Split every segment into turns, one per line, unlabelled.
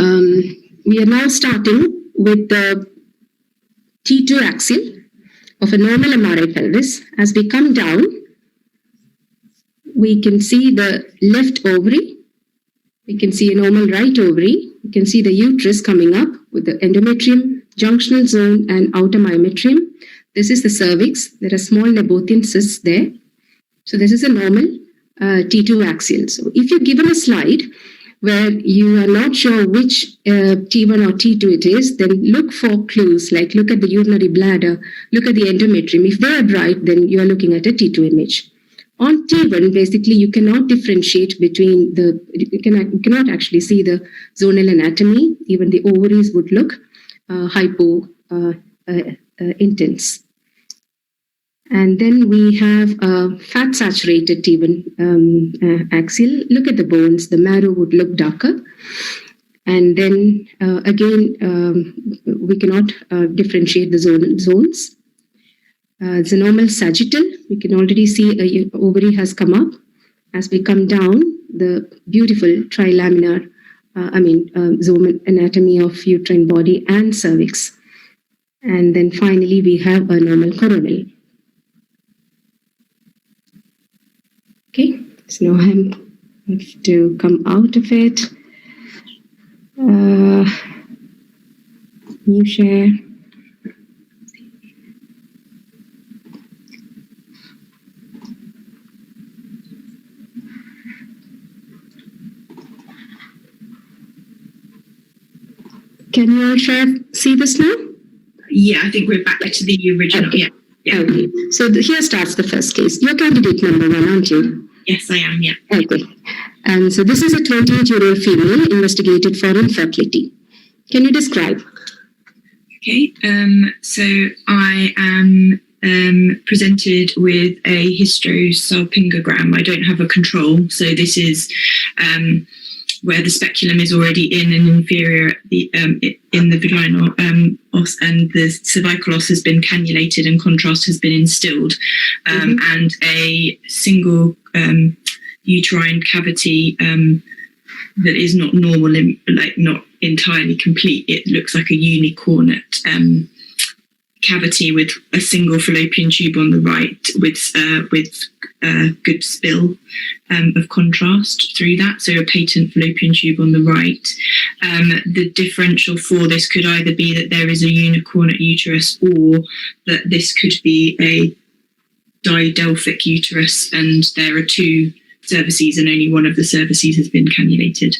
We are now starting with the T2 axial of a normal MRI pelvis. As we come down, we can see the left ovary. We can see a normal right ovary. We can see the uterus coming up with the endometrium, junctional zone, and outer myometrium. This is the cervix. There are small Nabothian cysts there. So this is a normal T2 axial. So if you're given a slide where you are not sure which T1 or T2 it is, then look for clues, like look at the urinary bladder, look at the endometrium. If they are bright, then you are looking at a T2 image. On T1, basically, you cannot differentiate between you cannot actually see the zonal anatomy. Even the ovaries would look intense. And then we have a fat-saturated T1 axial. Look at the bones. The marrow would look darker. And then, we cannot differentiate the zones. It's a normal sagittal. We can already see an ovary has come up. As we come down, the beautiful trilaminar, zone anatomy of uterine body and cervix. And then finally, we have a normal coronal. Okay, so now I have to come out of it. New share. Can you all see this now?
Yeah, I think we're back to the original.
Okay.
Yeah.
Okay. So here starts the first case. You're candidate number 1, aren't you?
Yes, I am. Yeah.
Okay. And so this is a 28-year-old female investigated for infertility. Can you describe?
Okay. So I am presented with a hysterosalpingogram. I don't have a control, so this is where the speculum is already in an inferior in the vaginal os, and the cervical os has been cannulated and contrast has been instilled, and a single uterine cavity that is not normal, not entirely complete. It looks like a unicornate cavity with a single fallopian tube on the right with good spill of contrast through that, so a patent fallopian tube on the right. The differential for this could either be that there is a unicornate uterus, or that this could be a didelphic uterus and there are 2 cervices and only one of the cervices has been cannulated.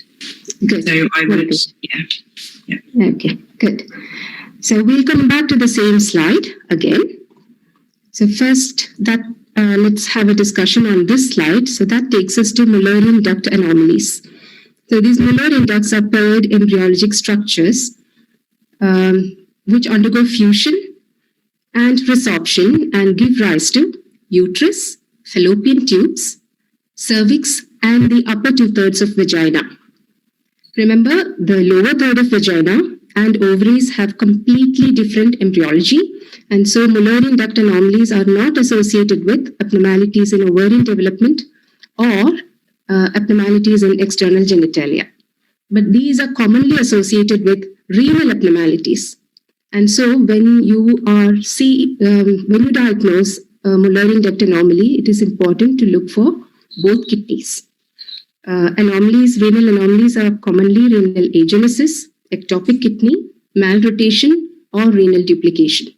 Good.
So I would, yeah.
Okay, good. So we'll come back to the same slide again. So first, let's have a discussion on this slide. So that takes us to Mullerian duct anomalies. So these Mullerian ducts are paired embryologic structures which undergo fusion and resorption and give rise to uterus, fallopian tubes, cervix, and the upper 2/3 of vagina. Remember, the lower third of vagina and ovaries have completely different embryology, and so Mullerian duct anomalies are not associated with abnormalities in ovarian development or abnormalities in external genitalia. But these are commonly associated with renal abnormalities. And so when you diagnose a Mullerian duct anomaly, it is important to look for both kidneys. Renal anomalies are commonly renal agenesis, ectopic kidney, malrotation, or renal duplication.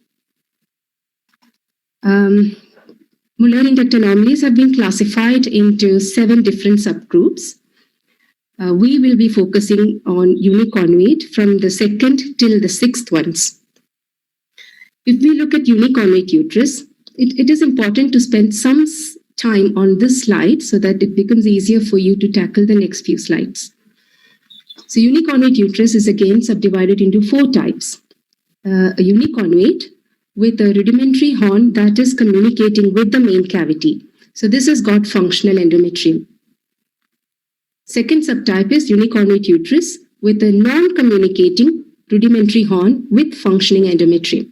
Mullerian duct anomalies have been classified into 7 different subgroups. We will be focusing on uniconvate from the 2nd till the 6th ones. If we look at uniconvate uterus, it is important to spend some time on this slide so that it becomes easier for you to tackle the next few slides. So uniconvate uterus is again subdivided into 4 types. A uniconvate with a rudimentary horn that is communicating with the main cavity. So this has got functional endometrium. Second subtype is uniconvate uterus with a non-communicating rudimentary horn with functioning endometrium.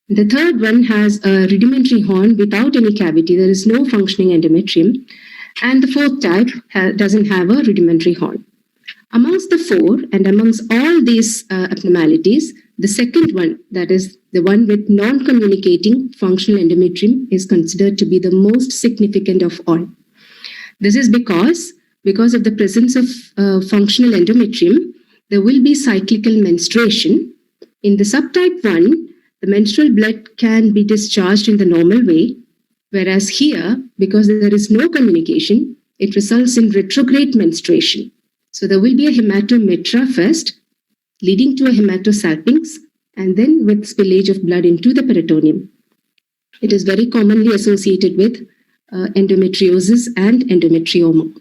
The third one has a rudimentary horn without any cavity. There is no functioning endometrium. And the fourth type doesn't have a rudimentary horn. Amongst the four and amongst all these abnormalities, the second one, that is the one with non-communicating functional endometrium, is considered to be the most significant of all. This is because of the presence of functional endometrium, there will be cyclical menstruation. In the subtype 1, the menstrual blood can be discharged in the normal way, whereas here, because there is no communication, it results in retrograde menstruation. So there will be a hematometra first, leading to a hematosalpinx, and then with spillage of blood into the peritoneum. It is very commonly associated with endometriosis and endometrioma.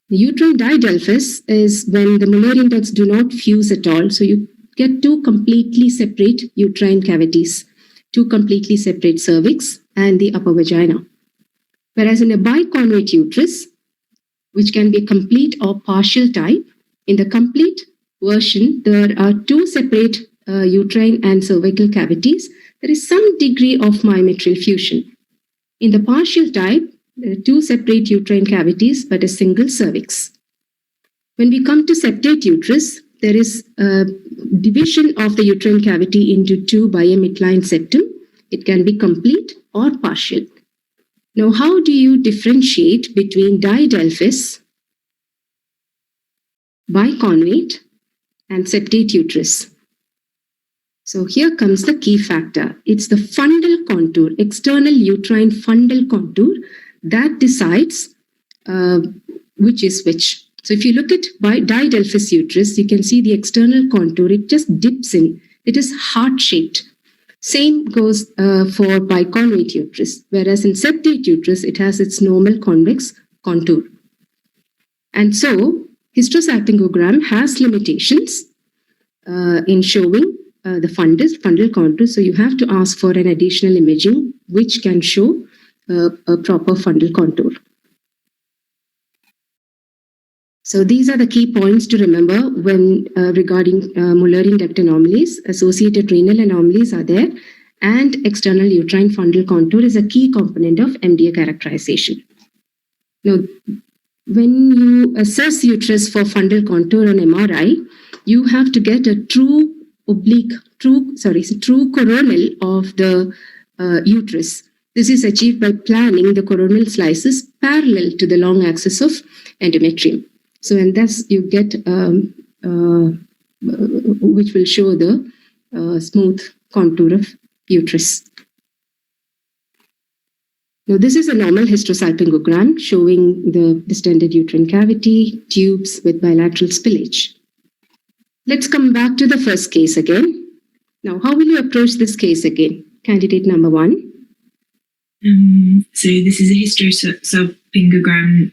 The uterine didelphys is when the Mullerian ducts do not fuse at all. So you get two completely separate uterine cavities, two completely separate cervix and the upper vagina. Whereas in a biconvate uterus, which can be a complete or partial type, in the complete version, there are two separate uterine and cervical cavities. There is some degree of myometrial fusion. In the partial type, there are two separate uterine cavities but a single cervix. When we come to septate uterus, there is a division of the uterine cavity into two by a midline septum. It can be complete or partial. Now, how do you differentiate between didelphys, biconvate, and septate uterus? So here comes the key factor. It's the fundal contour, external uterine fundal contour, that decides which is which. So if you look at didelphys uterus, you can see the external contour. It just dips in. It is heart-shaped. Same goes for biconvate uterus, whereas in septate uterus, it has its normal convex contour. And so hysterosalpingogram has limitations in showing the fundal contour. So you have to ask for an additional imaging which can show a proper fundal contour. So these are the key points to remember when regarding Mullerian duct anomalies. Associated renal anomalies are there, and external uterine fundal contour is a key component of MDA characterization. Now, when you assess uterus for fundal contour on MRI, you have to get a true coronal of the uterus. This is achieved by planning the coronal slices parallel to the long axis of endometrium. So, and thus you get, which will show the smooth contour of uterus. Now, this is a normal hysterosalpingogram showing the distended uterine cavity, tubes with bilateral spillage. Let's come back to the first case again. Now, how will you approach this case again? Candidate number 1.
So this is a hysterosalpingogram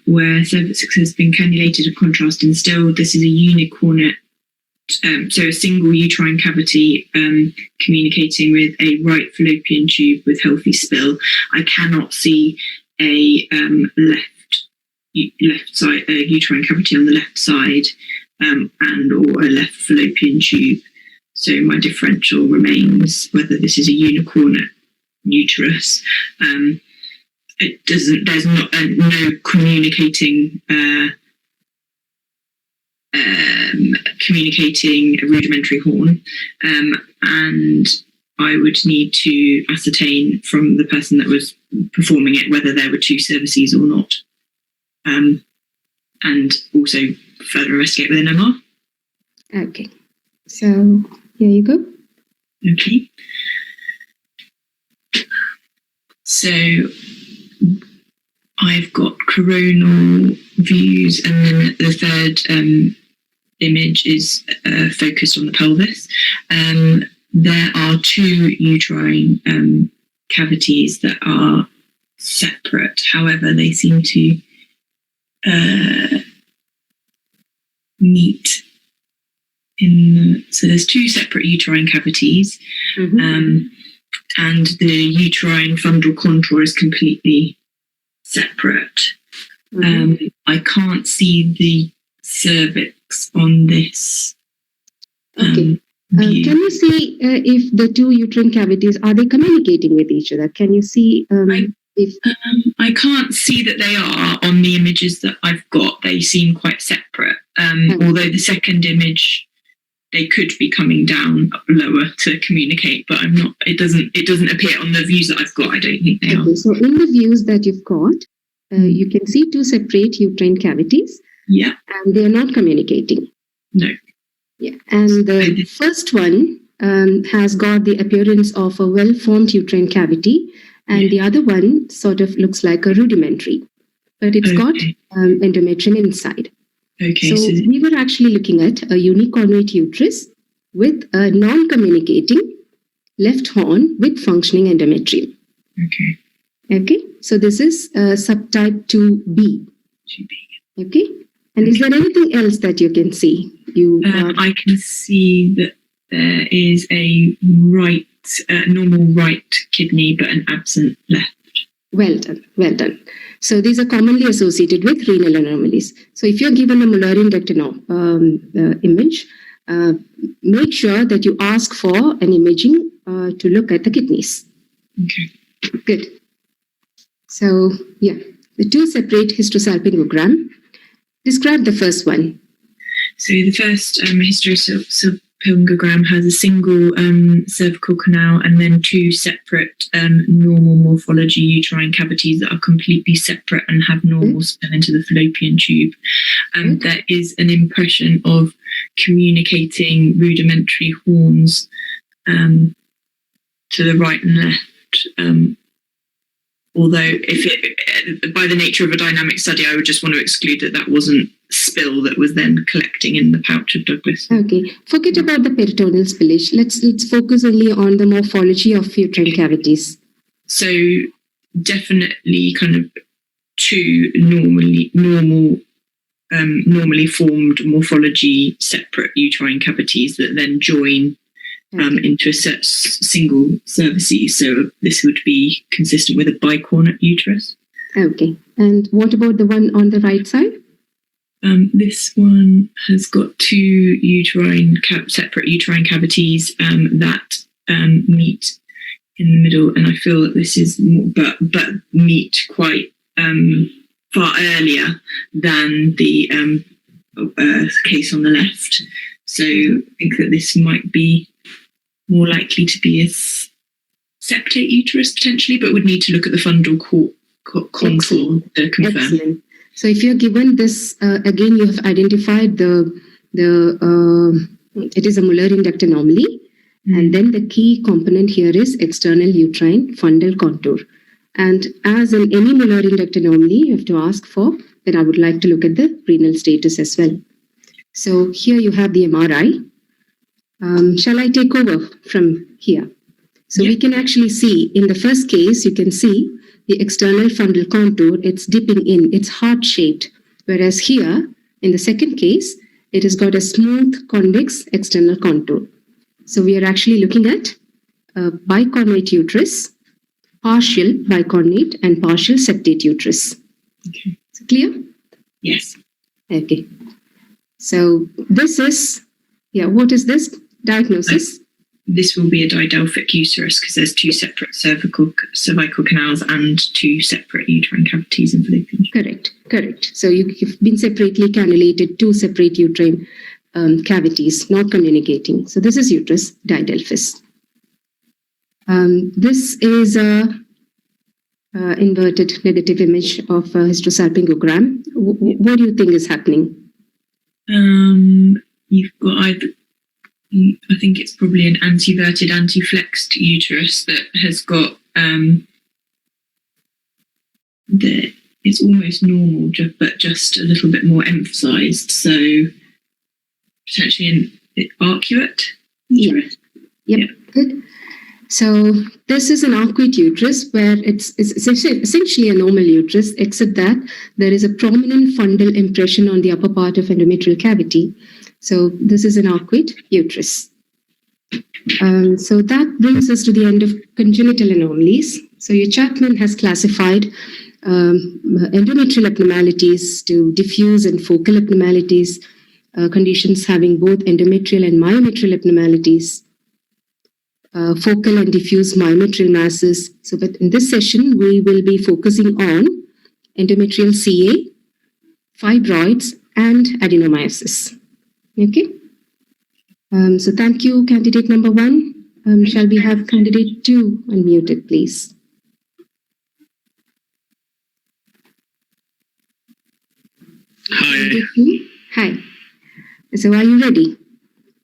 where cervix has been cannulated of contrast and still. This is a unicornate, so a single uterine cavity communicating with a right fallopian tube with healthy spill. I cannot see a left side, a uterine cavity on the left side, and or a left fallopian tube. So my differential remains whether this is a unicornate uterus. It doesn't. There's no communicating rudimentary horn, and I would need to ascertain from the person that was performing it whether there were two cervices or not, and also further investigate with an MR.
Okay, so here you go.
Okay. So I've got coronal views, and then the third image is focused on the pelvis. There are two uterine cavities that are separate. However, they seem to meet so there's two separate uterine cavities. Mm-hmm. And the uterine fundal contour is completely separate. Mm-hmm. I can't see the cervix on this.
Okay. Can you see if the two uterine cavities, are they communicating with each other? Can you see? If
I can't see that they are on the images that I've got. They seem quite separate. Although the second image, they could be coming down lower to communicate, but I'm not. It doesn't appear on the views that I've got. I don't think they are.
so in the views that you've got, you can see two separate uterine cavities.
Yeah.
And they are not communicating.
No.
Yeah. And the first one has got the appearance of a well-formed uterine cavity, and the other one sort of looks like a rudimentary, but it's got endometrium inside.
Okay.
So we were actually looking at a uniconvate uterus with a non-communicating left horn with functioning endometrium.
Okay.
Okay. So this is subtype 2B.
2B.
Okay. And is there anything else that you can see?
I can see that there is a normal right kidney, but an absent left.
Well done, well done. So these are commonly associated with renal anomalies. So if you're given a Mullerian duct image, make sure that you ask for an imaging to look at the kidneys.
Okay.
Good. So yeah, the two separate hysterosalpingogram. Describe the first one.
So the first hysterosalpingogram has a single cervical canal and then two separate normal morphology uterine cavities that are completely separate and have normal spill into the fallopian tube. There is an impression of communicating rudimentary horns to the right and left. Although, by the nature of a dynamic study, I would just want to exclude that wasn't spill that was then collecting in the pouch of Douglas.
Okay, forget about the peritoneal spillage. Let's focus only on the morphology of uterine cavities.
So, definitely, kind of two normally formed morphology separate uterine cavities that then join. Into a single cervices. So this would be consistent with a bicornate uterus.
Okay. And what about the one on the right side?
This one has got two separate uterine cavities that meet in the middle, and I feel that this is more, but meet quite far earlier than the case on the left. So I think that this might be more likely to be a septate uterus potentially, but would need to look at the fundal contour to confirm.
Excellent. So if you're given this, again, you have identified it is a Mullerian duct anomaly. And then the key component here is external uterine fundal contour. And as in any Mullerian duct anomaly, you have to ask for, then I would like to look at the renal status as well. So here you have the MRI. Shall I take over from here? So we can actually see in the first case, you can see the external fundal contour, it's dipping in, it's heart-shaped. Whereas here, in the second case, it has got a smooth convex external contour. So we are actually looking at a bicornate uterus, partial bicornate and partial septate uterus.
Okay.
Is it clear?
Yes.
Okay. So this is, what is this diagnosis?
This will be a didelphic uterus because there's two separate cervical canals and two separate uterine cavities in fallopian tube.
Correct. So you've been separately cannulated, two separate uterine cavities, not communicating. So this is uterus didelphys. This is a inverted negative image of a hysterosalpingogram. What do you think is happening?
You've got I think it's probably an anteverted, anti-flexed uterus that has got it's almost normal, but just a little bit more emphasised. So potentially an arcuate uterus.
Yep. Good. So this is an arcuate uterus where it's essentially a normal uterus, except that there is a prominent fundal impression on the upper part of endometrial cavity. So this is an arcuate uterus. So that brings us to the end of congenital anomalies. So your Chapman has classified endometrial abnormalities to diffuse and focal abnormalities, conditions having both endometrial and myometrial abnormalities. focal and diffuse myometrial masses. So, but in this session, we will be focusing on endometrial CA, fibroids, and adenomyosis. Okay. So thank you, candidate number 1. Shall we have candidate 2 unmuted, please?
Hi.
Hi. So are you ready?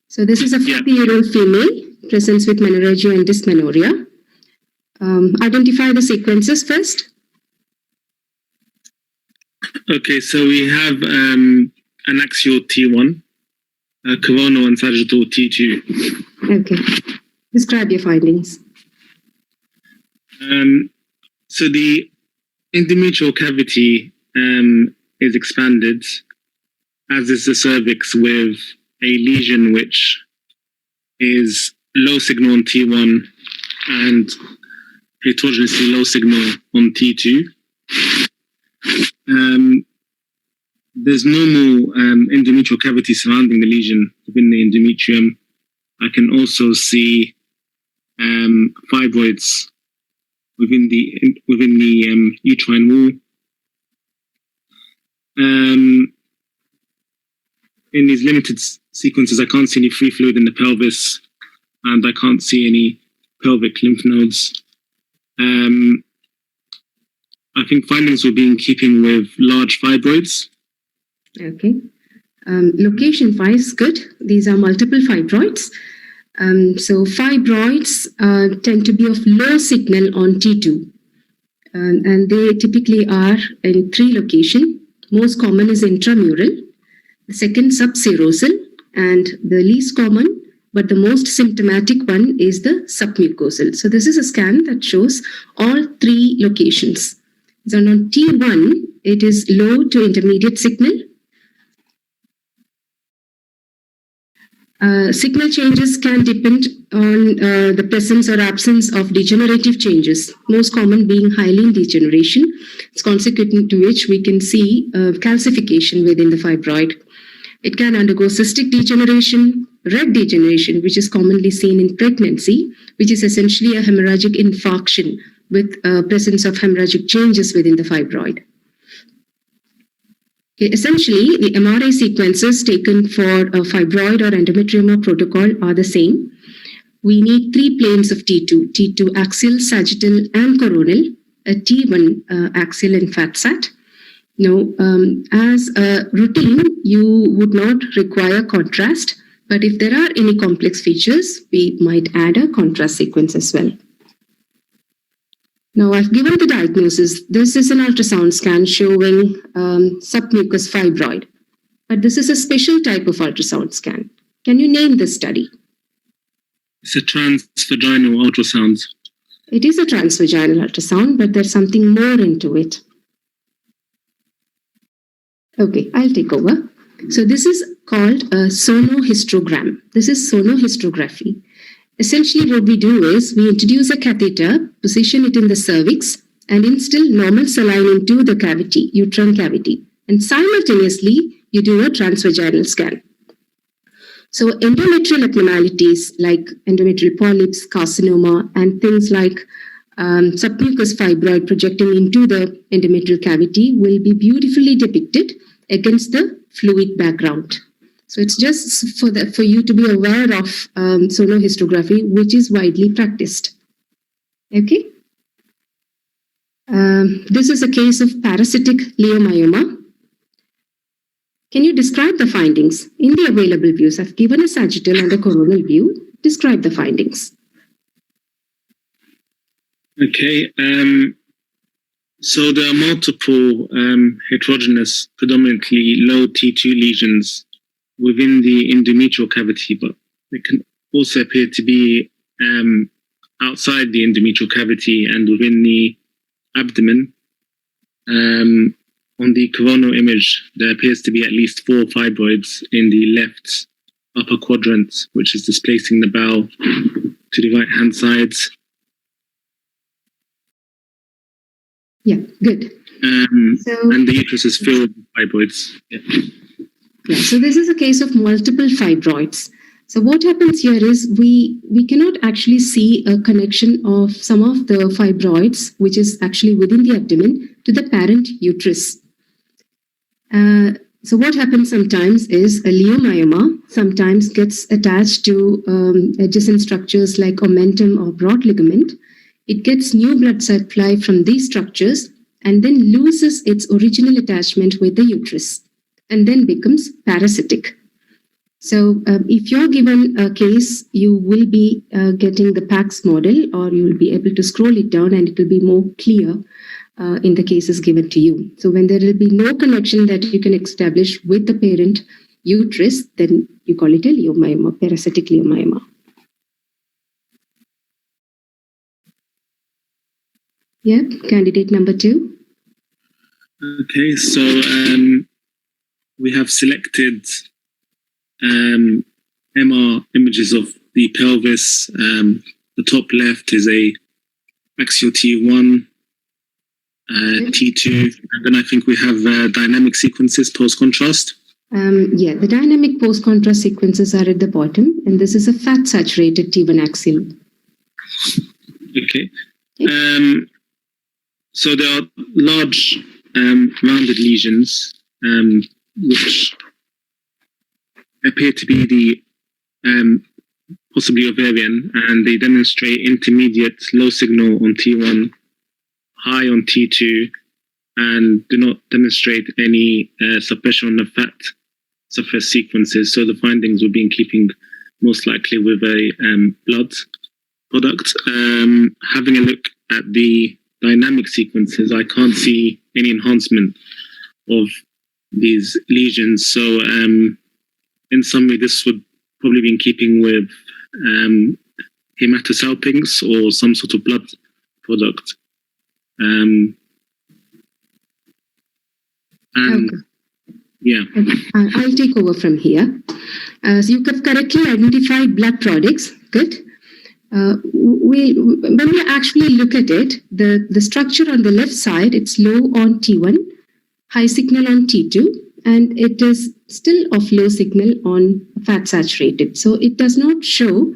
So this is a 40-year-old female, presents with menorrhagia and dysmenorrhea. Identify the sequences first.
Okay, so we have an axial T1, a coronal and sagittal T2.
Okay. Describe your findings.
So the endometrial cavity is expanded, as is the cervix, with a lesion which is low signal on T1 and heterogeneously low signal on T2. There's normal endometrial cavity surrounding the lesion within the endometrium. I can also see fibroids within the uterine wall. In these limited sequences, I can't see any free fluid in the pelvis, and I can't see any pelvic lymph nodes. I think findings will be in keeping with large fibroids.
Okay. Location-wise, good. These are multiple fibroids. So fibroids tend to be of low signal on T2. And they typically are in 3 locations. Most common is intramural, the second subserosal, and the least common but the most symptomatic one is the submucosal. So this is a scan that shows all 3 locations. So on T1, it is low to intermediate signal. Signal changes can depend on the presence or absence of degenerative changes, most common being hyaline degeneration. It's consequent to which we can see calcification within the fibroid. It can undergo cystic degeneration, red degeneration, which is commonly seen in pregnancy, which is essentially a hemorrhagic infarction with presence of hemorrhagic changes within the fibroid. Essentially, the MRI sequences taken for a fibroid or endometrioma protocol are the same. We need 3 planes of T2, T2 axial, sagittal, and coronal, a T1 axial and fat sat. Now, as a routine, you would not require contrast, but if there are any complex features, we might add a contrast sequence as well. Now, I've given the diagnosis. This is an ultrasound scan showing submucous fibroid, but this is a special type of ultrasound scan. Can you name this study?
It's a transvaginal ultrasound.
It is a transvaginal ultrasound, but there's something more into it. Okay, I'll take over. So this is called a sonohysterogram. This is sonohysterography. Essentially, what we do is we introduce a catheter, position it in the cervix, and instill normal saline into the cavity, uterine cavity. And simultaneously, you do a transvaginal scan. So endometrial abnormalities like endometrial polyps, carcinoma, and things like submucous fibroid projecting into the endometrial cavity will be beautifully depicted against the fluid background. So it's just for you to be aware of sonohysterography, which is widely practiced. Okay. This is a case of parasitic leiomyoma. Can you describe the findings in the available views? I've given a sagittal and a coronal view. Describe the findings.
Okay. So there are multiple heterogeneous, predominantly low T2 lesions within the endometrial cavity, but it can also appear to be outside the endometrial cavity and within the abdomen. On the coronal image, there appears to be at least 4 fibroids in the left upper quadrant, which is displacing the bowel to the right-hand side.
Yeah, good.
And the uterus is filled with fibroids. Yeah.
Yeah, so this is a case of multiple fibroids. So what happens here is we cannot actually see a connection of some of the fibroids, which is actually within the abdomen, to the parent uterus. So what happens sometimes is a leiomyoma sometimes gets attached to adjacent structures like omentum or broad ligament. It gets new blood supply from these structures and then loses its original attachment with the uterus and then becomes parasitic. So if you're given a case, you will be getting the PAX model, or you will be able to scroll it down and it will be more clear in the cases given to you. So when there will be no connection that you can establish with the parent uterus, then you call it a leiomyoma, parasitic leiomyoma. Yeah, candidate number 2.
Okay, so we have selected MR images of the pelvis. The top left is a axial T1, T2, and then I think we have dynamic sequences post-contrast.
Yeah, the dynamic post-contrast sequences are at the bottom, and this is a fat-saturated T1 axial.
Okay. So there are large rounded lesions which appear to be the possibly ovarian, and they demonstrate intermediate low signal on T1, high on T2, and do not demonstrate any suppression on the fat suppressed sequences. So the findings will be in keeping most likely with a blood product. Having a look at the dynamic sequences, I can't see any enhancement of these lesions. So in summary, this would probably be in keeping with hematosalpinx or some sort of blood product. And
Okay.
yeah.
Okay. I'll take over from here. So you have correctly identified blood products. Good. When we actually look at it, the structure on the left side, it's low on T1, high signal on T2, and it is still of low signal on fat saturated. So it does not show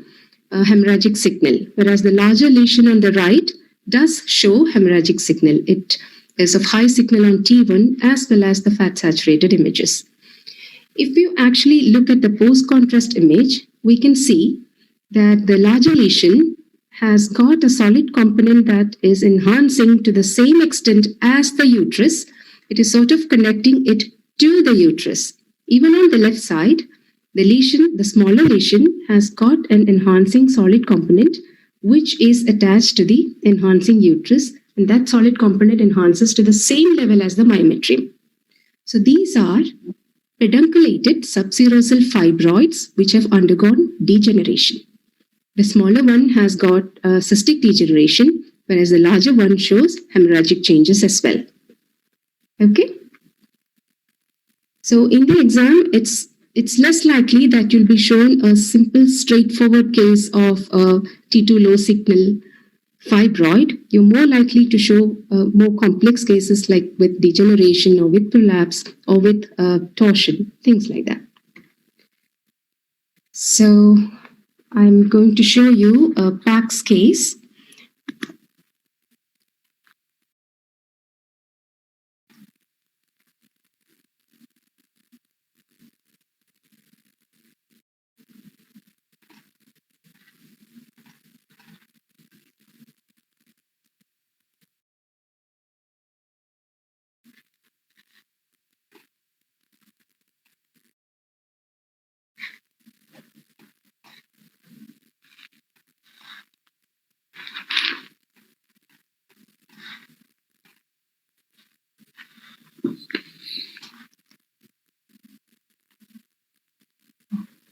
a hemorrhagic signal, whereas the larger lesion on the right does show hemorrhagic signal. It is of high signal on T1 as well as the fat saturated images. If you actually look at the post-contrast image, we can see that the larger lesion has got a solid component that is enhancing to the same extent as the uterus. It is sort of connecting it to the uterus. Even on the left side, the lesion, the smaller lesion, has got an enhancing solid component which is attached to the enhancing uterus, and that solid component enhances to the same level as the myometrium. So these are pedunculated subserosal fibroids which have undergone degeneration. The smaller one has got cystic degeneration, whereas the larger one shows hemorrhagic changes as well. Okay? So in the exam, it's less likely that you'll be shown a simple, straightforward case of a T2 low signal fibroid. You're more likely to show more complex cases like with degeneration or with prolapse or with torsion, things like that. So I'm going to show you a PAX case.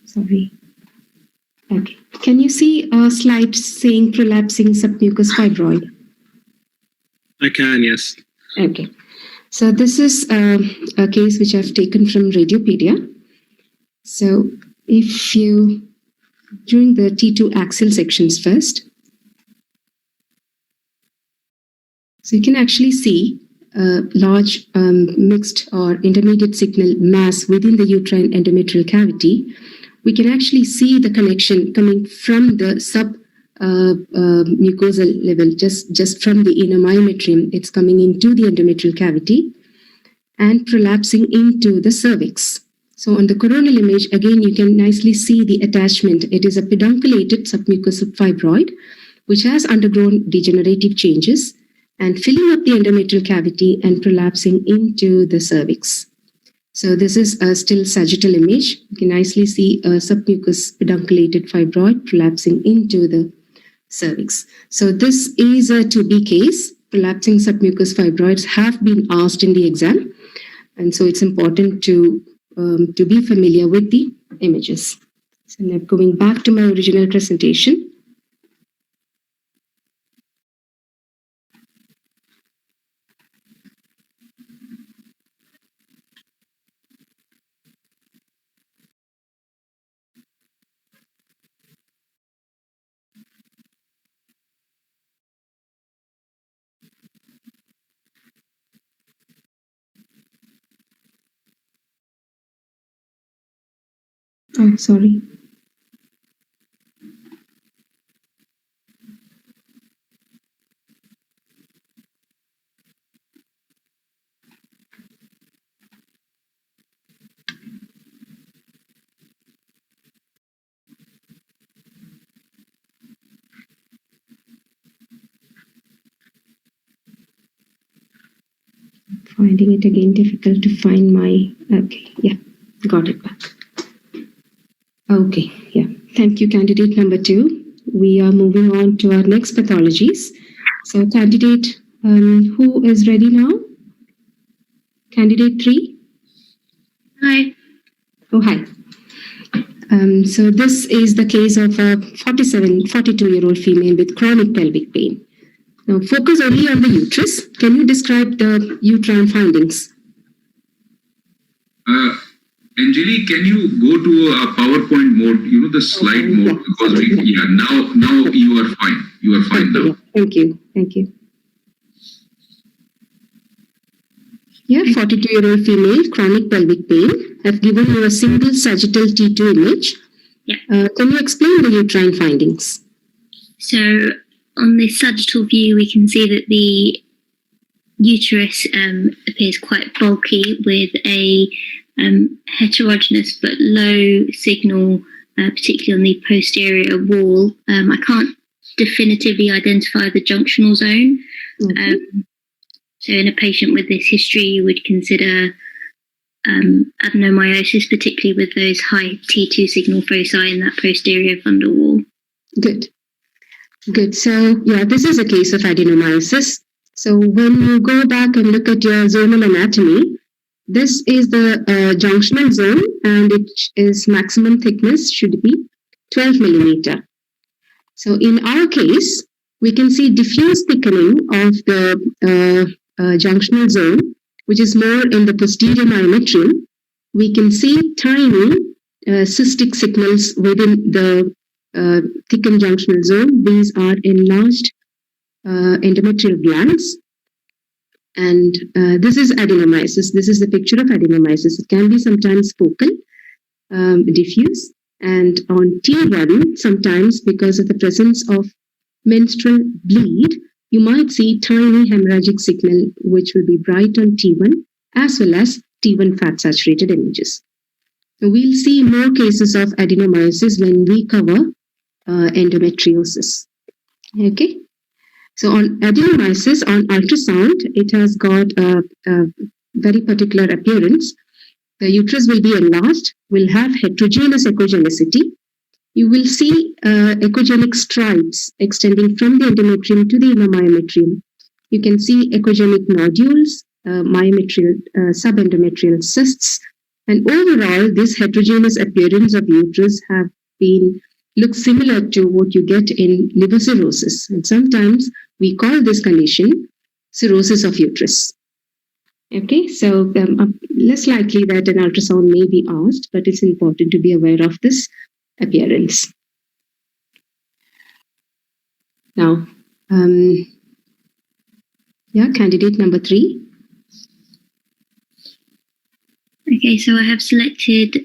Sorry. Okay. Can you see a slide saying prolapsing submucous fibroid?
I can, yes.
Okay. So this is a case which I've taken from Radiopedia. So if you, during the T2 axial sections first, so you can actually see a large mixed or intermediate signal mass within the uterine endometrial cavity, we can actually see the connection coming from the mucosal level, just from the inner myometrium. It's coming into the endometrial cavity and prolapsing into the cervix. So on the coronal image, again, you can nicely see the attachment. It is a pedunculated submucosal fibroid, which has undergone degenerative changes and filling up the endometrial cavity and prolapsing into the cervix. So this is a still sagittal image. You can nicely see a submucous pedunculated fibroid prolapsing into the cervix. So this is a 2B case. Prolapsing submucous fibroids have been asked in the exam. And so it's important to be familiar with the images. So now going back to my original presentation. Oh, sorry. Finding it again difficult to find my, okay, yeah, got it back. Okay, yeah, thank you, candidate number 2. We are moving on to our next pathologies. So candidate, who is ready now? Candidate 3?
Hi.
Oh, hi. So this is the case of a 42-year-old female with chronic pelvic pain. Now focus only on the uterus. Can you describe the uterine findings?
Anjali, can you go to a PowerPoint mode, the slide mode, because now you are fine. You are fine now.
Thank you. Yeah, 42-year-old female, chronic pelvic pain. I've given you a single sagittal T2 image.
Yeah.
Can you explain the uterine findings?
So on this sagittal view, we can see that the uterus appears quite bulky with a heterogeneous but low signal, particularly on the posterior wall. I can't definitively identify the junctional zone.
Okay.
So in a patient with this history, you would consider adenomyosis, particularly with those high T2 signal foci in that posterior fundal wall.
Good. So, yeah, this is a case of adenomyosis. So when you go back and look at your zonal anatomy, this is the junctional zone, and it is maximum thickness should be 12 millimeter. So in our case, we can see diffuse thickening of the junctional zone, which is more in the posterior myometrium. We can see tiny cystic signals within the thickened junctional zone. These are enlarged endometrial glands. And this is adenomyosis. This is the picture of adenomyosis. It can be sometimes focal, diffuse, and on T1, sometimes because of the presence of menstrual bleed, you might see tiny hemorrhagic signal, which will be bright on T1, as well as T1 fat saturated images. We'll see more cases of adenomyosis when we cover endometriosis. Okay. So on adenomyosis, on ultrasound, it has got a very particular appearance. The uterus will be enlarged, will have heterogeneous echogenicity. You will see echogenic stripes extending from the endometrium to the inner myometrium. You can see echogenic nodules, myometrial, subendometrial cysts, and overall, this heterogeneous appearance of uterus have been look similar to what you get in liver cirrhosis. And sometimes we call this condition cirrhosis of uterus. Okay, so less likely that an ultrasound may be asked, but it's important to be aware of this appearance. Now, candidate number 3.
Okay, so I have selected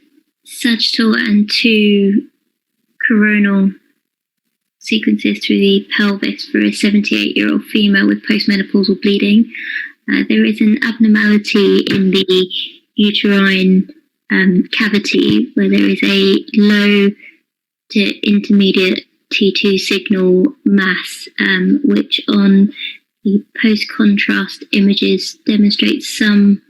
sagittal and 2 coronal sequences through the pelvis for a 78-year-old female with postmenopausal bleeding. There is an abnormality in the uterine cavity where there is a low to intermediate T2 signal mass, which on the post-contrast images demonstrates some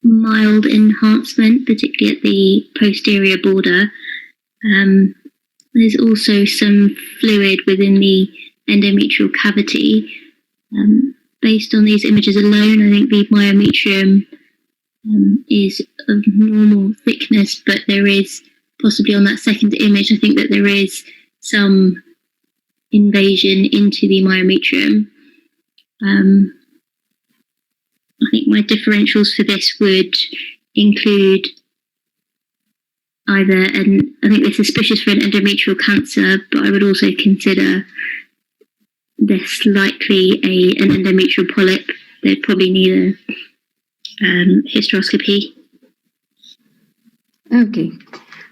mild enhancement, particularly at the posterior border. There's also some fluid within the endometrial cavity. Based on these images alone, I think the myometrium is of normal thickness, but there is possibly on that second image, I think that there is some invasion into the myometrium. I think my differentials for this would include either, and I think they're suspicious for an endometrial cancer, but I would also consider this likely an endometrial polyp. They'd probably need a hysteroscopy.
Okay,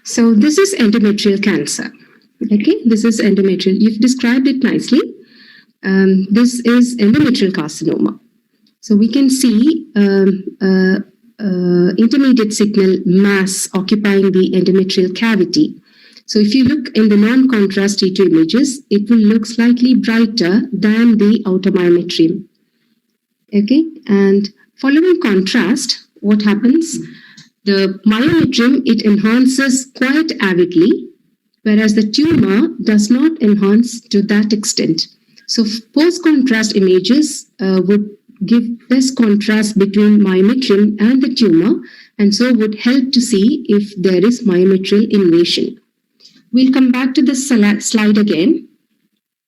so this is endometrial cancer. Okay, this is endometrial. You've described it nicely. This is endometrial carcinoma. So we can see intermediate signal mass occupying the endometrial cavity. So if you look in the non-contrast T2 images, it will look slightly brighter than the outer myometrium. Okay, and following contrast, what happens? The myometrium, it enhances quite avidly, whereas the tumor does not enhance to that extent. So post-contrast images would give best contrast between myometrium and the tumor, and so would help to see if there is myometrial invasion. We'll come back to this slide again.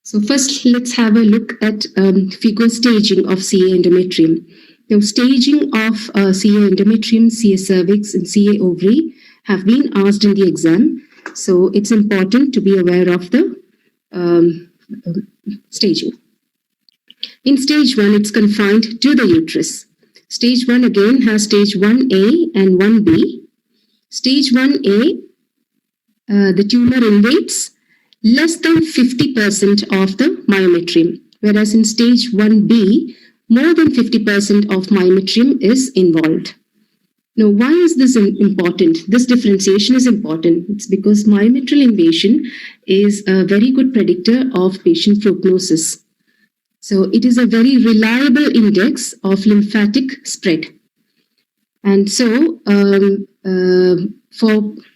So first, let's have a look at FIGO staging of CA endometrium. Now, staging of CA endometrium, CA cervix, and CA ovary have been asked in the exam. So it's important to be aware of the staging. In stage 1, it's confined to the uterus. Stage 1 again has stage 1A and 1B. Stage 1A, the tumor invades less than 50% of the myometrium, whereas in stage 1B, more than 50% of myometrium is involved. Now, why is this important? This differentiation is important. It's because myometrial invasion is a very good predictor of patient prognosis. So it is a very reliable index of lymphatic spread. And so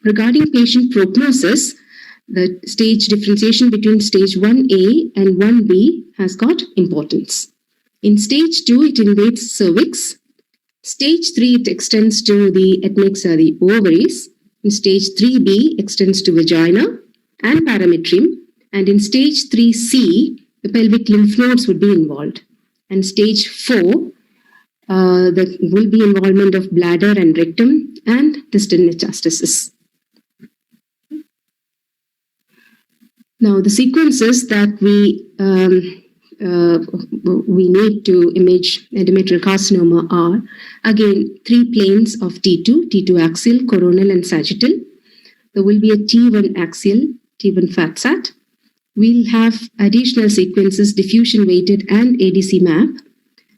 regarding patient prognosis, the stage differentiation between stage 1A and 1B has got importance. In stage 2, it invades cervix. Stage 3, it extends to the the ovaries. In stage 3B, extends to vagina and parametrium. And in stage 3C, the pelvic lymph nodes would be involved. And stage 4, there will be involvement of bladder and rectum and distal metastasis. Now, the sequences that we need to image endometrial carcinoma are, again, 3 planes of T2, T2 axial, coronal, and sagittal. There will be a T1 axial, T1 fat-sat. We'll have additional sequences, diffusion weighted and ADC map.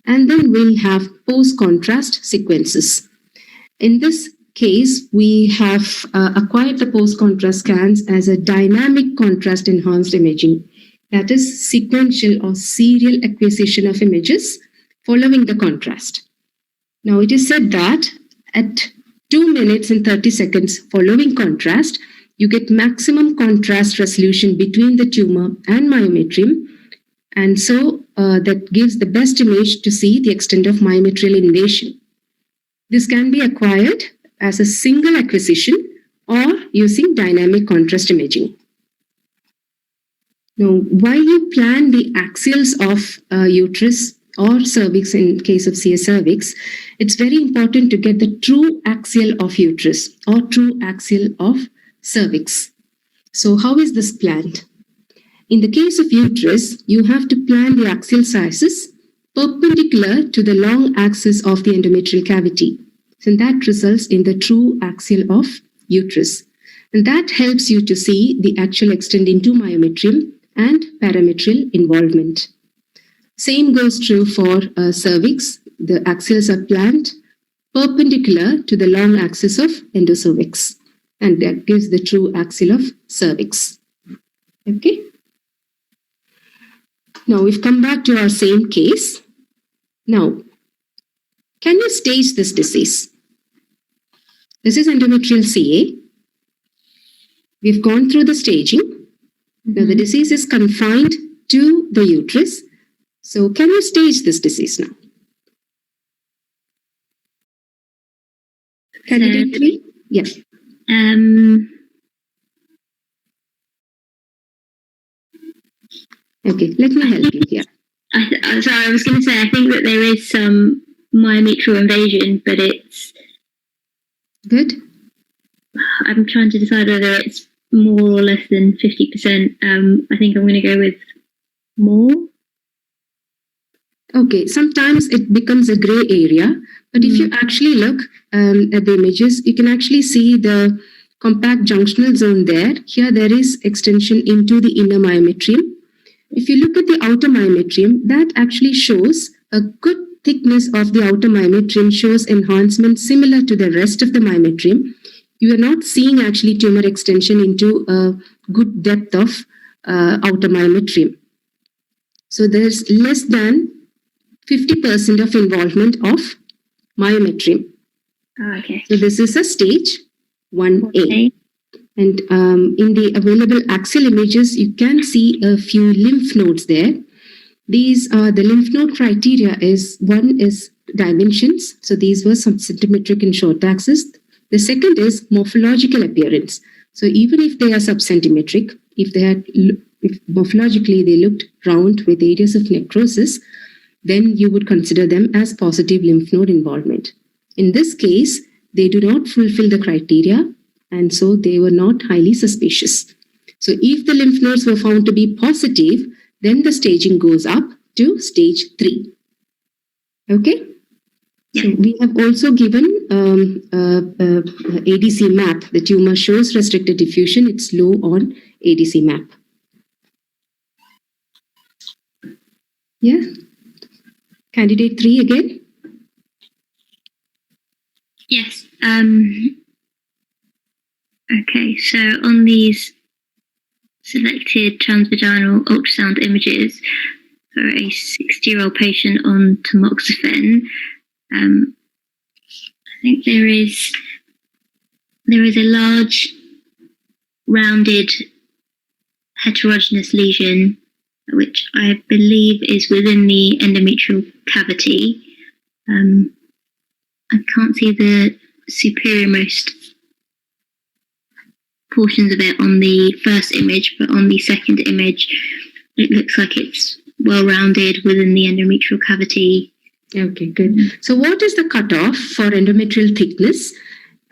And then we'll have post-contrast sequences. In this case, we have acquired the post-contrast scans as a dynamic contrast enhanced imaging. That is sequential or serial acquisition of images following the contrast. Now, it is said that at 2 minutes and 30 seconds following contrast, you get maximum contrast resolution between the tumor and myometrium. And so that gives the best image to see the extent of myometrial invasion. This can be acquired as a single acquisition or using dynamic contrast imaging. Now, while you plan the axials of uterus or cervix in case of CA cervix, it's very important to get the true axial of uterus or true axial of cervix. So how is this planned? In the case of uterus, you have to plan the axial sizes perpendicular to the long axis of the endometrial cavity. So that results in the true axial of uterus. And that helps you to see the actual extent into myometrium and parametrial involvement. Same goes true for cervix. The axials are planned perpendicular to the long axis of endocervix. And that gives the true axial of cervix. Okay. Now we've come back to our same case. Now, can you stage this disease? This is endometrial CA. We've gone through the staging. Now the disease is confined to the uterus. So can you stage this disease now? Candidate 3? Yes. Okay, let me help you here.
I was going to say, I think that there is some myometrial invasion, but it's...
Good.
I'm trying to decide whether it's more or less than 50%. I think I'm going to go with more.
Okay, sometimes it becomes a gray area, but if you actually look at the images, you can actually see the compact junctional zone there. Here there is extension into the inner myometrium. If you look at the outer myometrium, that actually shows a good thickness of the outer myometrium, shows enhancement similar to the rest of the myometrium. You are not seeing actually tumor extension into a good depth of outer myometrium. So there's less than 50% of involvement of myometrium.
Okay.
So this is a stage 1A.
Okay.
And in the available axial images, you can see a few lymph nodes there. These are the lymph node criteria is, one is dimensions. So these were some centimetric and short axis. The second is morphological appearance. So even if they are subcentimetric, if morphologically they looked round with areas of necrosis, then you would consider them as positive lymph node involvement. In this case, they do not fulfill the criteria, and so they were not highly suspicious. So if the lymph nodes were found to be positive, then the staging goes up to stage 3. Okay?
Yeah.
So we have also given ADC map. The tumor shows restricted diffusion. It's low on ADC map. Yeah? Candidate 3 again?
Yes. Okay, so on these selected transvaginal ultrasound images for a 60-year-old patient on tamoxifen, I think there is a large rounded heterogeneous lesion, which I believe is within the endometrial cavity. I can't see the superiormost portions of it on the first image, but on the second image, it looks like it's well-rounded within the endometrial cavity.
Okay, good. So what is the cutoff for endometrial thickness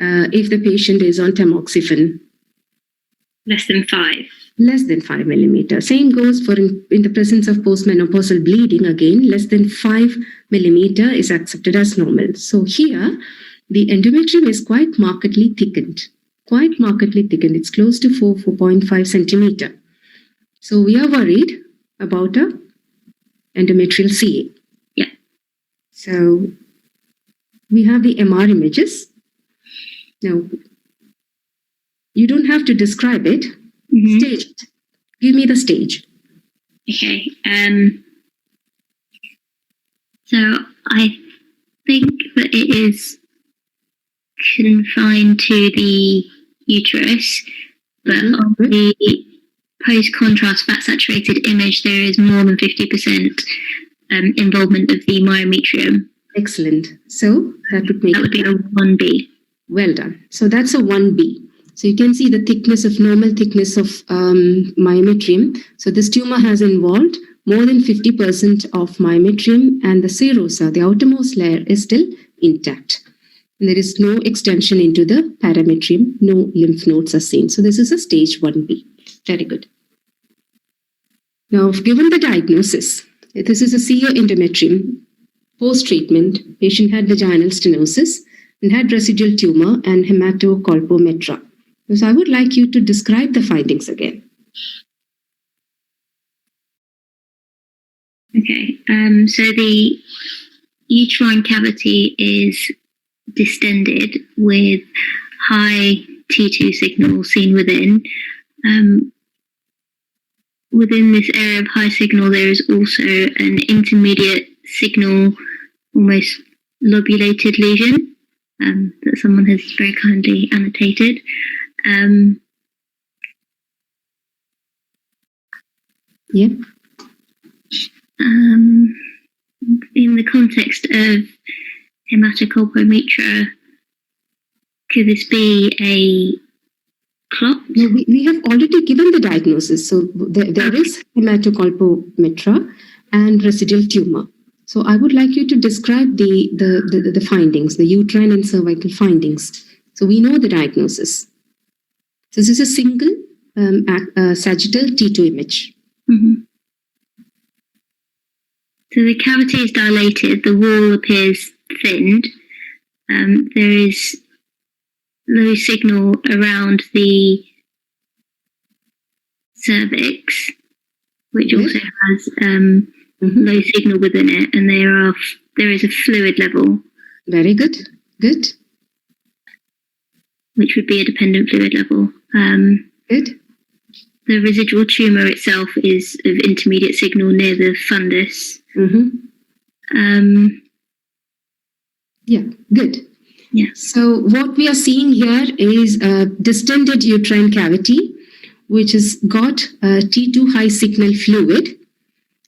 if the patient is on tamoxifen?
Less than 5.
Less than 5 millimeter. Same goes for in the presence of postmenopausal bleeding. Again, less than 5 millimeter is accepted as normal. So here, the endometrium is quite markedly thickened. It's close to 4.5 centimeter. So we are worried about a endometrial CA.
Yeah.
So we have the MR images. Now, you don't have to describe it.
Mm-hmm.
Stage it. Give me the stage.
Okay. So I think that it is confined to the uterus, but on the post-contrast fat-saturated image, there is more than 50% involvement of the myometrium.
Excellent. So that would make
be a 1B.
Well done. So that's a 1B. So you can see the thickness of normal thickness of myometrium. So this tumor has involved more than 50% of myometrium, and the serosa, the outermost layer, is still intact. And there is no extension into the parametrium. No lymph nodes are seen. So this is a stage 1B. Very good. Now, given the diagnosis, this is a CA endometrium. Post-treatment, patient had vaginal stenosis. and had residual tumor and hematocolpometra. So I would like you to describe the findings again.
Okay, so the uterine cavity is distended with high T2 signal seen within. Within this area of high signal, there is also an intermediate signal, almost lobulated lesion that someone has very kindly annotated.
Yep.
In the context of hematocolpometra, could this be a clot?
No, we have already given the diagnosis. So there is hematocolpometra and residual tumor. So I would like you to describe the findings, the uterine and cervical findings. So we know the diagnosis. So this is a single sagittal T2 image.
Mm-hmm. So the cavity is dilated, the wall appears thinned. There is low signal around the cervix, which also has low signal within it, and there is a fluid level.
Very good. Good.
Which would be a dependent fluid level.
Good.
The residual tumour itself is of intermediate signal near the fundus.
Yeah, good.
Yeah.
So what we are seeing here is a distended uterine cavity, which has got T2 high signal fluid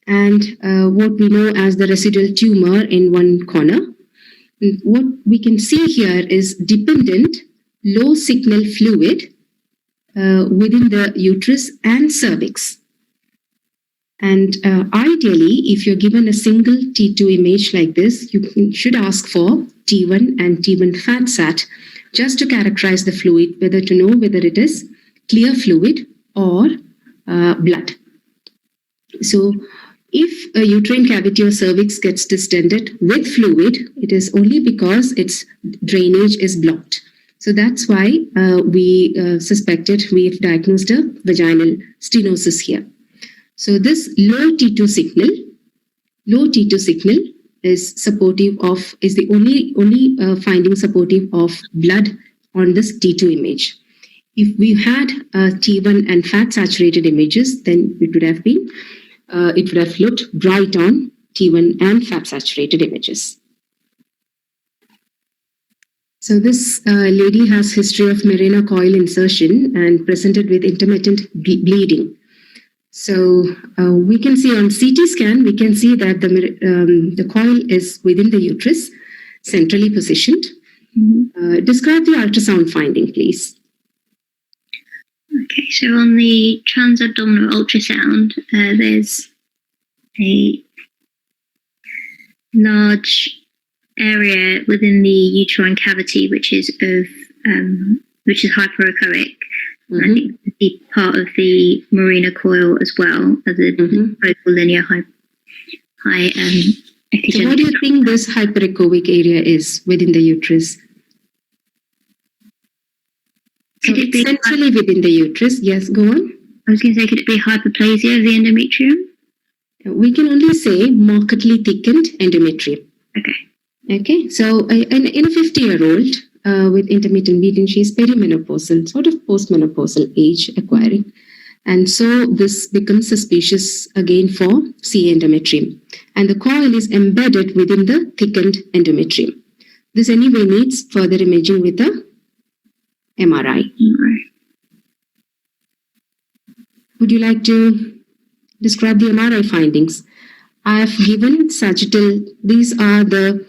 and what we know as the residual tumor in one corner. And what we can see here is dependent low signal fluid within the uterus and cervix. And ideally, if you're given a single T2 image like this, you should ask for T1 and T1 fat sat just to characterize the fluid, whether to know whether it is clear fluid or blood. So if a uterine cavity or cervix gets distended with fluid, it is only because its drainage is blocked. So that's why we we've diagnosed a vaginal stenosis here. So this low T2 signal is the only finding supportive of blood on this T2 image. If we had T1 and fat saturated images, then it would have looked bright on T1 and fat saturated images. So this lady has history of Mirena coil insertion and presented with intermittent bleeding. So we can see on CT scan, we can see that the coil is within the uterus, centrally positioned. Describe the ultrasound finding, please.
Okay, so on the transabdominal ultrasound, there's a large area within the uterine cavity which is hyperechoic. I think the part of the Mirena coil as well as a focal linear high echogenic.
So what do you think this hyperechoic area is within the uterus? So it's centrally within the uterus. Yes, go on.
I was going to say, could it be hyperplasia of the endometrium?
We can only say markedly thickened endometrium. Okay. So in a 50-year-old with intermittent bleeding, she is perimenopausal, sort of postmenopausal age acquiring. And so this becomes suspicious again for CA endometrium. And the coil is embedded within the thickened endometrium. This anyway needs further imaging with a MRI. Would you like to describe the MRI findings? I have given sagittal, these are the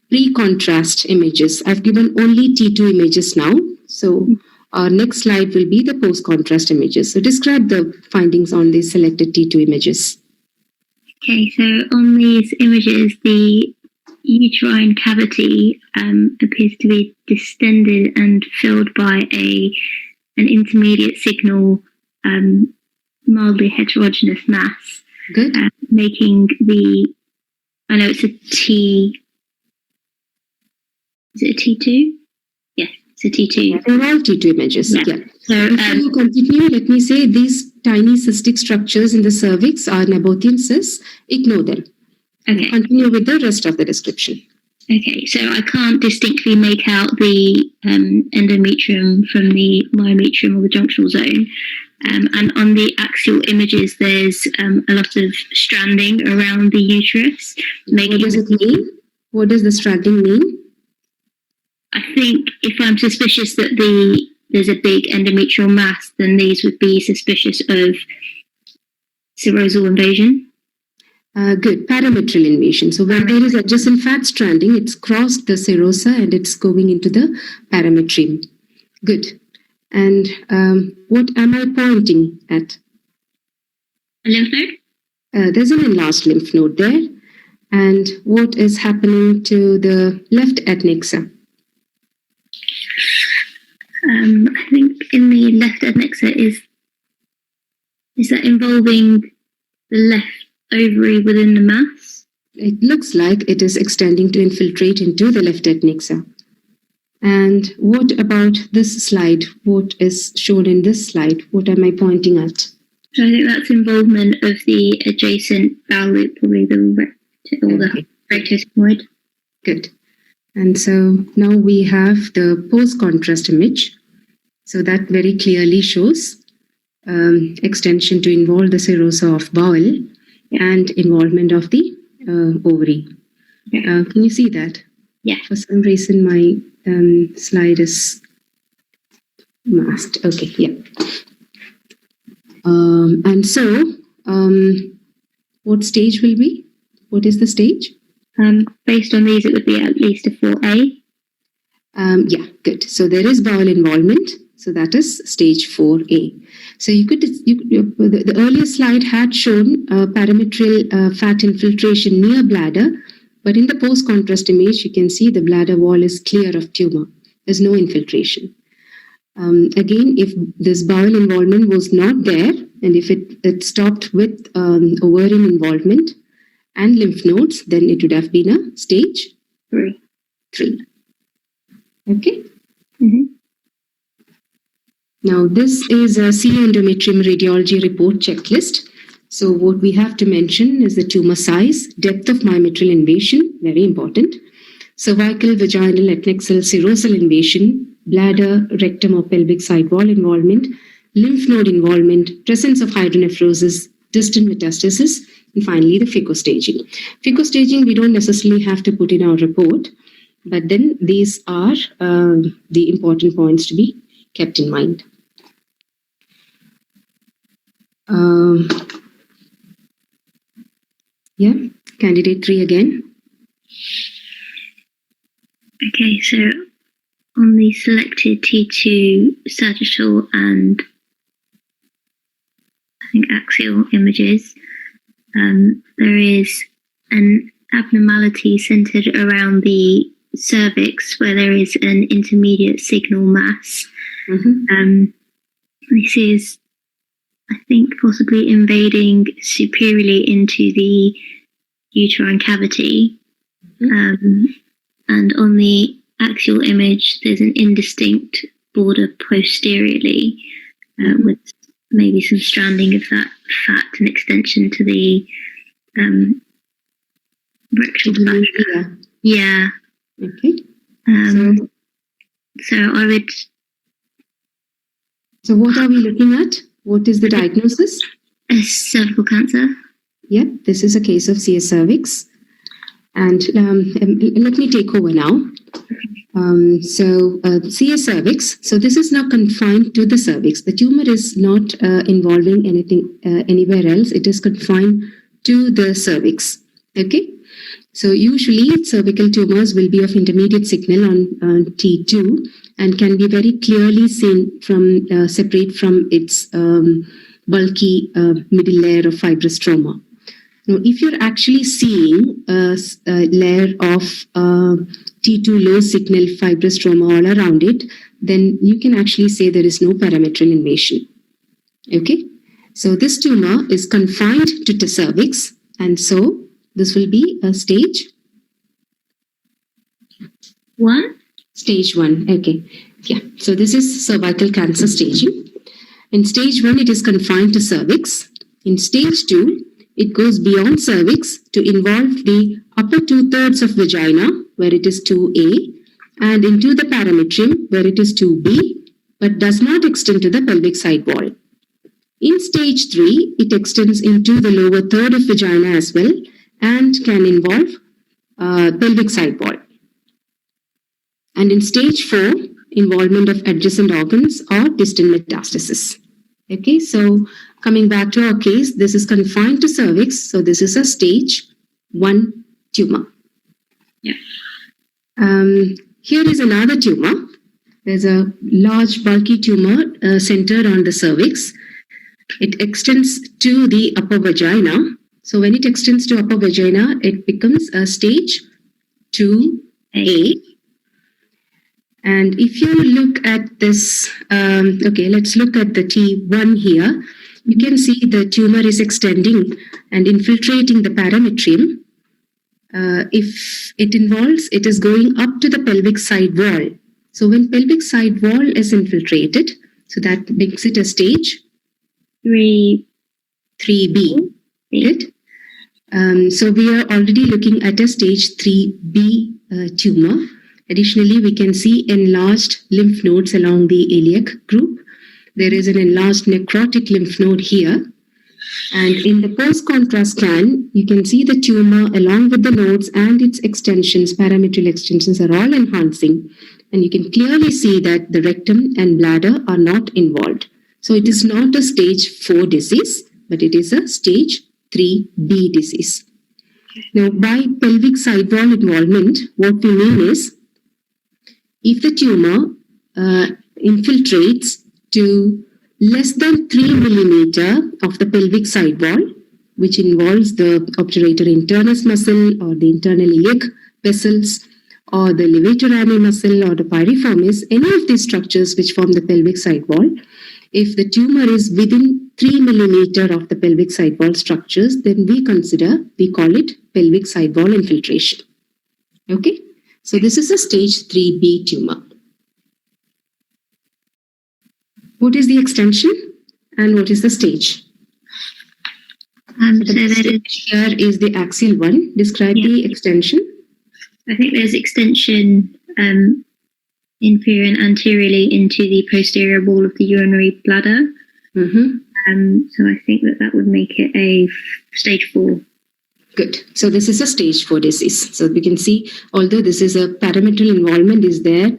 pre-contrast images. I've given only T2 images now. So our next slide will be the post-contrast images. So describe the findings on these selected T2 images.
Okay, so on these images, the uterine cavity appears to be distended and filled by an intermediate signal, mildly heterogeneous mass.
Good.
Making I know it's a T Is it a T2? Yeah, it's a T2.
They're all T2 images. Yeah.
So,
Before you continue, let me say these tiny cystic structures in the cervix are Nabothian cysts. Ignore them.
okay.
Continue with the rest of the description.
Okay, so I can't distinctly make out the endometrium from the myometrium or the junctional zone. And on the axial images, there's a lot of stranding around the uterus.
What does it mean? What does the stranding mean?
I think if I'm suspicious that there's a big endometrial mass, then these would be suspicious of serosal invasion.
Good. Parametrial invasion. So when there is adjacent fat stranding, it's crossed the serosa and it's going into the parametrium. Good. And what am I pointing at?
A lymph node?
There's an enlarged lymph node there. And what is happening to the left adnexa?
I think in the left adnexa is that involving the left ovary within the mass?
It looks like it is extending to infiltrate into the left adnexa. And what about this slide? What is shown in this slide? What am I pointing at?
So I think that's involvement of the adjacent bowel loop, probably the rectosigmoid.
Good. And so now we have the post-contrast image. So that very clearly shows extension to involve the serosa of bowel and involvement of the ovary.
Yeah.
Can you see that?
Yeah.
For some reason, my slide is masked. Okay, yeah. And so, what stage will be? What is the stage?
Based on these, it would be at least a 4A.
Yeah, good. So there is bowel involvement. So that is stage 4A. So the earlier slide had shown parametrial fat infiltration near bladder, but in the post-contrast image, you can see the bladder wall is clear of tumor. There's no infiltration. Again, if this bowel involvement was not there, and if it stopped with ovarian involvement and lymph nodes, then it would have been a stage 3. Okay?
Mm-hmm.
Now, this is a C endometrium radiology report checklist. So what we have to mention is the tumor size, depth of myometrial invasion, very important, cervical, vaginal, adnexal, serosal invasion, bladder, rectum or pelvic side wall involvement, lymph node involvement, presence of hydronephrosis, distant metastasis, and finally the FICO staging. FICO staging we don't necessarily have to put in our report, but then these are the important points to be kept in mind. Yeah, candidate 3 again.
Okay, so on the selected T2 sagittal and I think axial images, there is an abnormality centered around the cervix where there is an intermediate signal mass.
Mm-hmm.
This is, I think, possibly invading superiorly into the uterine cavity.
Mm-hmm.
And on the axial image, there's an indistinct border posteriorly with maybe some stranding of that fat and extension to the rectal bladder. Yeah.
Okay.
So I would.
So what are we looking at? What is the diagnosis?
A cervical cancer.
Yep, this is a case of CS cervix. And let me take over now. CS cervix. So this is now confined to the cervix. The tumor is not involving anything anywhere else. It is confined to the cervix. Okay. So usually cervical tumors will be of intermediate signal on T2 and can be very clearly seen from separate from its bulky middle layer of fibrous stroma. Now, if you're actually seeing a layer of T2 low signal fibrous stroma all around it, then you can actually say there is no parametrial invasion. Okay, so this tumor is confined to the cervix, and so this will be a stage
1.
Stage 1. Okay. Yeah. So this is cervical cancer staging. In stage 1, it is confined to cervix. In stage 2, it goes beyond cervix to involve the upper 2/3 of vagina, where it is 2A, and into the parametrium, where it is 2B, but does not extend to the pelvic side wall. In stage 3, it extends into the lower third of vagina as well and can involve pelvic side wall. And in stage 4, involvement of adjacent organs or distant metastasis. Okay, so coming back to our case, this is confined to cervix, so this is a stage 1 tumor.
Yeah.
Here is another tumor. There's a large bulky tumor centered on the cervix. It extends to the upper vagina. So when it extends to upper vagina, it becomes a stage 2A. And if you look at this, okay, let's look at the T1 here. You can see the tumor is extending and infiltrating the parametrium. If it involves, it is going up to the pelvic side wall. So when pelvic side wall is infiltrated, so that makes it a stage 3B. Right? So we are already looking at a stage 3B tumor. Additionally, we can see enlarged lymph nodes along the iliac group. There is an enlarged necrotic lymph node here. And in the post-contrast scan, you can see the tumor along with the nodes and its extensions, parametrial extensions are all enhancing. And you can clearly see that the rectum and bladder are not involved. So it is not a stage 4 disease, but it is a stage 3B disease. Now, by pelvic side wall involvement, what we mean is, if the tumor infiltrates to less than 3 millimeter of the pelvic side wall, which involves the obturator internus muscle or the internal iliac vessels or the levator rami muscle or the piriformis, any of these structures which form the pelvic side wall, if the tumor is within 3 millimeter of the pelvic side wall structures, then we call it pelvic side wall infiltration. Okay? So this is a stage 3B tumor. What is the extension and what is the stage? Here is the axial one. Describe the extension.
I think there's extension inferior and anteriorly into the posterior wall of the urinary bladder. So I think that would make it a stage 4.
Good. So this is a stage 4 disease. So we can see, although this is a parametrial involvement is there,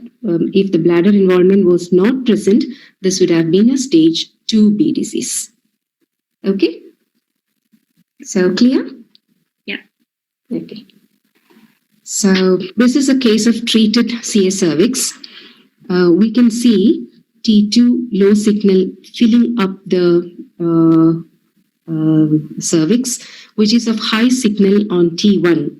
if the bladder involvement was not present, this would have been a stage 2B disease. Okay? So clear?
Yeah.
Okay. So this is a case of treated CA cervix. We can see T2 low signal filling up the cervix, which is of high signal on T1.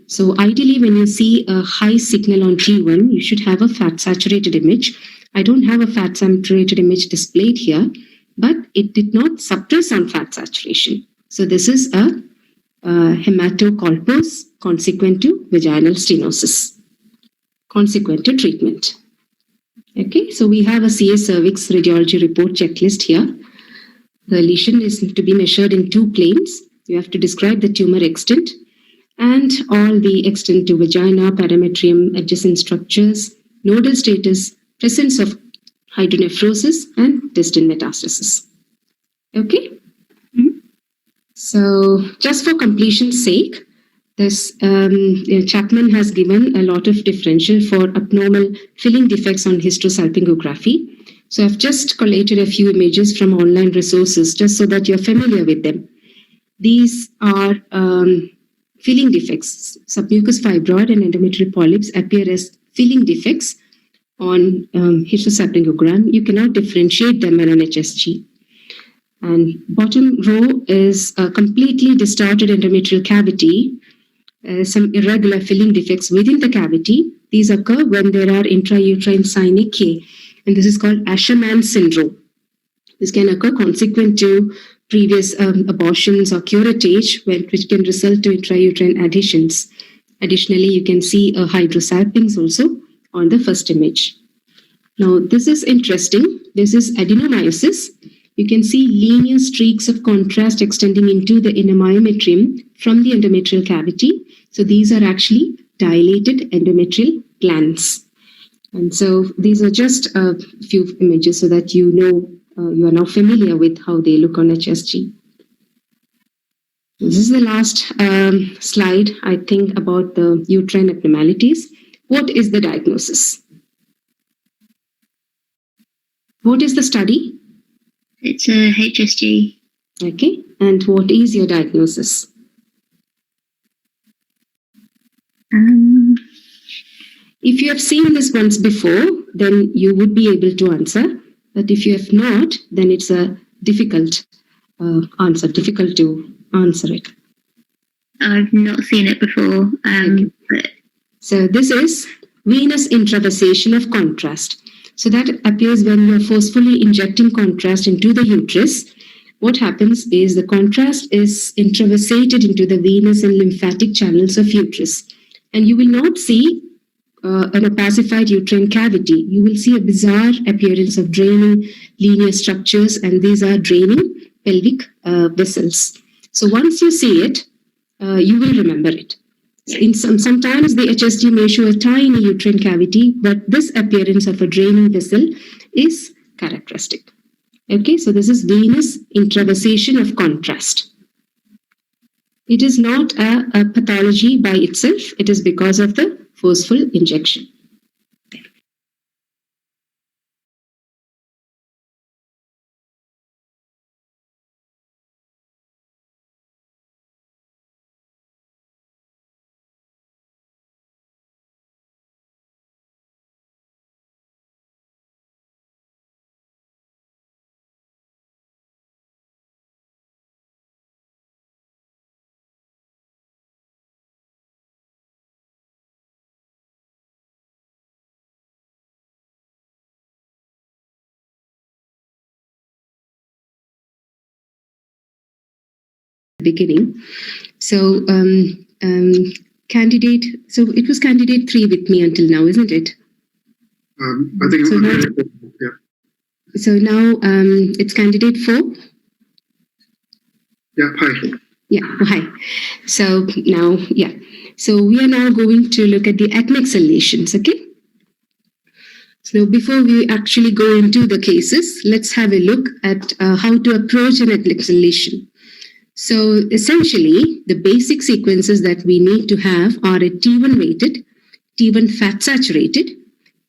So ideally, when you see a high signal on T1, you should have a fat saturated image. I don't have a fat saturated image displayed here, but it did not suppress on fat saturation. So this is a hematocolpos consequent to vaginal stenosis, consequent to treatment. Okay, so we have a CA cervix radiology report checklist here. The lesion is to be measured in 2 planes. You have to describe the tumor extent and all the extent to vagina, parametrium, adjacent structures, nodal status, presence of hydronephrosis, and distant metastasis. Okay? So just for completion's sake, this Chapman has given a lot of differential for abnormal filling defects on hysterosalpingography. So I've just collated a few images from online resources just so that you're familiar with them. These are filling defects. Submucous fibroid and endometrial polyps appear as filling defects on hysterosalpingogram. You cannot differentiate them on HSG. And bottom row is a completely distorted endometrial cavity, some irregular filling defects within the cavity. These occur when there are intrauterine synechia, and this is called Asherman syndrome. This can occur consequent to previous abortions or curettage, which can result to intrauterine adhesions. Additionally, you can see hydrosalpinx also on the first image. Now, this is interesting. This is adenomyosis. You can see linear streaks of contrast extending into the inner myometrium from the endometrial cavity. So these are actually dilated endometrial glands. And so these are just a few images so that you know, you are now familiar with how they look on HSG. This is the last slide, I think, about the uterine abnormalities. What is the diagnosis? What is the study?
It's a HSG.
Okay, and what is your diagnosis? If you have seen this once before, then you would be able to answer. But if you have not, then it's a difficult answer, difficult to answer it.
I've not seen it before.
Okay.
But
So this is venous intravasation of contrast. So that appears when you are forcefully injecting contrast into the uterus. What happens is the contrast is intravasated into the venous and lymphatic channels of uterus. And you will not see an opacified uterine cavity. You will see a bizarre appearance of draining linear structures, and these are draining pelvic vessels. So once you see it, you will remember it. Sometimes the HSG may show a tiny uterine cavity, but this appearance of a draining vessel is characteristic. Okay, so this is venous intravasation of contrast. It is not a pathology by itself. It is because of the forceful injection. Beginning. So candidate, so it was candidate 3 with me until now, isn't it?
I think
So now,
yeah.
so now it's candidate 4.
Yeah, hi.
Yeah, oh, hi. So now, yeah. So we are now going to look at the actinic cell lesions, okay? So before we actually go into the cases, let's have a look at how to approach an actinic cell lesion. So essentially, the basic sequences that we need to have are a T1 weighted, T1 fat saturated,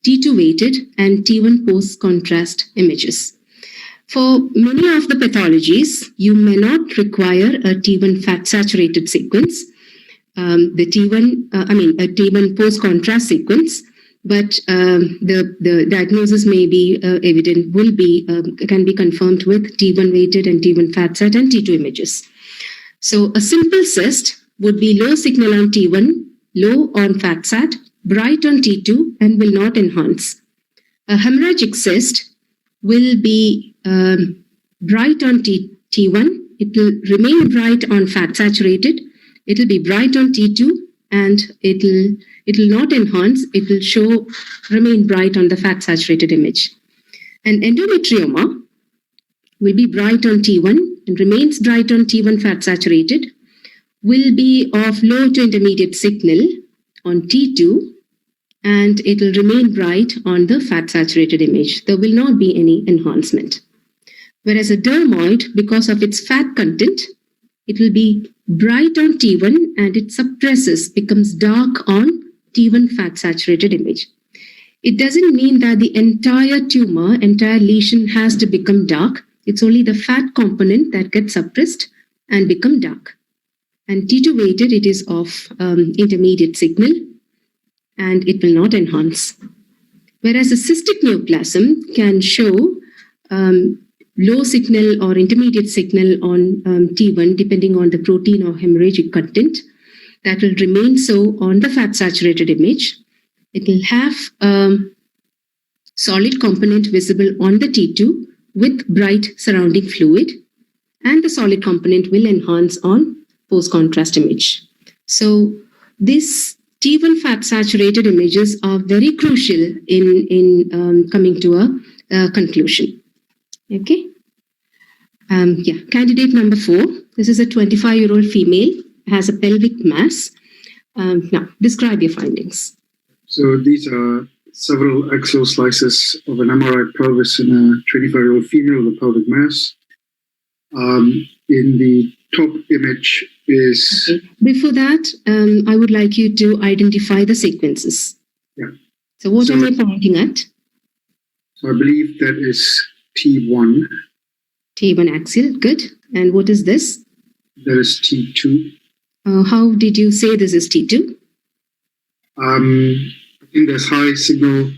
T2 weighted, and T1 post-contrast images. For many of the pathologies, you may not require a T1 fat saturated sequence, a T1 post-contrast sequence, but the diagnosis may be evident, can be confirmed with T1 weighted and T1 fat sat and T2 images. So a simple cyst would be low signal on T1, low on fat sat, bright on T2, and will not enhance. A hemorrhagic cyst will be bright on T1, it will remain bright on fat saturated, it will be bright on T2, and it will not enhance, it will remain bright on the fat saturated image. An endometrioma will be bright on T1 and remains bright on T1 fat saturated, will be of low to intermediate signal on T2, and it will remain bright on the fat saturated image. There will not be any enhancement. Whereas a dermoid, because of its fat content, it will be bright on T1 and it suppresses, becomes dark on T1 fat saturated image. It doesn't mean that the entire tumor, entire lesion has to become dark. It's only the fat component that gets suppressed and become dark. And T2 weighted, it is of intermediate signal and it will not enhance. Whereas a cystic neoplasm can show low signal or intermediate signal on T1 depending on the protein or hemorrhagic content. That will remain so on the fat saturated image. It will have a solid component visible on the T2 with bright surrounding fluid, and the solid component will enhance on post-contrast image. So this T1 fat saturated images are very crucial in coming to a conclusion. Okay. Candidate number 4. This is a 25-year-old female, has a pelvic mass. Now, describe your findings.
So these are several axial slices of an MRI pelvis in a 25-year-old female with a pelvic mass. In the top image is...
Okay. Before that, I would like you to identify the sequences.
Yeah.
So what am I pointing at?
So I believe that is T1.
T1 axial, good. And what is this?
That is T2.
How did you say this is T2?
I think there's high signal.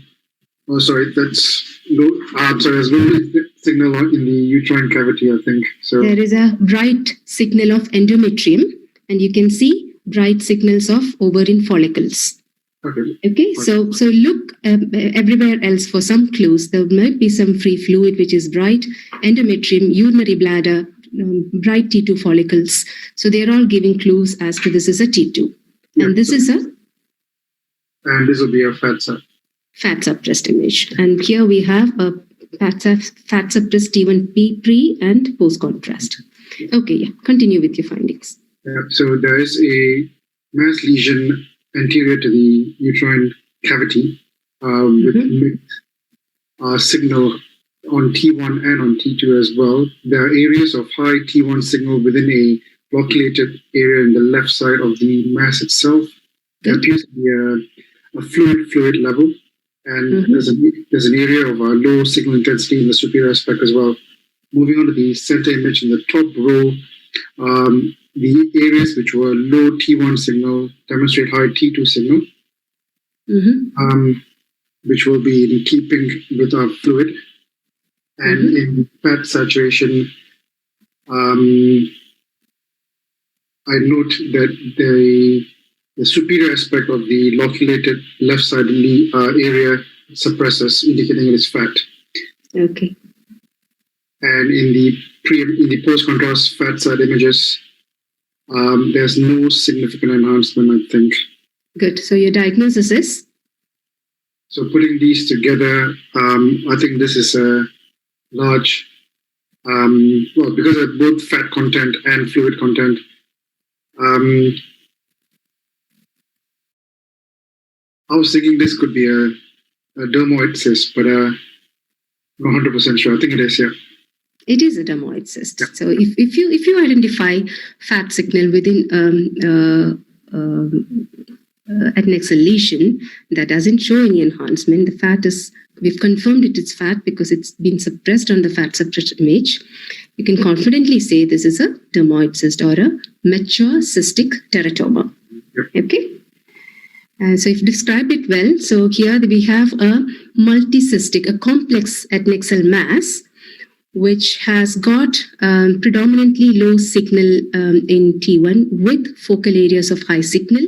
Oh, sorry, that's low. I'm sorry, there's low signal in the uterine cavity, I think. So
there is a bright signal of endometrium, and you can see bright signals of ovarian follicles. Okay, so look everywhere else for some clues. There might be some free fluid which is bright, endometrium, urinary bladder, bright T2 follicles. So they're all giving clues as to this is a T2. And this is a?
And this will be a fat
suppressed image. And here we have a fat suppressed T1P pre and post contrast. Okay, continue with your findings.
So there is a mass lesion anterior to the uterine cavity with mixed signal on T1 and on T2 as well. There are areas of high T1 signal within a loculated area in the left side of the mass itself. There appears to be a fluid level, and there's an area of low signal intensity in the superior aspect as well. Moving on to the center image in the top row, the areas which were low T1 signal demonstrate high T2 signal, which will be in keeping with our fluid. And in fat saturation, I note that the superior aspect of the loculated left side area suppresses, indicating it is fat.
Okay.
And in the post-contrast fat side images, there's no significant enhancement, I think.
Good. So your diagnosis is?
So putting these together, I think this is a large, because of both fat content and fluid content, I was thinking this could be a dermoid cyst, but I'm not 100% sure. I think it is, yeah.
It is a dermoid cyst. Yeah. So if you identify fat signal within adnexal lesion that doesn't show any enhancement, the fat is, we've confirmed it is fat because it's been suppressed on the fat suppressed image. You can confidently say this is a dermoid cyst or a mature cystic teratoma. Yep. Okay. So you've described it well. So here we have a multicystic, a complex adnexal mass, which has got predominantly low signal in T1 with focal areas of high signal,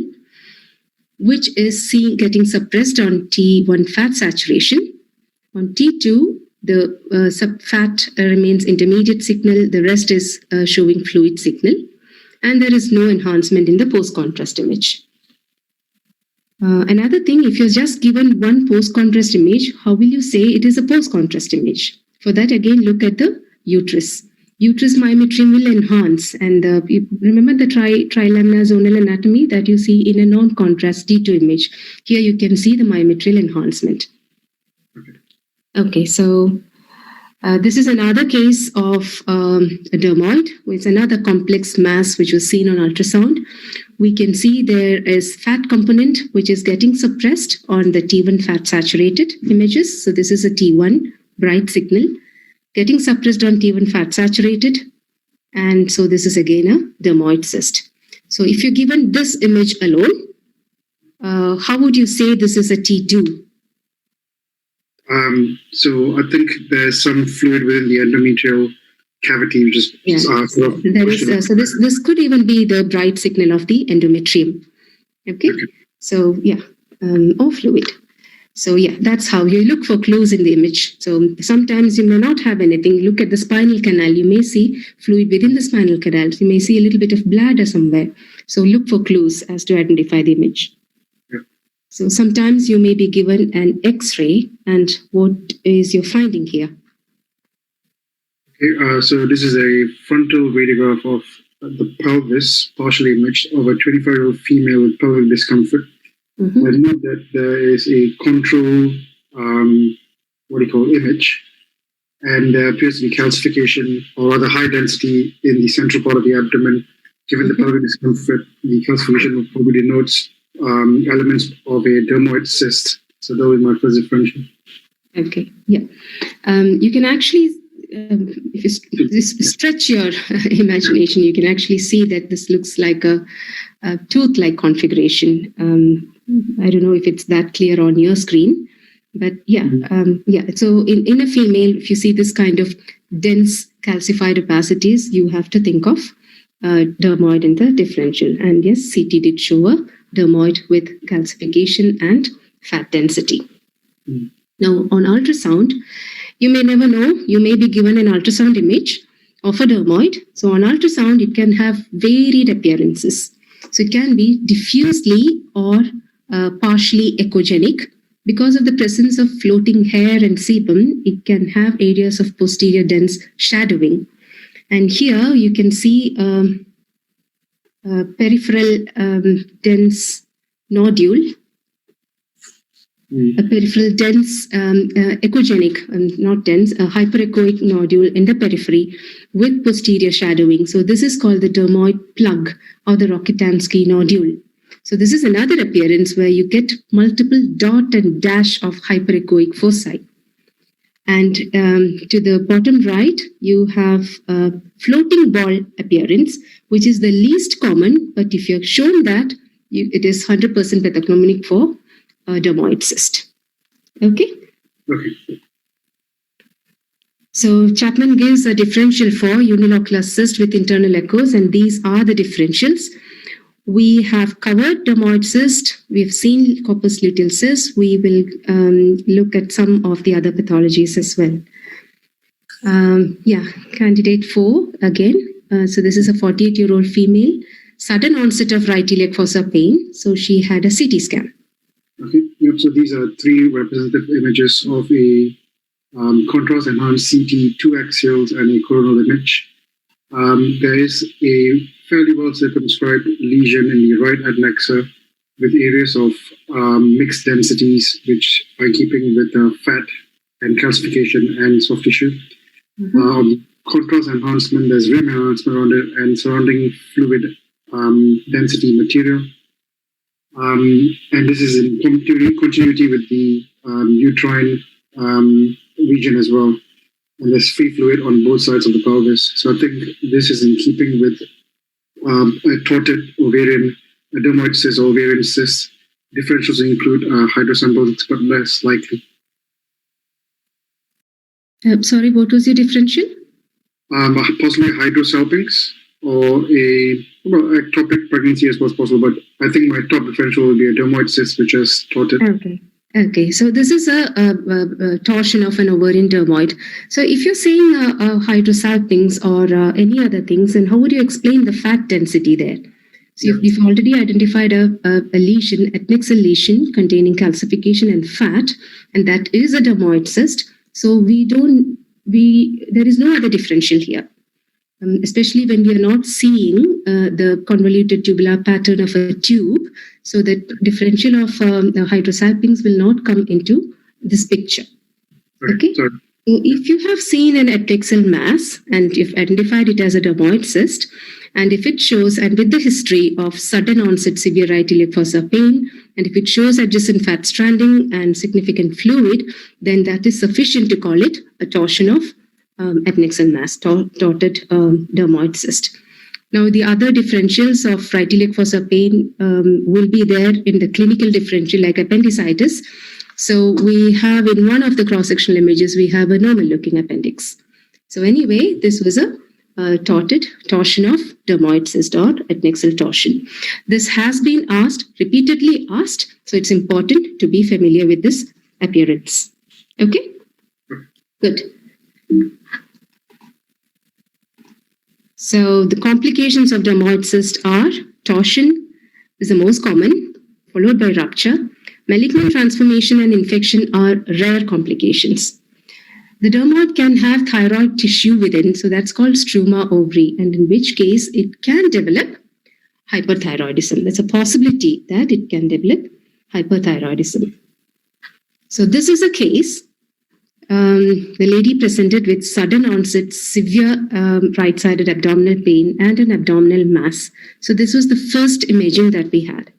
which is getting suppressed on T1 fat saturation. On T2, the fat remains intermediate signal. The rest is showing fluid signal. And there is no enhancement in the post-contrast image. Another thing, if you're just given one post-contrast image, how will you say it is a post-contrast image? For that, again, look at the uterus. Uterus myometrium will enhance. And you remember the trilaminar zonal anatomy that you see in a non-contrast T2 image. Here you can see the myometrial enhancement. Okay, so this is another case of a dermoid. It's another complex mass which was seen on ultrasound. We can see there is fat component which is getting suppressed on the T1 fat saturated images. So this is a T1 bright signal getting suppressed on T1 fat saturated. And so this is again a dermoid cyst. So if you're given this image alone, how would you say this is a T2?
So I think there's some fluid within the endometrial cavity, which is
there is. So this could even be the bright signal of the endometrium. Okay. So yeah, or fluid. So yeah, that's how you look for clues in the image. So sometimes you may not have anything. Look at the spinal canal. You may see fluid within the spinal canal. You may see a little bit of bladder somewhere. So look for clues as to identify the image. So sometimes you may be given an X-ray, and what is your finding here?
Okay, so this is a frontal radiograph of the pelvis, partially imaged, of a 25-year-old female with pelvic discomfort.
Mhm.
I know that there is a control, image, and there appears to be calcification or rather high density in the central part of the abdomen. Given the pelvic discomfort, the calcification probably denotes elements of a dermoid cyst. So that was my first differential.
Okay, yeah. You can actually, if you stretch your imagination, you can actually see that this looks like a tooth-like configuration. I don't know if it's that clear on your screen, but yeah, yeah. So in a female, if you see this kind of dense calcified opacities, you have to think of dermoid in the differential. And yes, CT did show a dermoid with calcification and fat density. Now, on ultrasound, you may never know. You may be given an ultrasound image of a dermoid. So on ultrasound, it can have varied appearances. So it can be diffusely or partially echogenic. Because of the presence of floating hair and sebum, it can have areas of posterior dense shadowing. And here you can see peripheral dense nodule, a peripheral dense echogenic, not dense, a hyperechoic nodule in the periphery with posterior shadowing. So this is called the dermoid plug or the Rokitansky nodule. So this is another appearance where you get multiple dot and dash of hyperechoic foci. And to the bottom right, you have a floating ball appearance, which is the least common, but if you're shown that, it is 100% pathognomonic for dermoid cyst. Okay?
Okay.
So Chapman gives a differential for unilocular cyst with internal echoes, and these are the differentials. We have covered dermoid cyst. We've seen corpus luteal cyst. We will look at some of the other pathologies as well. Candidate 4 again. So this is a 48-year-old female, sudden onset of right iliac fossa pain. So she had a CT scan.
Okay. Yep. So these are three representative images of a contrast enhanced CT, two axials, and a coronal image. There is a fairly well circumscribed lesion in the right adnexa with areas of mixed densities, which are keeping with fat and calcification and soft tissue. Contrast enhancement, there's rim enhancement around it and surrounding fluid density material. And this is in continuity with the uterine region as well. And there's free fluid on both sides of the pelvis. So I think this is in keeping with a torted ovarian, a dermoid cyst or ovarian cyst. Differentials include hydrosambulics, but less likely.
Sorry, what was your differential?
Possibly hydrosalpinx or a ectopic pregnancy as was possible, but I think my top differential will be a dermoid cyst, which is torted.
Okay, so this is a torsion of an ovarian dermoid. So if you're saying hydrosalpinx or any other things, then how would you explain the fat density there? So you've already identified a lesion, adnexal lesion containing calcification and fat, and that is a dermoid cyst. So there is no other differential here. Especially when we are not seeing the convoluted tubular pattern of a tube. So the differential of hydrosalpinx will not come into this picture. Okay? So if you have seen an adnexal mass and you've identified it as a dermoid cyst, and if it shows, and with the history of sudden onset severe right iliac fossa pain, and if it shows adjacent fat stranding and significant fluid, then that is sufficient to call it a torsion of adnexal mass, torted dermoid cyst. Now, the other differentials of right iliac fossa pain will be there in the clinical differential, like appendicitis. So we have in one of the cross-sectional images, we have a normal-looking appendix. So anyway, this was a torsion of dermoid cyst or adnexal torsion. This has been repeatedly asked, so it's important to be familiar with this appearance. Okay? Good. So the complications of dermoid cyst are torsion is the most common, followed by rupture. Malignant transformation and infection are rare complications. The dermoid can have thyroid tissue within, so that's called struma ovary, and in which case it can develop hyperthyroidism. There's a possibility that it can develop hyperthyroidism. So this is a case. The lady presented with sudden onset severe right-sided abdominal pain and an abdominal mass. So this was the first imaging that we had.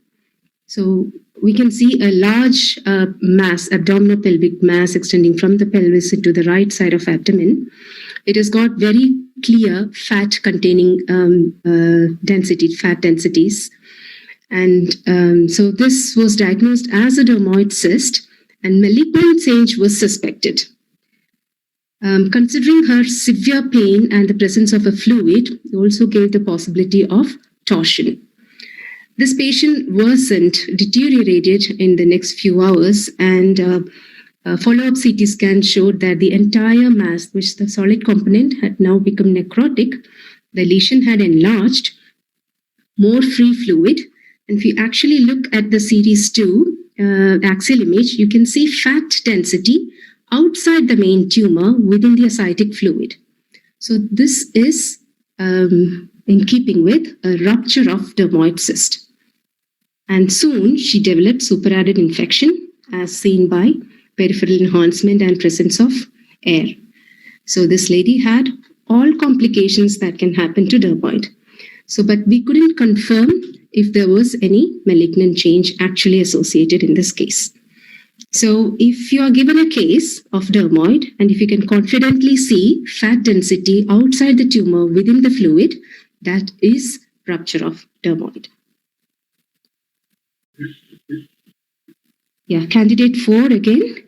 So we can see a large mass, abdominal pelvic mass extending from the pelvis into the right side of abdomen. It has got very clear fat-containing fat densities. And so this was diagnosed as a dermoid cyst, and malignant change was suspected. Considering her severe pain and the presence of a fluid, we also gave the possibility of torsion. This patient worsened, deteriorated in the next few hours, and a follow-up CT scan showed that the entire mass, which the solid component, had now become necrotic. The lesion had enlarged, more free fluid, and if you actually look at the series 2 axial image, you can see fat density outside the main tumor within the ascitic fluid. So this is in keeping with a rupture of dermoid cyst. And soon she developed superadded infection as seen by peripheral enhancement and presence of air. So this lady had all complications that can happen to dermoid. So, but we couldn't confirm if there was any malignant change actually associated in this case. So if you are given a case of dermoid and if you can confidently see fat density outside the tumor within the fluid, that is rupture of dermoid. Yeah, candidate 4 again.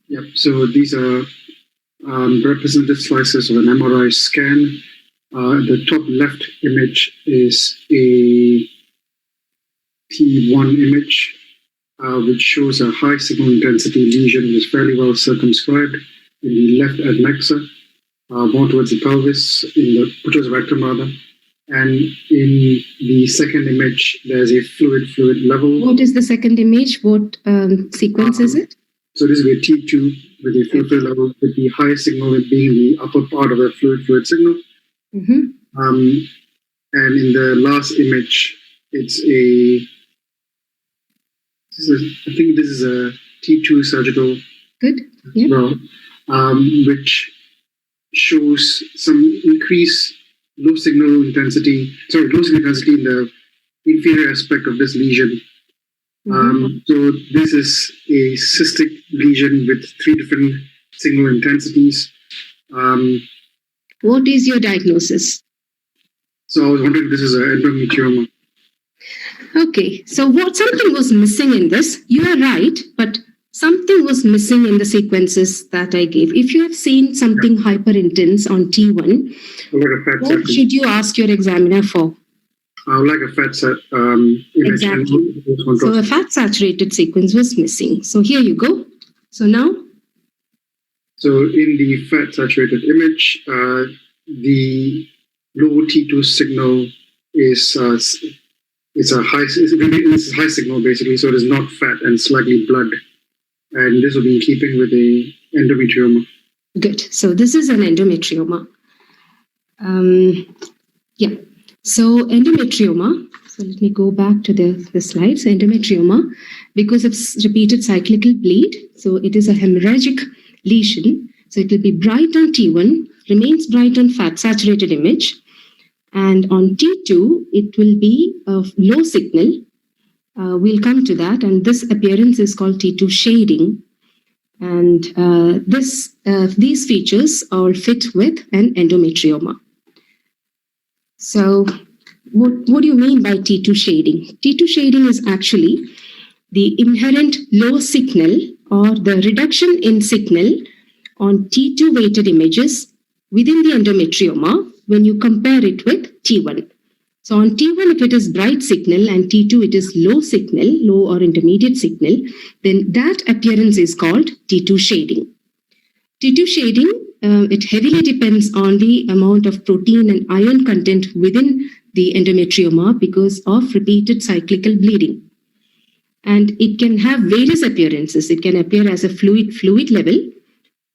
Yep. So these are representative slices of an MRI scan. The top left image is a T1 image, which shows a high signal intensity lesion that is fairly well circumscribed in the left adnexa, more towards the pelvis, towards the rectum rather. And in the second image, there's a fluid level.
What is the second image? What sequence is it?
So this will be a T2 with a fluid level, with the high signal being the upper part of the fluid signal. Mm-hmm. And in the last image, it's I think this is a T2 surgical.
Good. Yeah.
Well, which shows some increased low signal intensity in the inferior aspect of this lesion. Mm-hmm. So this is a cystic lesion with 3 different signal intensities.
What is your diagnosis?
So I was wondering if this is an endometrioma.
Okay, so something was missing in this. You are right, but something was missing in the sequences that I gave. If you have seen something hyper intense on T1, what should you ask your examiner for?
Like a fat set image.
Exactly. So a fat saturated sequence was missing. So here you go. So now?
So in the fat saturated image, the low T2 signal is it's high signal basically, so it is not fat and slightly blood. And this will be in keeping with the endometrioma.
Good. So this is an endometrioma. Yeah. So endometrioma, so let me go back to the slides. Endometrioma, because of repeated cyclical bleed, so it is a hemorrhagic lesion. So it will be bright on T1, remains bright on fat saturated image. And on T2, it will be a low signal. We'll come to that. And this appearance is called T2 shading. And these features all fit with an endometrioma. So what do you mean by T2 shading? T2 shading is actually the inherent low signal or the reduction in signal on T2 weighted images within the endometrioma when you compare it with T1. So on T1, if it is bright signal and T2, it is low signal, low or intermediate signal, then that appearance is called T2 shading. T2 shading, it heavily depends on the amount of protein and iron content within the endometrioma because of repeated cyclical bleeding. and it can have various appearances. It can appear as a fluid level.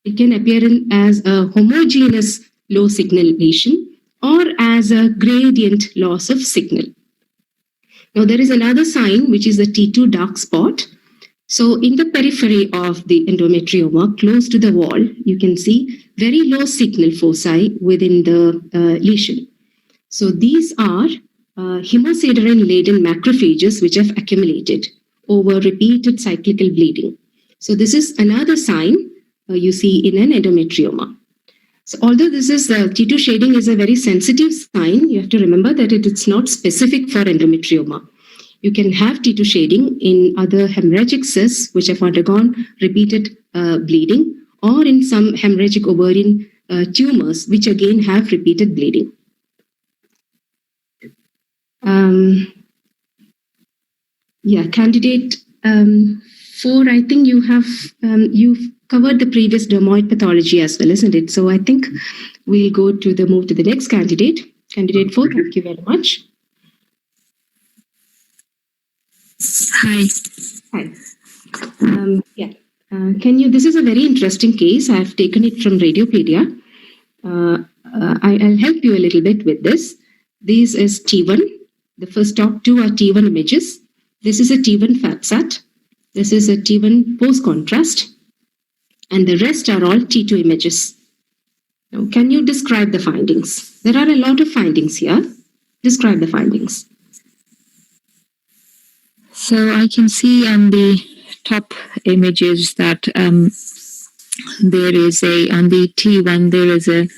It can appear as a homogeneous low signal lesion or as a gradient loss of signal. Now there is another sign, which is the T2 dark spot. So in the periphery of the endometrioma, close to the wall, you can see very low signal foci within the lesion. So these are hemosiderin-laden macrophages which have accumulated over repeated cyclical bleeding. So this is another sign you see in an endometrioma. So although this is T2 shading is a very sensitive sign, you have to remember that it's not specific for endometrioma. You can have T2 shading in other hemorrhagic cysts which have undergone repeated bleeding, or in some hemorrhagic ovarian tumors which again have repeated bleeding. Candidate 4, I think you've covered the previous dermoid pathology as well, isn't it? So I think we'll move to the next candidate. Candidate 4, thank you very much.
Hi.
This is a very interesting case. I've taken it from Radiopedia. I'll help you a little bit with this. This is T1. The first top two are T1 images. This is a T1 FATSAT. This is a T1 post-contrast. And the rest are all T2 images. Now, can you describe the findings? There are a lot of findings here. Describe the findings.
So I can see on the top images that there is on the T1, there is a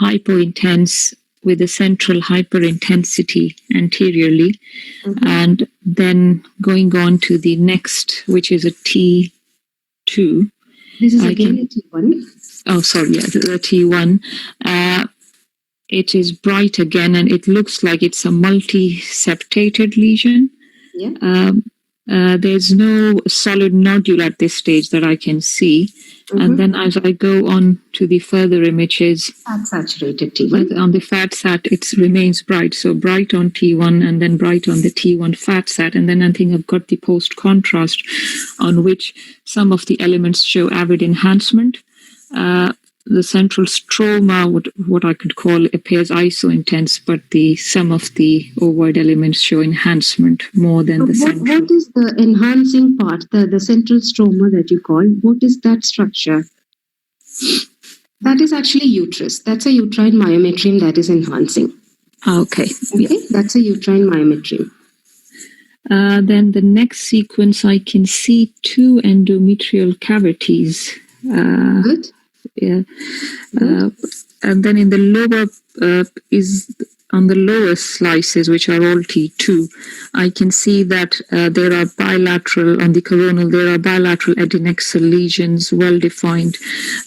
hypointense with a central hyperintensity anteriorly. Mm-hmm. And then going on to the next, which is a T2.
This is again a T1.
Oh, sorry, yeah, the T1. It is bright again, and it looks like it's a multi-septated lesion.
Yeah.
There's no solid nodule at this stage that I can see. Mm-hmm. And then as I go on to the further images,
fat saturated T1.
On the fat sat, it remains bright. So bright on T1 and then bright on the T1 fat sat. And then I think I've got the post contrast on which some of the elements show avid enhancement. The central stroma, what I could call, appears iso-intense, but some of the ovoid elements show enhancement more than the central.
What is the enhancing part, the central stroma that you call? What is that structure? That is actually uterus. That's a uterine myometrium that is enhancing.
Okay.
Yeah. That's a uterine myometrium.
Then the next sequence, I can see 2 endometrial cavities.
Good.
Yeah, and then in the lower on the lower slices, which are all T2, I can see that there are bilateral on the coronal. There are bilateral adnexal lesions, well defined.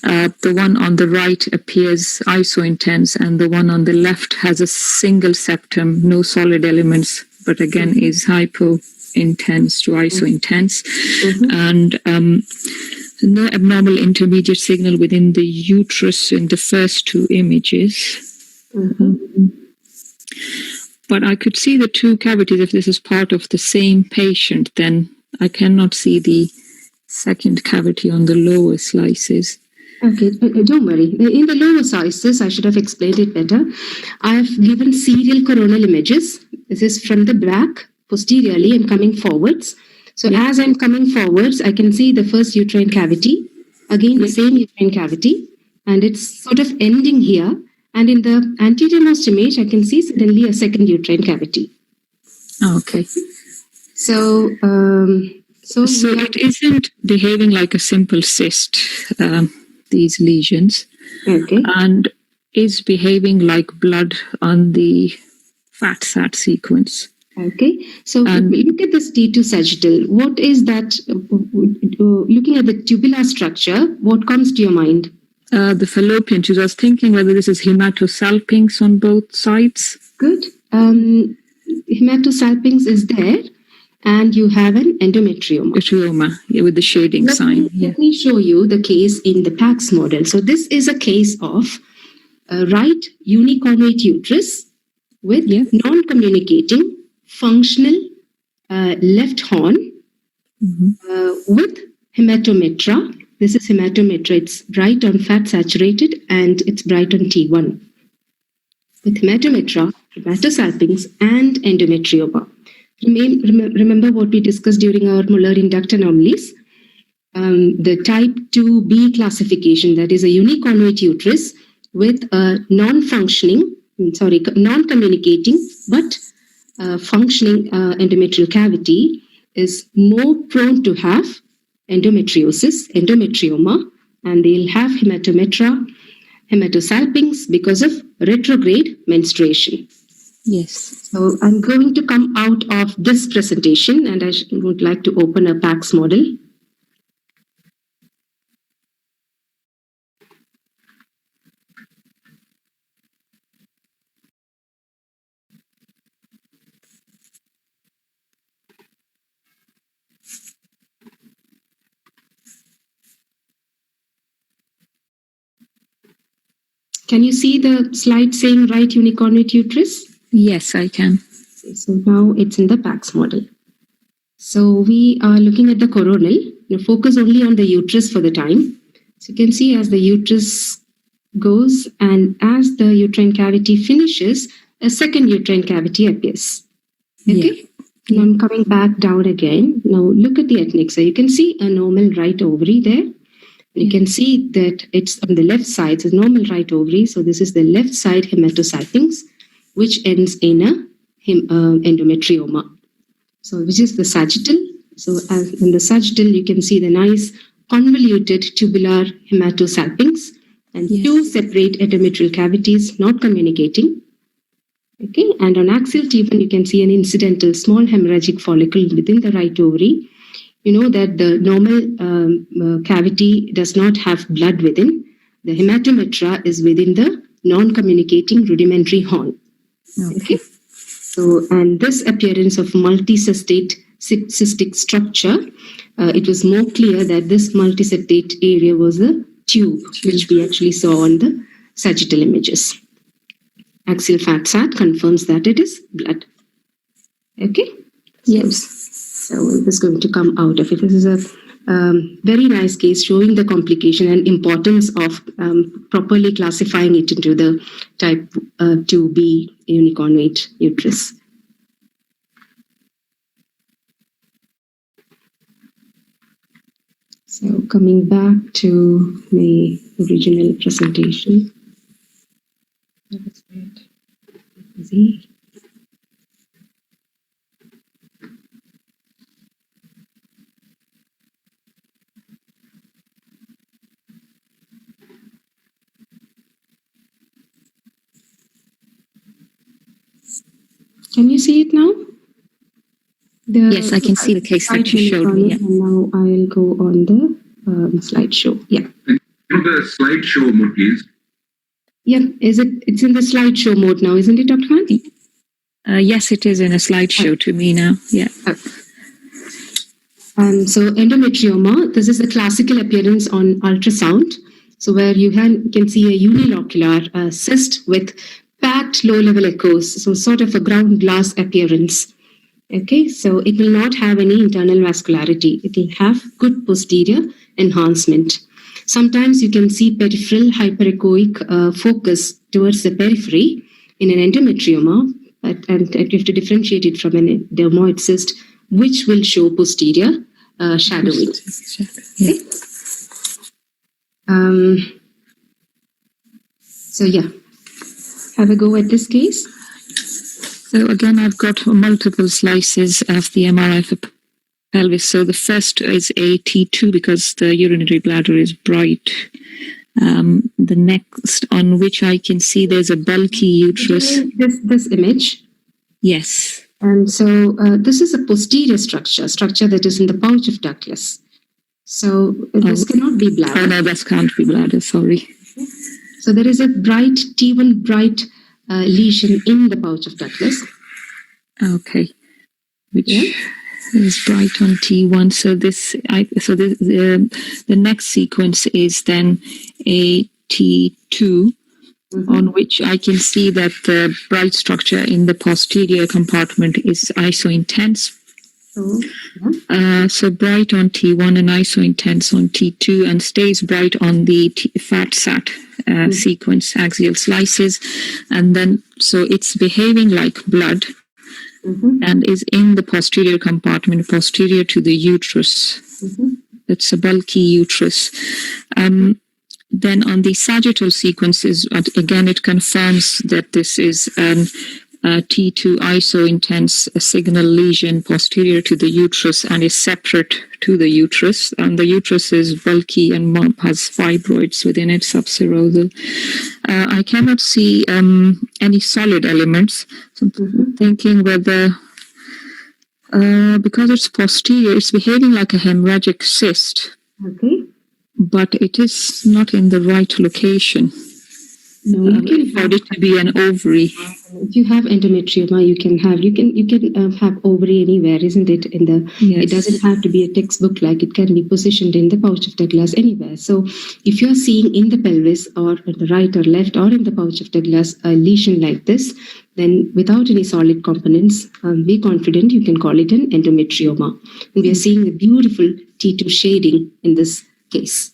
The one on the right appears iso-intense, and the one on the left has a single septum, no solid elements, but again is hypo-intense to iso-intense, and no abnormal intermediate signal within the uterus in the first 2 images. But I could see the 2 cavities. If this is part of the same patient, then I cannot see the second cavity on the lower slices.
Okay, don't worry. In the lower slices, I should have explained it better. I have given serial coronal images. This is from the back, posteriorly, and coming forwards. So as I'm coming forwards, I can see the first uterine cavity, again the same uterine cavity, and it's sort of ending here. And in the anteriormost image, I can see suddenly a second uterine cavity.
Okay.
So
it isn't behaving like a simple cyst, these lesions, and is behaving like blood on the fat sat sequence.
Okay, so look at this T2 sagittal. What is that? Looking at the tubular structure, what comes to your mind?
The fallopian tubes. I was thinking whether this is hematosalpinx on both sides.
Good. Hematosalpinx is there, and you have an endometrioma.
Endometrioma, with the shading sign.
Let me show you the case in the PAX model. So this is a case of a right uniconvate uterus with non-communicating functional left horn with hematometra. This is hematometra. It's bright on fat saturated and it's bright on T1. With hematometra, hematosalpinx, and endometrioma. Remember what we discussed during our Muller-in duct anomalies? The type 2B classification, that is a uniconvate uterus with a non-communicating but functioning endometrial cavity is more prone to have endometriosis, endometrioma, and they'll have hematometra, hematosalpinx because of retrograde menstruation.
Yes.
So I'm going to come out of this presentation and I would like to open a PACS model. Can you see the slide saying right uniconvate uterus?
Yes, I can.
So now it's in the PACS model. So we are looking at the coronal. Focus only on the uterus for the time. So you can see as the uterus goes and as the uterine cavity finishes, a second uterine cavity appears. Okay. Yeah. And I'm coming back down again. Now look at the ethnic. So you can see a normal right ovary there. You can see that it's on the left side, so normal right ovary. So this is the left side hematosalpinx, which ends in a endometrioma. So which is the sagittal. So as in the sagittal, you can see the nice convoluted tubular hematosalpinx and two separate endometrial cavities not communicating. Okay, and on axial T1, you can see an incidental small hemorrhagic follicle within the right ovary. You know that the normal cavity does not have blood within. The hematometra is within the non-communicating rudimentary horn. Okay. So, and this appearance of multicystate cystic structure, it was more clear that this multicystate area was a tube, which we actually saw on the sagittal images. Axial fat sat confirms that it is blood. Okay.
Yes.
So it is going to come out of it. This is a very nice case showing the complication and importance of properly classifying it into the type 2B uniconvate uterus. So coming back to the original presentation. That's it. Easy. Can you see it now?
Yes, I can see the case that you showed me. Yeah.
And now I'll go on the slideshow. Yeah.
The slideshow mode, please.
Yeah, it's in the slideshow mode now, isn't it, Dr. Khan?
Yes, it is in a slideshow to me now. Yeah.
So endometrioma, this is a classical appearance on ultrasound. So where you can see a unilocular cyst with packed low-level echoes, so sort of a ground glass appearance. Okay, so it will not have any internal vascularity. It will have good posterior enhancement. Sometimes you can see peripheral hyperechoic focus towards the periphery in an endometrioma, and you have to differentiate it from an dermoid cyst, which will show posterior shadowing. Okay. So yeah, have a go at this case.
So again, I've got multiple slices of the MRI for pelvis. So the first is a T2 because the urinary bladder is bright. The next, on which I can see there's a bulky uterus.
This image.
Yes.
And so this is a posterior structure that is in the pouch of ductless. So this cannot be bladder.
Oh no, this can't be bladder, sorry.
So there is a bright T1 bright lesion in the pouch of ductless.
Okay. Which is bright on T1. So the next sequence is then a T2. On which I can see that the bright structure in the posterior compartment is isointense.
So, yeah.
So bright on T1 and isointense on T2, and stays bright on the FAT-SAT sequence axial slices. And then, so it's behaving like blood and is in the posterior compartment, posterior to the uterus. It's a bulky uterus. Then on the sagittal sequences, again, it confirms that this is an T2 isointense signal lesion posterior to the uterus and is separate to the uterus. And the uterus is bulky and has fibroids within it, subserosal. I cannot see any solid elements. So I'm thinking whether, because it's posterior, it's behaving like a hemorrhagic cyst.
Okay.
But it is not in the right location.
No, you can
for it to be an ovary.
If you have endometrioma, you can have ovary anywhere, isn't it? It doesn't have to be a textbook like. It can be positioned in the pouch of Douglas anywhere. So if you're seeing in the pelvis or in the right or left or in the pouch of Douglas a lesion like this, then without any solid components, be confident you can call it an endometrioma. And we are seeing a beautiful T2 shading in this case.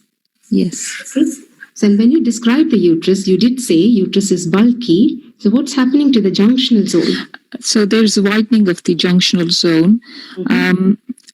Yes.
Okay. So when you describe the uterus, you did say uterus is bulky. So what's happening to the junctional zone?
So there's a widening of the junctional zone.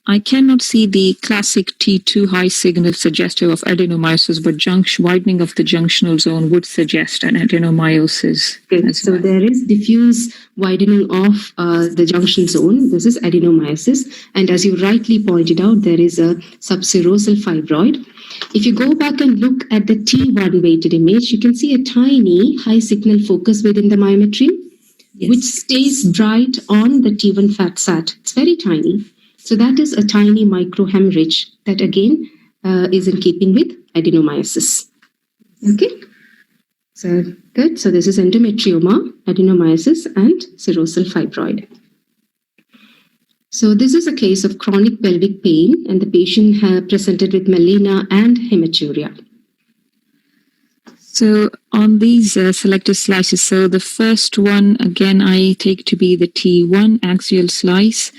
I cannot see the classic T2 high signal suggestive of adenomyosis, but widening of the junctional zone would suggest an adenomyosis.
Okay. So there is diffuse widening of the junction zone. This is adenomyosis. And as you rightly pointed out, there is a subserosal fibroid. If you go back and look at the T1 weighted image, you can see a tiny high signal focus within the myometrium, which stays bright on the T1 FAT-SAT. It's very tiny. So that is a tiny microhemorrhage that again is in keeping with adenomyosis. Okay. So good. So this is endometrioma, adenomyosis, and serosal fibroid. So this is a case of chronic pelvic pain, and the patient presented with melena and hematuria.
So on these selected slices, so the first one, again, I take to be the T1 axial slice,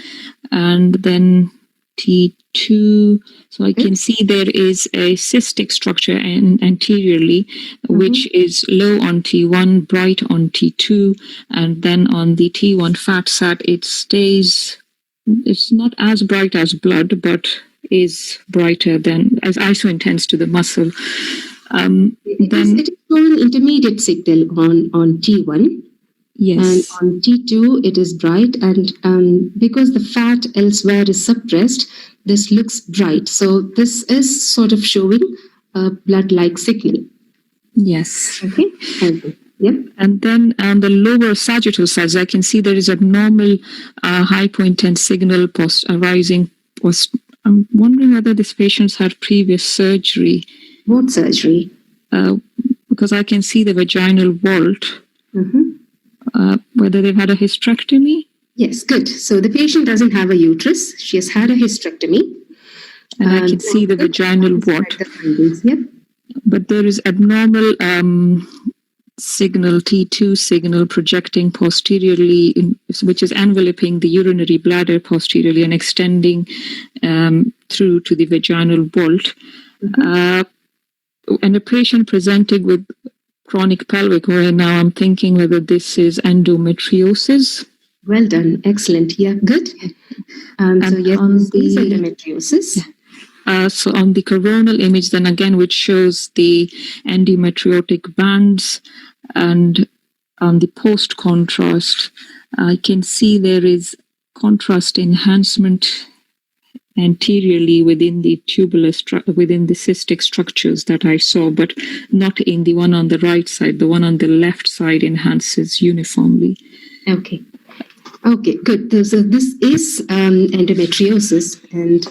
and then T2. So I can see there is a cystic structure anteriorly, which is low on T1, bright on T2, and then on the T1 FAT-SAT, it stays. It's not as bright as blood, but is brighter than as isointense to the muscle.
It is showing intermediate signal on T1.
Yes.
And on T2, it is bright. And because the fat elsewhere is suppressed, this looks bright. So this is sort of showing a blood-like signal.
Yes.
Okay. Thank you. Yep.
And then on the lower sagittal sides, I can see there is abnormal hypointense signal arising. I'm wondering whether this patient's had previous surgery.
What surgery?
Because I can see the vaginal vault. Whether they've had a hysterectomy?
Yes, good. So the patient doesn't have a uterus. She has had a hysterectomy.
And I can see the vaginal vault.
Yep.
But there is abnormal signal, T2 signal projecting posteriorly, which is enveloping the urinary bladder posteriorly and extending through to the vaginal vault. And a patient presented with chronic pelvic pain, now I'm thinking whether this is endometriosis.
Well done. Excellent. Yeah, good.
And
so yes,
on
this is
the
endometriosis.
So on the coronal image, then again, which shows the endometriotic bands, and on the post contrast, I can see there is contrast enhancement anteriorly within the within the cystic structures that I saw, but not in the one on the right side. The one on the left side enhances uniformly.
Okay. Okay, good. So this is endometriosis, and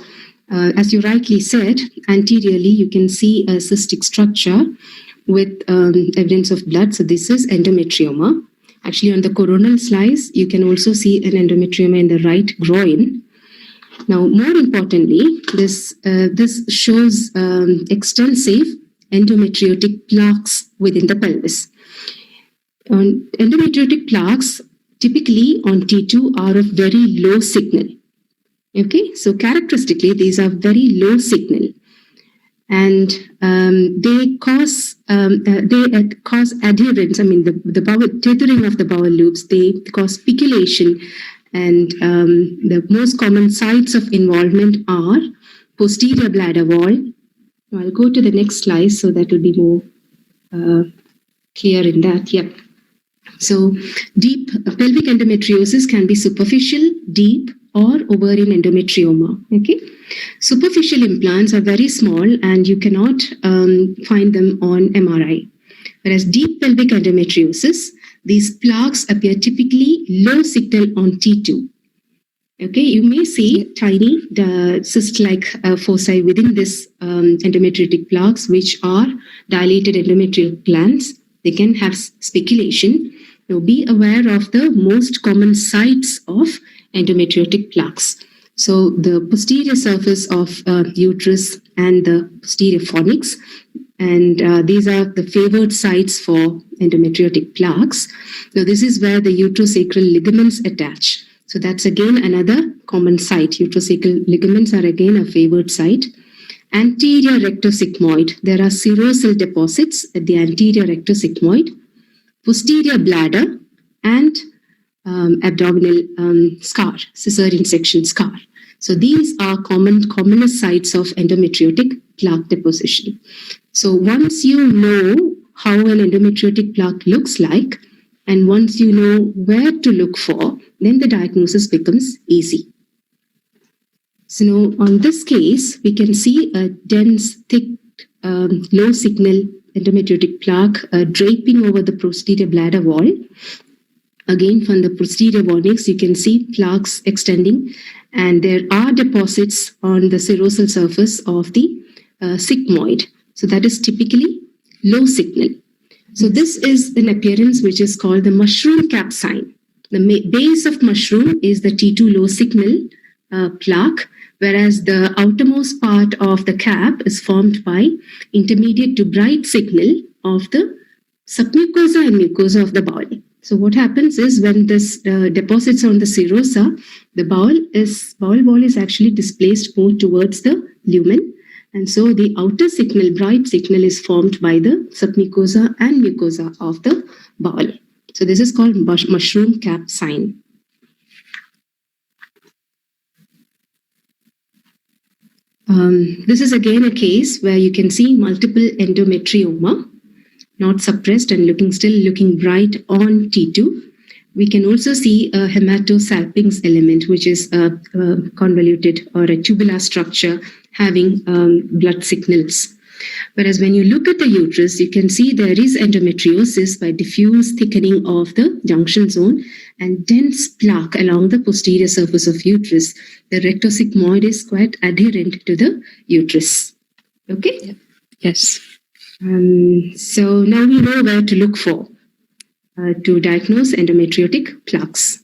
as you rightly said, anteriorly you can see a cystic structure with evidence of blood. So this is endometrioma. Actually, on the coronal slice, you can also see an endometrioma in the right groin. Now, more importantly, this shows extensive endometriotic plaques within the pelvis. Endometriotic plaques typically on T2 are of very low signal. Okay, so characteristically, these are very low signal, and they cause adherence. I mean, the bowel tethering of the bowel loops. They cause speculation, and the most common sites of involvement are posterior bladder wall. I'll go to the next slide, so that will be more clear in that. Yep. So deep pelvic endometriosis can be superficial, deep, or ovarian endometrioma. Okay. Superficial implants are very small and you cannot find them on MRI. Whereas deep pelvic endometriosis, these plaques appear typically low signal on T2. Okay, you may see tiny cyst-like foci within this endometriotic plaques, which are dilated endometrial glands. They can have speculation. Now, be aware of the most common sites of endometriotic plaques. So, the posterior surface of uterus and the posterior fornix, and these are the favored sites for endometriotic plaques. Now, this is where the uterosacral ligaments attach. So that's again another common site. Uterosacral ligaments are again a favored site. Anterior rectosigmoid. There are serosal deposits at the anterior rectosigmoid, posterior bladder, and abdominal scar, cesarean section scar. So these are commonest sites of endometriotic plaque deposition. So once you know how an endometriotic plaque looks like, and once you know where to look for, then the diagnosis becomes easy. So now on this case, we can see a dense, thick, low signal endometriotic plaque draping over the posterior bladder wall. Again, from the posterior fornix, you can see plaques extending, and there are deposits on the serosal surface of the sigmoid. So that is typically low signal. So this is an appearance which is called the mushroom cap sign. The base of mushroom is the T2 low signal plaque, whereas the outermost part of the cap is formed by intermediate to bright signal of the submucosa and mucosa of the bowel. So what happens is when this deposits on the serosa, the bowel wall is actually displaced more towards the lumen. And so the outer signal, bright signal, is formed by the submucosa and mucosa of the bowel. So this is called mushroom cap sign. This is again a case where you can see multiple endometrioma, not suppressed and still looking bright on T2. We can also see a hematosalpinx element, which is a convoluted or a tubular structure having blood signals. Whereas when you look at the uterus, you can see there is endometriosis by diffuse thickening of the junction zone and dense plaque along the posterior surface of uterus. The rectosigmoid is quite adherent to the uterus. Okay?
Yes.
So now we know where to look for to diagnose endometriotic plaques.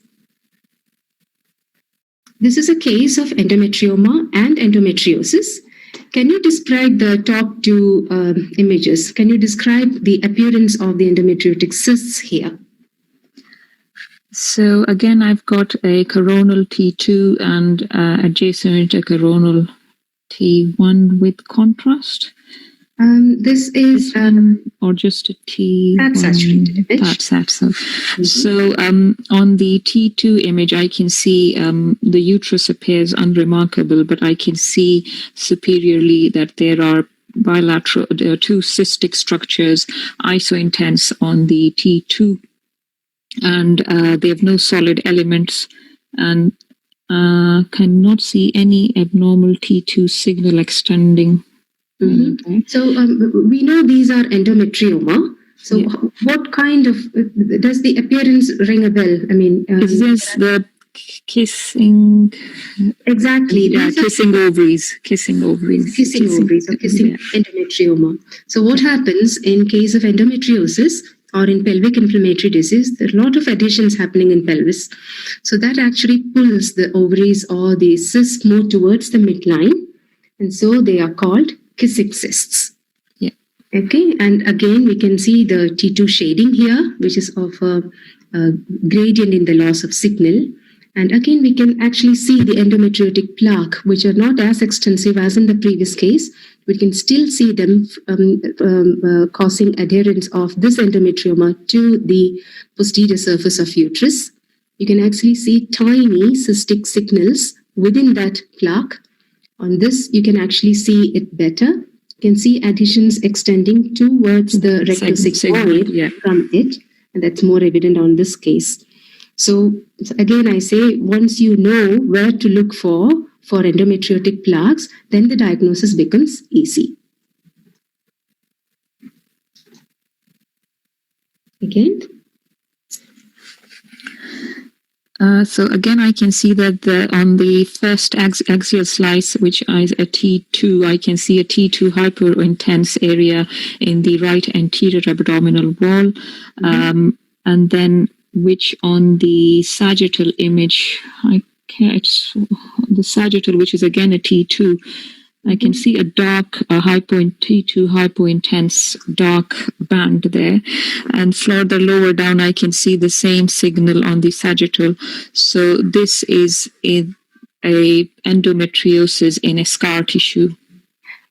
This is a case of endometrioma and endometriosis. Can you describe the top two images? Can you describe the appearance of the endometriotic cysts here?
So again, I've got a coronal T2 and adjacent a coronal T1 with contrast.
This is
or just a T1.
That's saturated image.
That's so. So on the T2 image, I can see the uterus appears unremarkable, but I can see superiorly that there are two cystic structures, isointense on the T2, and they have no solid elements, and cannot see any abnormal T2 signal extending.
Mm-hmm. So we know these are endometrioma. So what kind of, does the appearance ring a bell? I mean,
is this the kissing?
Exactly.
Yeah, kissing ovaries. Kissing ovaries.
Kissing ovaries or kissing endometrioma. So what happens in case of endometriosis or in pelvic inflammatory disease, there are a lot of adhesions happening in pelvis. So that actually pulls the ovaries or the cysts more towards the midline. And so they are called kissing cysts.
Yeah.
Okay. And again, we can see the T2 shading here, which is of a gradient in the loss of signal. And again, we can actually see the endometriotic plaque, which are not as extensive as in the previous case. We can still see them causing adherence of this endometrioma to the posterior surface of uterus. You can actually see tiny cystic signals within that plaque. On this, you can actually see it better. You can see adhesions extending towards the rectosigmoid from it, and that's more evident on this case. So again, I say once you know where to look for endometriotic plaques, then the diagnosis becomes easy. Again.
So again, I can see that on the first axial slice, which is a T2, I can see a T2 hyperintense area in the right anterior abdominal wall, and then which on the sagittal image, the sagittal, which is again a T2, I can see a dark, T2 hypointense dark band there. And further lower down, I can see the same signal on the sagittal. So this is a endometriosis in a scar tissue.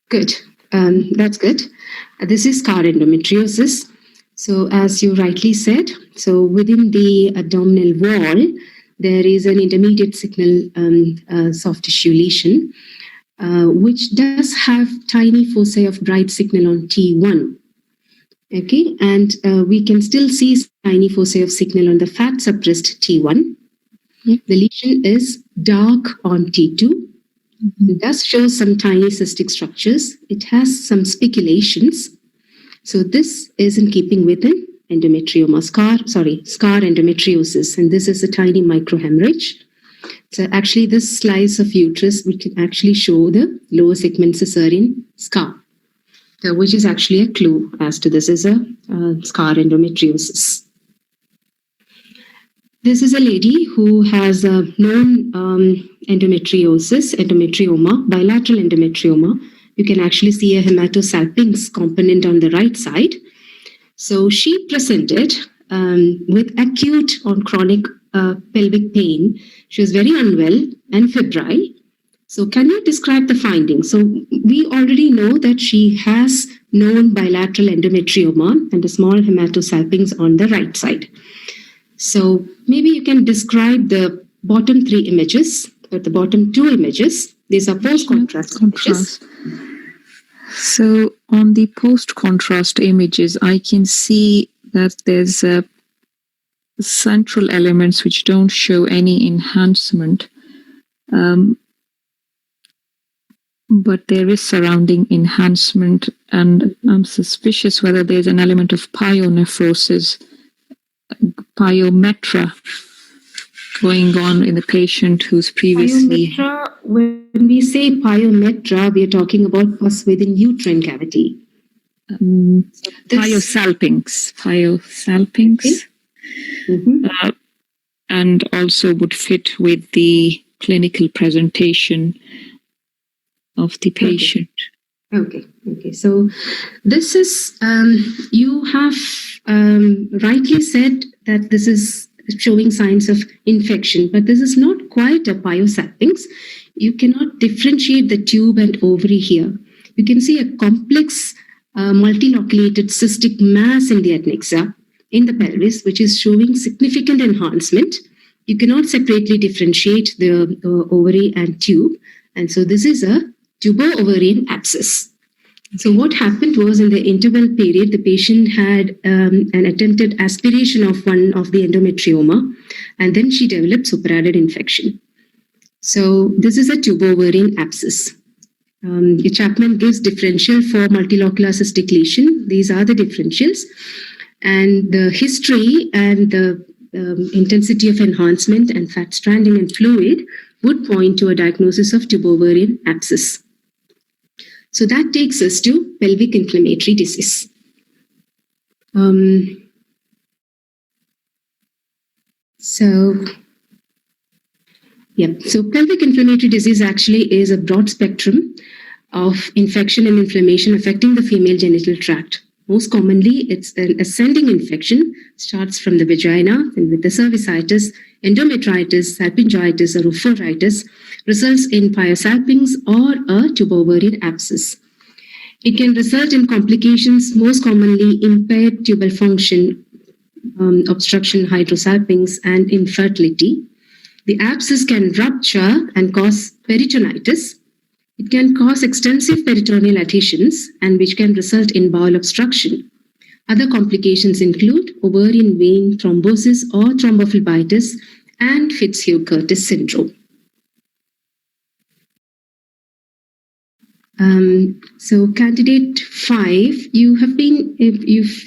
Good. That's good. This is scar endometriosis. So as you rightly said, so within the abdominal wall, there is an intermediate signal soft tissue lesion, which does have tiny foci of bright signal on T1. Okay, and we can still see tiny foci of signal on the fat suppressed T1. The lesion is dark on T2. It does show some tiny cystic structures. It has some spiculations. So this is in keeping with an endometrioma, scar endometriosis, and this is a tiny microhemorrhage. So actually this slice of uterus, we can actually show the lower segment cesarean scar, which is actually a clue as to this is a scar endometriosis. This is a lady who has a known endometrioma, bilateral endometrioma. You can actually see a hematosalpinx component on the right side. So she presented with acute or chronic pelvic pain. She was very unwell and febrile. So can you describe the findings? So we already know that she has known bilateral endometrioma and a small hematosalpinx on the right side. So maybe you can describe the bottom three images, or the bottom two images. These are post-contrast images.
So on the post-contrast images, I can see that there's central elements which don't show any enhancement, but there is surrounding enhancement, and I'm suspicious whether there's an element of pyonephrosis, pyometra going on in the patient who's previously...
Pyometra, when we say pyometra, we are talking about pus within uterine cavity.
Pyosalpinx. Okay. And also would fit with the clinical presentation of the patient.
Okay. So this is, you have rightly said that this is showing signs of infection, but this is not quite a pyosalpinx. You cannot differentiate the tube and ovary here. You can see a complex multiloculated cystic mass in the adnexa, in the pelvis, which is showing significant enhancement. You cannot separately differentiate the ovary and tube. And so this is a tubo-ovarian abscess. So what happened was in the interval period, the patient had an attempted aspiration of one of the endometrioma, and then she developed superadded infection. So this is a tubo-ovarian abscess. Chapman gives differential for multilocular cystic lesion. These are the differentials. And the history and the intensity of enhancement and fat stranding and fluid would point to a diagnosis of tubo-ovarian abscess. So that takes us to pelvic inflammatory disease. So pelvic inflammatory disease actually is a broad spectrum of infection and inflammation affecting the female genital tract. Most commonly, it's an ascending infection, starts from the vagina, and with the cervicitis, endometritis, salpingitis, or ophoritis, results in pyosalpinx or a tubo-ovarian abscess. It can result in complications, most commonly impaired tubal function, obstruction, hydrosalpinx, and infertility. The abscess can rupture and cause peritonitis. It can cause extensive peritoneal adhesions and which can result in bowel obstruction. Other complications include ovarian vein thrombosis or thrombophlebitis and Fitzhugh-Curtis syndrome. So candidate 5, you've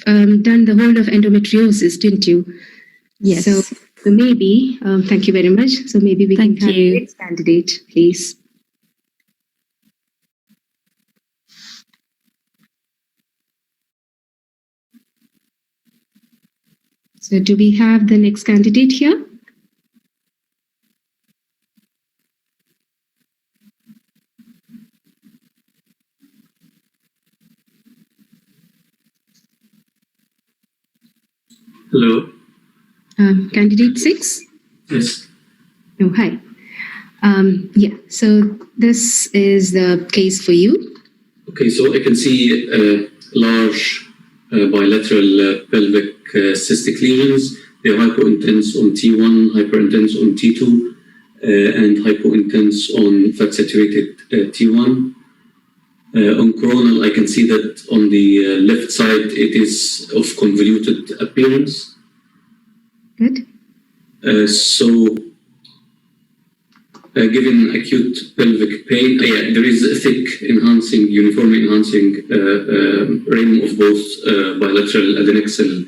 done the whole of endometriosis, didn't you?
Yes.
So maybe, thank you very much. So maybe we can have the next candidate, please. So do we have the next candidate here?
Hello.
Candidate 6?
Yes.
Oh, hi. Yeah, so this is the case for you.
Okay, so I can see large bilateral pelvic cystic lesions. They're hypointense on T1, hyperintense on T2, and hypointense on fat-saturated T1. On coronal, I can see that on the left side, it is of convoluted appearance.
Good.
Given acute pelvic pain, there is a thick enhancing, uniformly enhancing rim of both bilateral adnexal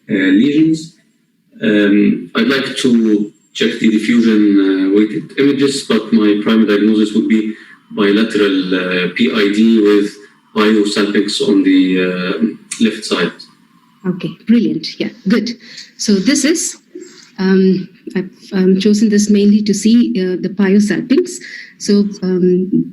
lesions. I'd like to check the diffusion weighted images, but my primary diagnosis would be bilateral PID with pyosalpinx on the left side.
Okay, brilliant. Yeah, good. So this is, I've chosen this mainly to see the pyosalpinx. So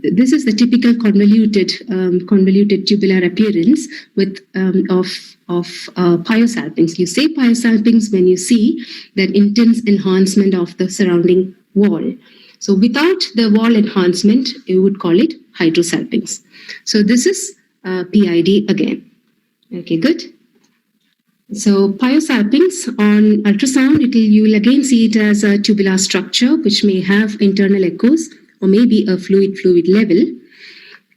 this is the typical convoluted tubular appearance with of pyosalpinx. You say pyosalpinx when you see that intense enhancement of the surrounding wall. So without the wall enhancement, you would call it hydrosalpinx. So this is PID again. Okay, good. So pyosalpinx on ultrasound, you will again see it as a tubular structure which may have internal echoes or maybe a fluid level.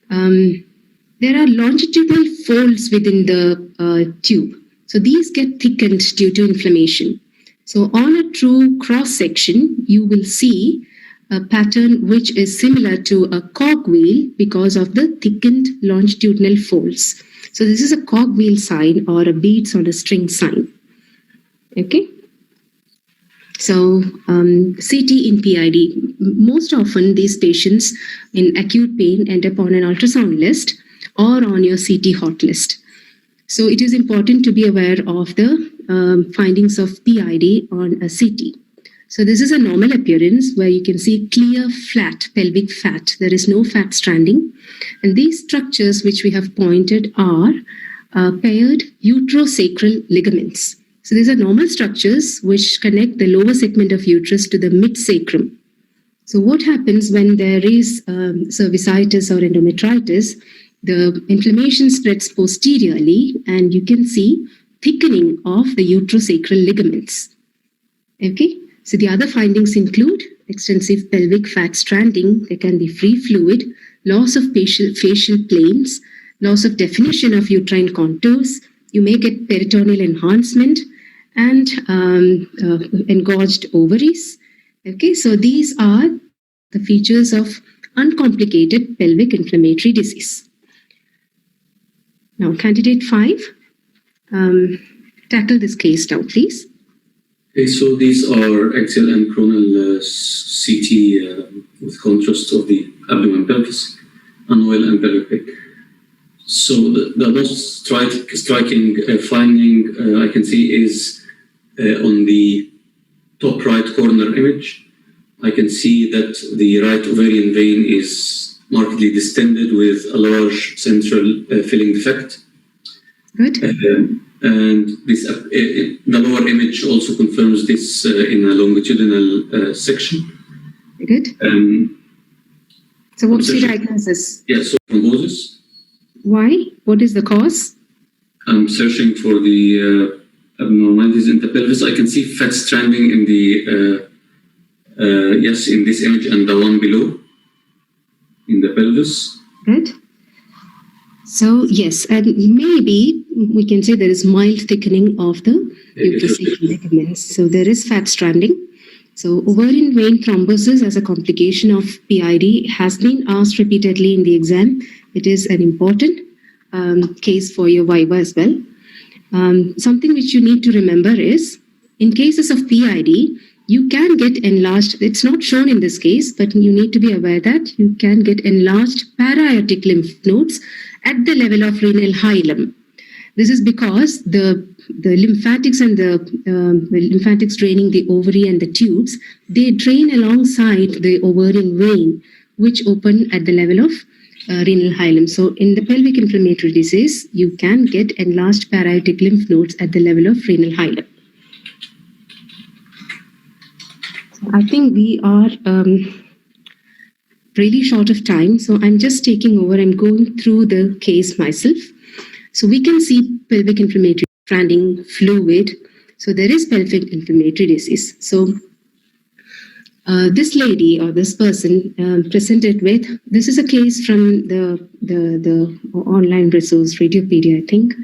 There are longitudinal folds within the tube. So these get thickened due to inflammation. So on a true cross section, you will see a pattern which is similar to a cogwheel because of the thickened longitudinal folds. So this is a cogwheel sign or a beads on a string sign. Okay. So CT in PID. Most often these patients in acute pain end up on an ultrasound list or on your CT hot list. So it is important to be aware of the findings of PID on a CT. So this is a normal appearance where you can see clear, flat pelvic fat. There is no fat stranding. And these structures which we have pointed are paired uterosacral ligaments. So these are normal structures which connect the lower segment of uterus to the mid-sacrum. So what happens when there is cervicitis or endometritis? The inflammation spreads posteriorly and you can see thickening of the uterosacral ligaments. Okay. So the other findings include extensive pelvic fat stranding. There can be free fluid, loss of facial planes, loss of definition of uterine contours. You may get peritoneal enhancement and engorged ovaries. Okay, so these are the features of uncomplicated pelvic inflammatory disease. Now, candidate 5, tackle this case now, please.
Okay, so these are axial and coronal CT with contrast of the abdomen, pelvis, anoil, and pelvic pec. So the most striking finding I can see is on the top right corner image. I can see that the right ovarian vein is markedly distended with a large central filling defect.
Good.
And this the lower image also confirms this in a longitudinal section.
Good. So what's the diagnosis?
Yeah, so thrombosis.
Why? What is the cause?
I'm searching for the abnormalities in the pelvis. I can see fat stranding in the yes, in this image and the one below in the pelvis.
Good. So yes, and maybe we can say there is mild thickening of the uterine ligaments. So there is fat stranding. So ovarian vein thrombosis as a complication of PID has been asked repeatedly in the exam. It is an important case for your viva as well. Something which you need to remember is, in cases of PID, you can get enlarged. It's not shown in this case, but you need to be aware that you can get enlarged para-aortic lymph nodes at the level of renal hilum. This is because the lymphatics and the lymphatics draining the ovary and the tubes, they drain alongside the ovarian vein, which open at the level of renal hilum. So in the pelvic inflammatory disease, you can get enlarged para-aortic lymph nodes at the level of renal hilum. So I think we are really short of time, so I'm just taking over and going through the case myself. So we can see pelvic inflammatory stranding fluid. So there is pelvic inflammatory disease. So this lady or this person presented with, this is a case from the online resource, Radiopedia, I think.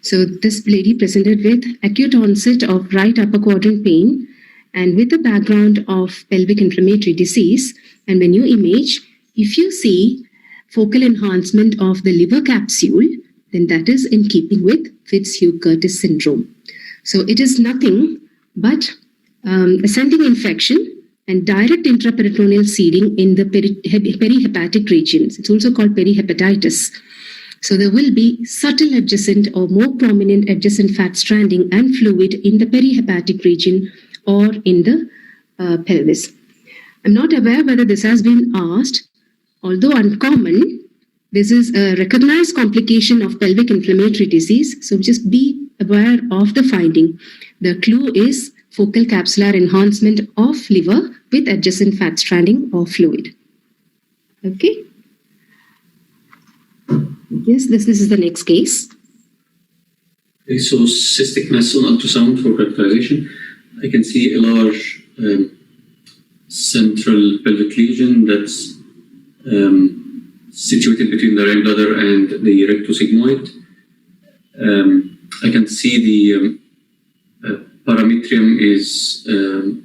So this lady presented with acute onset of right upper quadrant pain and with a background of pelvic inflammatory disease. And when you image, if you see focal enhancement of the liver capsule, then that is in keeping with Fitzhugh-Curtis syndrome. So it is nothing but ascending infection and direct intraperitoneal seeding in the perihepatic regions. It's also called perihepatitis. So there will be subtle adjacent or more prominent adjacent fat stranding and fluid in the perihepatic region or in the pelvis. I'm not aware whether this has been asked. Although uncommon, this is a recognized complication of pelvic inflammatory disease. So just be aware of the finding. The clue is focal capsular enhancement of liver with adjacent fat stranding or fluid. Okay. Yes, this is the next case.
Okay, so cystic mass on ultrasound for characterization. I can see a large central pelvic lesion that's situated between the gallbladder and the rectosigmoid. I can see the parametrium is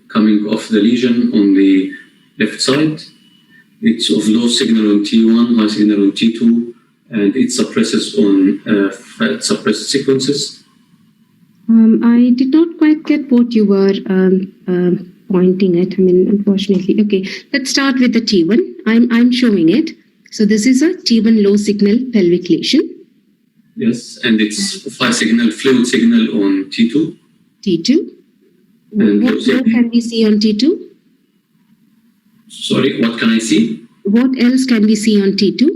coming off the lesion on the left side. It's of low signal on T1, high signal on T2, and it suppresses on fat suppressed sequences.
I did not quite get what you were pointing at. I mean, unfortunately. Okay, let's start with the T1. I'm showing it. So this is a T1 low signal pelvic lesion.
Yes, and it's high signal, fluid signal on T2.
T2.
And
what can we see on T2?
Sorry, what can I see?
What else can we see on T2?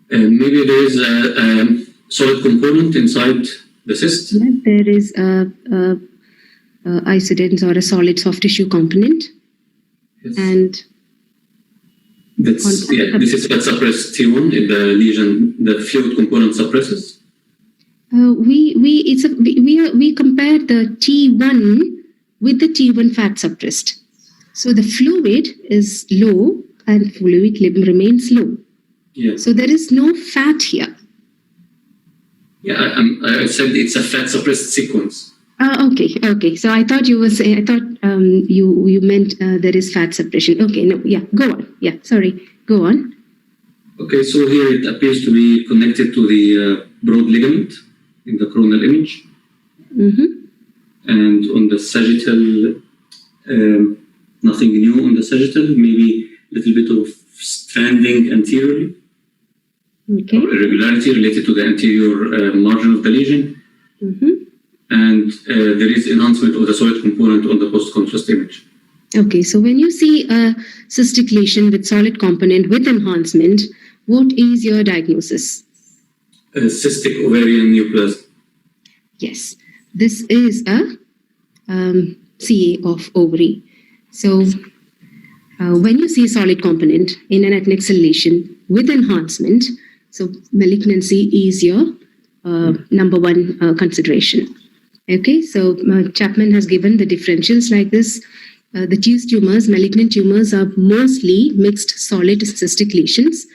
Maybe there is a solid component inside the cyst.
Yeah, there is a incidence or a solid soft tissue component.
Yes.
And
this is what suppresses T1. The lesion, the fluid component suppresses.
We compare the T1 with the T1 fat suppressed. So the fluid is low and fluid remains low.
Yeah.
So there is no fat here.
Yeah, I said it's a fat suppressed sequence.
Okay. So I thought you were saying. I thought you meant there is fat suppression. Okay, no, yeah, go on. Yeah, sorry, go on.
Okay, so here it appears to be connected to the broad ligament in the coronal image, and on the sagittal, nothing new on the sagittal. Maybe a little bit of stranding anteriorly.
Okay.
Or irregularity related to the anterior margin of the lesion. And there is enhancement of the solid component on the post-contrast image.
Okay, so when you see a cystic lesion with solid component with enhancement, what is your diagnosis?
Cystic ovarian neoplasm.
Yes, this is a CA of ovary. So when you see a solid component in an adnexal lesion with enhancement, so malignancy is your number one consideration. Okay, so Chapman has given the differentials like this. The TUS tumors, malignant tumors, are mostly mixed solid cystic lesions,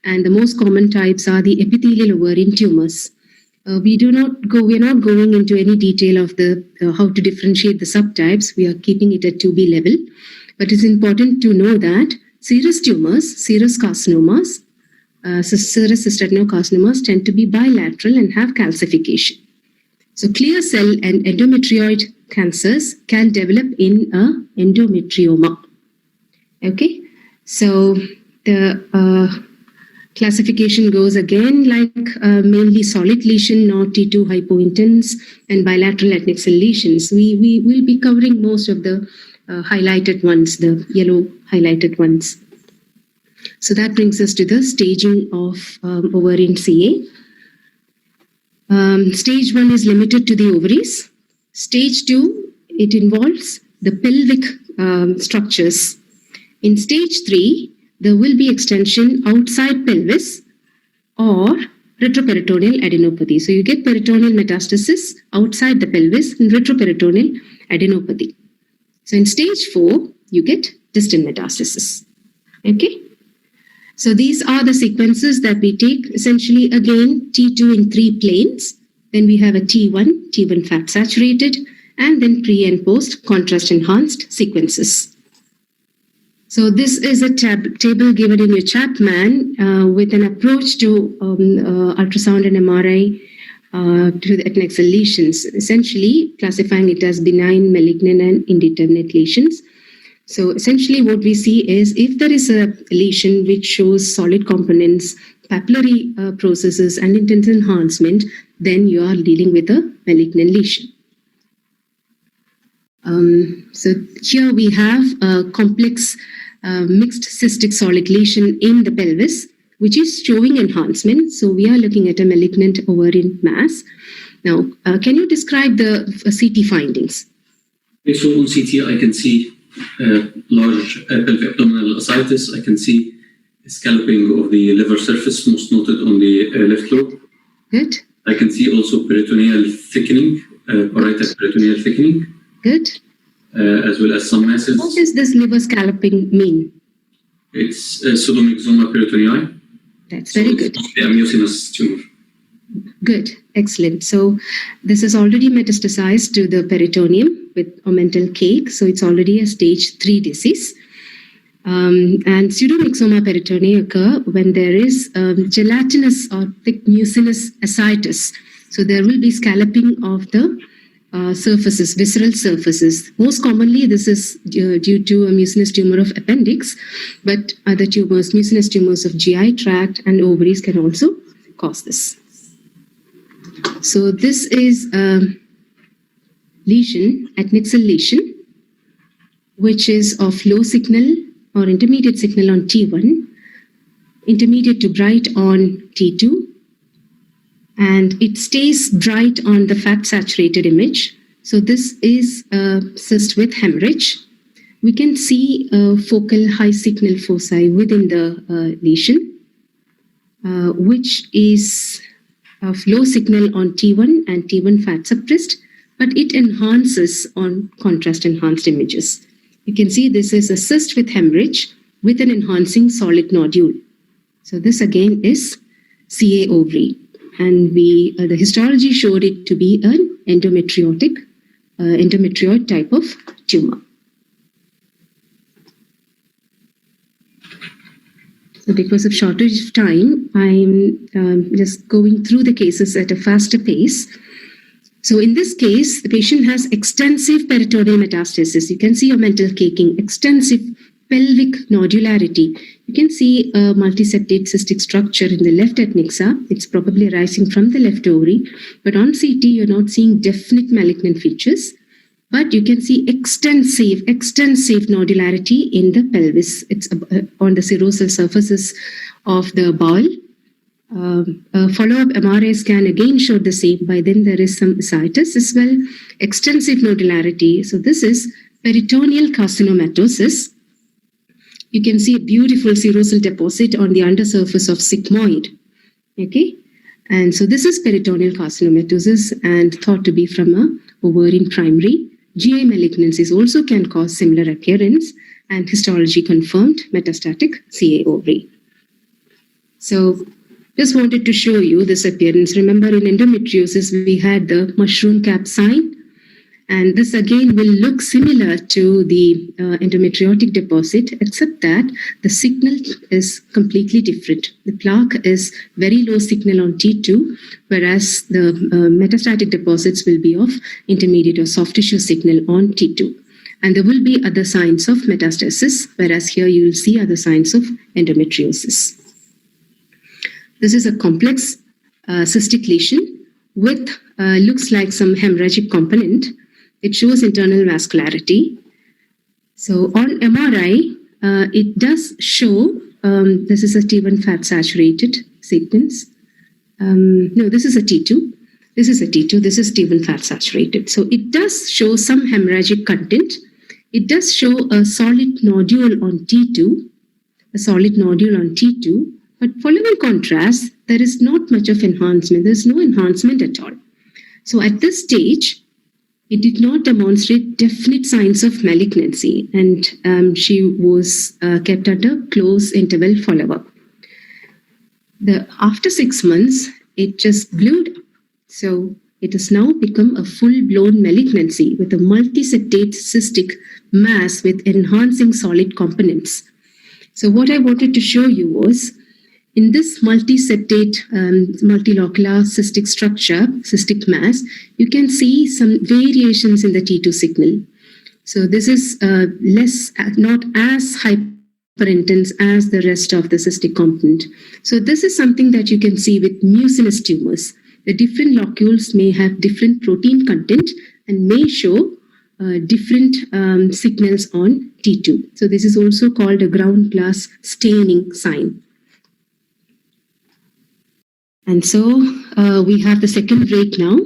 and the most common types are the epithelial ovarian tumors. We're not going into any detail of the how to differentiate the subtypes. We are keeping it at 2B level, but it's important to know that serous tumors, serous carcinomas, serous cystadenocarcinomas tend to be bilateral and have calcification. So clear cell and endometrioid cancers can develop in a endometrioma. Okay, so the classification goes again like mainly solid lesion, not T2 hypointense, and bilateral adnexal lesions. We will be covering most of the highlighted ones, the yellow highlighted ones. So that brings us to the staging of ovarian CA. Stage 1 is limited to the ovaries. Stage 2, it involves the pelvic structures. In stage 3, there will be extension outside pelvis or retroperitoneal adenopathy. So you get peritoneal metastasis outside the pelvis and retroperitoneal adenopathy. So in stage 4, you get distal metastasis. Okay. So these are the sequences that we take. Essentially, again, T2 in 3 planes. Then we have a T1 fat saturated, and then pre and post contrast enhanced sequences. So this is a table given in your Chapman with an approach to ultrasound and MRI to the adnexal lesions, essentially classifying it as benign, malignant, and indeterminate lesions. So essentially what we see is if there is a lesion which shows solid components, papillary processes, and intense enhancement, then you are dealing with a malignant lesion. So here we have a complex mixed cystic solid lesion in the pelvis, which is showing enhancement. So we are looking at a malignant ovarian mass. Now, can you describe the CT findings?
Okay, so on CT, I can see large pelvic abdominal ascites. I can see scalloping of the liver surface, most noted on the left lobe.
Good.
I can see also peritoneal thickening, parietal peritoneal thickening.
Good.
As well as some masses.
What does this liver scalloping mean?
It's pseudomyxoma peritonei.
That's very good.
It's the amniocenous tumor.
Good. Excellent. So this is already metastasized to the peritoneum with omental cake. So it's already a stage 3 disease. And pseudomyxoma peritonei occur when there is gelatinous or thick mucinous ascites. So there will be scalloping of the surfaces, visceral surfaces. Most commonly, this is due to a mucinous tumor of appendix, but other tumors, mucinous tumors of GI tract and ovaries can also cause this. So this is a lesion, adnexal lesion, which is of low signal or intermediate signal on T1, intermediate to bright on T2, and it stays bright on the fat saturated image. So this is a cyst with hemorrhage. We can see focal high signal foci within the lesion, which is of low signal on T1 and T1 fat suppressed, but it enhances on contrast enhanced images. You can see this is a cyst with hemorrhage with an enhancing solid nodule. So this again is CA ovary. And the histology showed it to be an endometrioid type of tumor. So because of shortage of time, I'm just going through the cases at a faster pace. So in this case, the patient has extensive peritoneal metastasis. You can see omental caking, extensive pelvic nodularity. You can see a multiseptate cystic structure in the left adnexa. It's probably arising from the left ovary. But on CT, you're not seeing definite malignant features. But you can see extensive nodularity in the pelvis. It's on the serosal surfaces of the bowel. follow-up MRI scan again showed the same. By then there is some ascites as well, extensive nodularity. So this is peritoneal carcinomatosis. You can see a beautiful serosal deposit on the undersurface of sigmoid. Okay, and so this is peritoneal carcinomatosis and thought to be from a ovarian primary. GI malignancies also can cause similar appearance, and histology confirmed metastatic CA ovary. So just wanted to show you this appearance. Remember, in endometriosis, we had the mushroom cap sign. And this again will look similar to the endometriotic deposit, except that the signal is completely different. The plaque is very low signal on T2, whereas the metastatic deposits will be of intermediate or soft tissue signal on T2. And there will be other signs of metastasis, whereas here you will see other signs of endometriosis. This is a complex cystic lesion with looks like some hemorrhagic component. It shows internal vascularity. So on MRI, it does show, this is a T1 fat saturated sequence. No, this is a T2. This is a T2. This is T1 fat saturated. So it does show some hemorrhagic content. It does show a solid nodule on T2, but following contrast, there is not much of enhancement. There's no enhancement at all. So at this stage, it did not demonstrate definite signs of malignancy, and she was kept under close interval follow-up. After 6 months, it just blew up. So it has now become a full-blown malignancy with a multiseptate cystic mass with enhancing solid components. So what I wanted to show you was, in this multiseptate, multilocular cystic structure, cystic mass, you can see some variations in the T2 signal. So this is not as hyperintense as the rest of the cystic component. So this is something that you can see with mucinous tumors. The different locules may have different protein content and may show different signals on T2. So this is also called a ground glass staining sign. And so we have the second break now,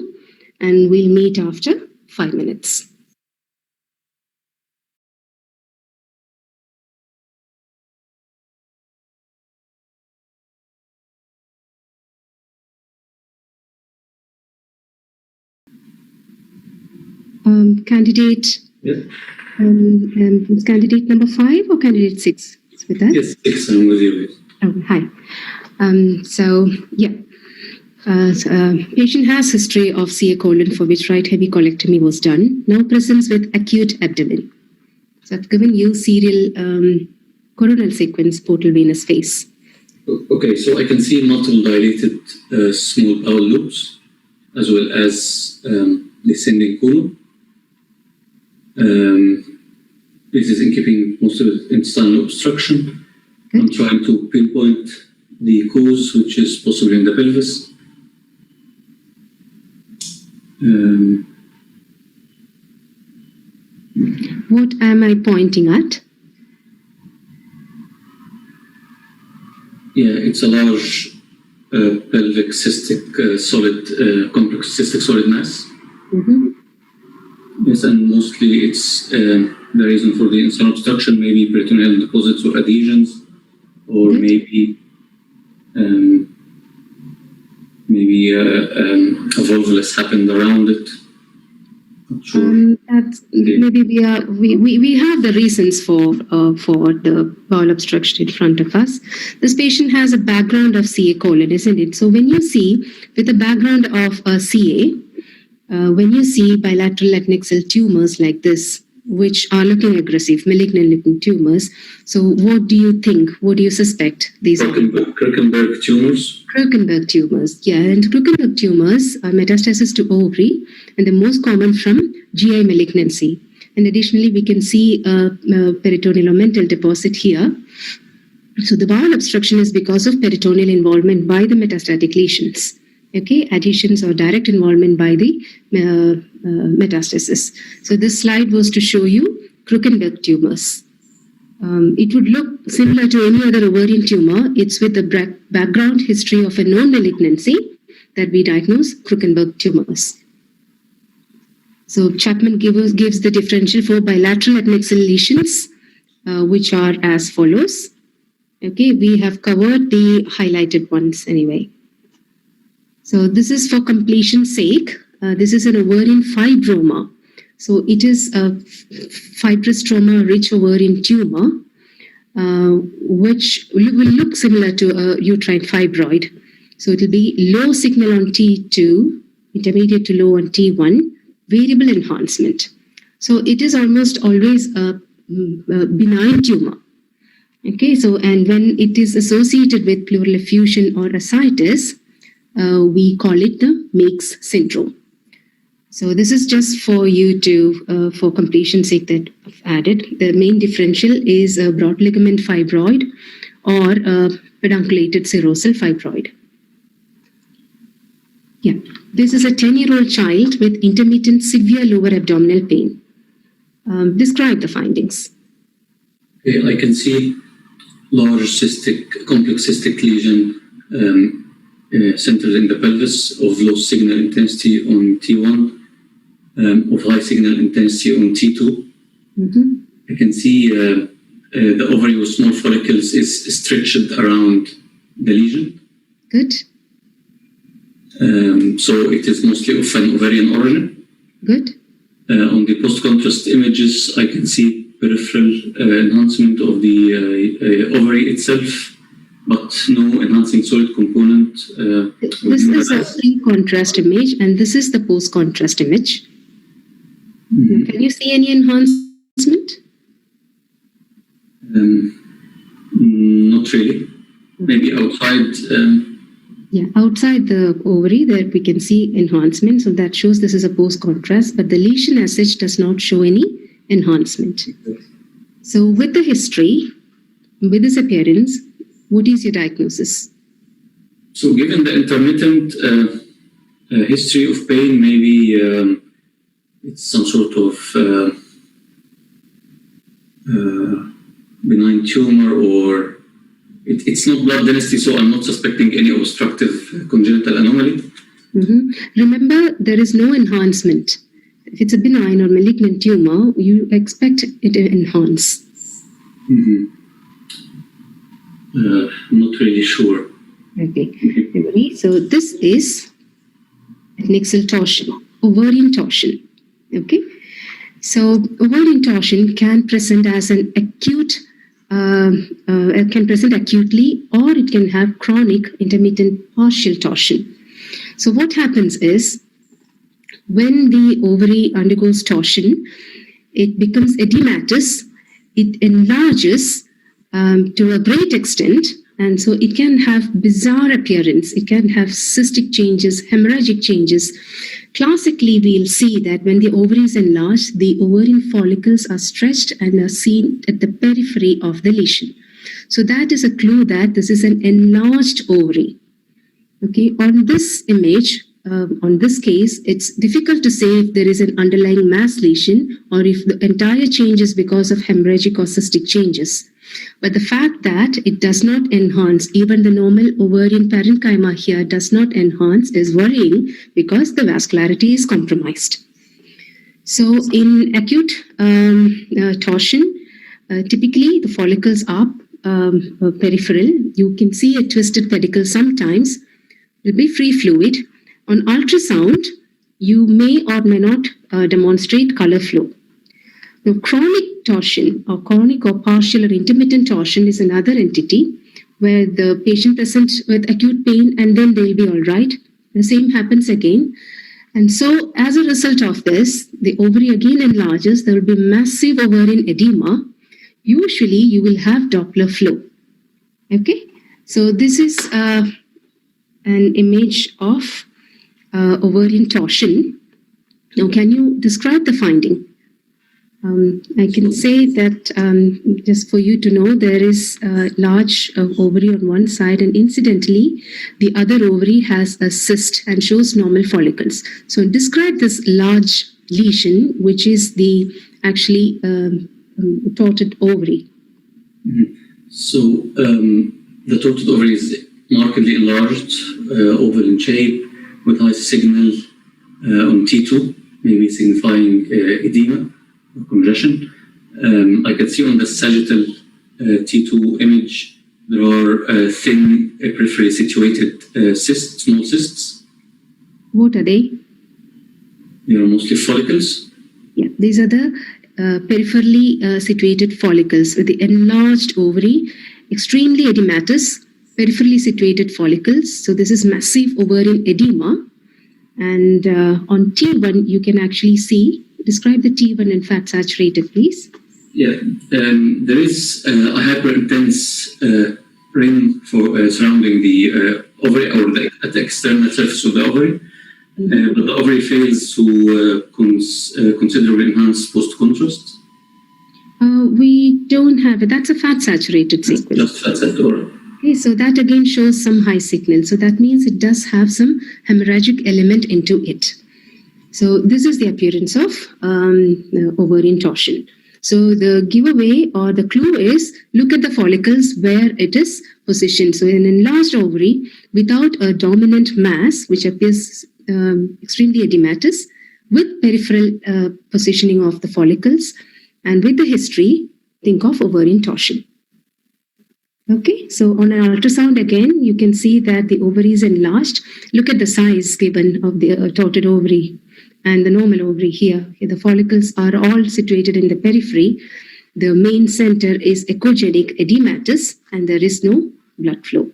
and we'll meet after 5 minutes. Candidate, candidate number 5 or candidate 6? Is with that?
Yes, 6. I'm with you.
Oh, hi. Patient has history of CA colon for which right heavy colectomy was done. Now presents with acute abdomen. So I've given you serial coronal sequence portal venous face.
Okay, so I can see multiple dilated small bowel loops, as well as descending colon. This is in keeping most of it intestinal obstruction. Good. I'm trying to pinpoint the cause, which is possibly in the pelvis.
What am I pointing at?
Yeah, it's a large pelvic cystic solid, complex cystic solid mass.
Mm-hmm.
Yes, and mostly it's the reason for the intestinal obstruction, maybe peritoneal deposits or adhesions, or maybe a volvulus happened around it. Not sure.
Maybe we have the reasons for the bowel obstruction in front of us. This patient has a background of CA colon, isn't it? So when you see with a background of CA, when you see bilateral adnexal tumors like this, which are looking aggressive, malignant looking tumors, so what do you think? What do you suspect? These
Krukenberg tumors?
Krukenberg tumors, yeah. And Krukenberg tumors are metastasis to ovary, and the most common from GI malignancy. And additionally, we can see a peritoneal or mental deposit here. So the bowel obstruction is because of peritoneal involvement by the metastatic lesions. Okay, adhesions or direct involvement by the metastasis. So this slide was to show you Krukenberg tumors. It would look similar to any other ovarian tumor. It's with the background history of a known malignancy that we diagnose Krukenberg tumors. So Chapman gives the differential for bilateral adnexal lesions, which are as follows. Okay, we have covered the highlighted ones anyway. So this is for completion's sake. This is an ovarian fibroma. So it is a fibrous trauma-rich ovarian tumor, which will look similar to a uterine fibroid. So it will be low signal on T2, intermediate to low on T1, variable enhancement. So it is almost always a benign tumor. Okay, so and when it is associated with pleural effusion or ascites, we call it the Meigs syndrome. So this is just for you to, for completion's sake, that I've added. The main differential is a broad ligament fibroid or a pedunculated serosal fibroid. Yeah, this is a 10-year-old child with intermittent severe lower abdominal pain. Describe the findings.
Okay, I can see large complex cystic lesion centered in the pelvis of low signal intensity on T1, of high signal intensity on T2.
Mm-hmm.
I can see the ovary with small follicles is stretched around the lesion.
Good.
So it is mostly of an ovarian origin.
Good.
On the post-contrast images, I can see peripheral enhancement of the ovary itself, but no enhancing solid component.
This is a pre-contrast image, and this is the post-contrast image.
Mm-hmm.
Can you see any enhancement?
Not really. Maybe outside.
Yeah, outside the ovary, there we can see enhancement. So that shows this is a post-contrast, but the lesion as such does not show any enhancement. So with the history, with this appearance, what is your diagnosis?
So given the intermittent history of pain, maybe it's some sort of benign tumor, or it's not blood density, so I'm not suspecting any obstructive congenital anomaly.
Mm-hmm. Remember, there is no enhancement. If it's a benign or malignant tumor, you expect it to enhance.
Mm-hmm. Not really sure.
Okay. So this is adnexal torsion, ovarian torsion. Okay. So ovarian torsion can present as an acute, it can present acutely, or it can have chronic intermittent partial torsion. So what happens is, when the ovary undergoes torsion, it becomes edematous, it enlarges to a great extent, and so it can have bizarre appearance. It can have cystic changes, hemorrhagic changes. Classically, we'll see that when the ovary is enlarged, the ovarian follicles are stretched and are seen at the periphery of the lesion. So that is a clue that this is an enlarged ovary. Okay, on this image, on this case, it's difficult to say if there is an underlying mass lesion or if the entire change is because of hemorrhagic or cystic changes. But the fact that it does not enhance, even the normal ovarian parenchyma here does not enhance, is worrying because the vascularity is compromised. So in acute torsion, typically the follicles are peripheral. You can see a twisted pedicle sometimes. There will be free fluid. On ultrasound, you may or may not demonstrate color flow. Now, chronic torsion or chronic or partial or intermittent torsion is another entity where the patient presents with acute pain and then they'll be all right. The same happens again. And so as a result of this, the ovary again enlarges. There will be massive ovarian edema. Usually you will have Doppler flow. Okay. So this is an image of ovarian torsion. Now, can you describe the finding? I can say that just for you to know, there is a large ovary on one side, and incidentally, the other ovary has a cyst and shows normal follicles. So describe this large lesion, which is the actually torted ovary.
So the total ovary is markedly enlarged, oval in shape, with high signal on T2, maybe signifying edema or congestion. I can see on the sagittal T2 image there are thin peripherally situated cysts, small cysts.
What are they?
They are mostly follicles.
Yeah, these are the peripherally situated follicles with the enlarged ovary, extremely edematous, peripherally situated follicles. So this is massive ovarian edema. And on T1, you can actually see, describe the T1 and fat saturated, please.
Yeah, there is a hyperintense ring surrounding the ovary or at the external surface of the ovary. But the ovary fails to considerably enhance post-contrast.
We don't have it. That's a fat saturated sequence.
Just fat saturated.
Okay, so that again shows some high signal. So that means it does have some hemorrhagic element into it. So this is the appearance of ovarian torsion. So the giveaway or the clue is look at the follicles where it is positioned. So an enlarged ovary without a dominant mass, which appears extremely edematous, with peripheral positioning of the follicles, and with the history, think of ovarian torsion. Okay, so on an ultrasound again, you can see that the ovary is enlarged. Look at the size given of the torted ovary and the normal ovary here. The follicles are all situated in the periphery. The main center is echogenic edematous and there is no blood flow.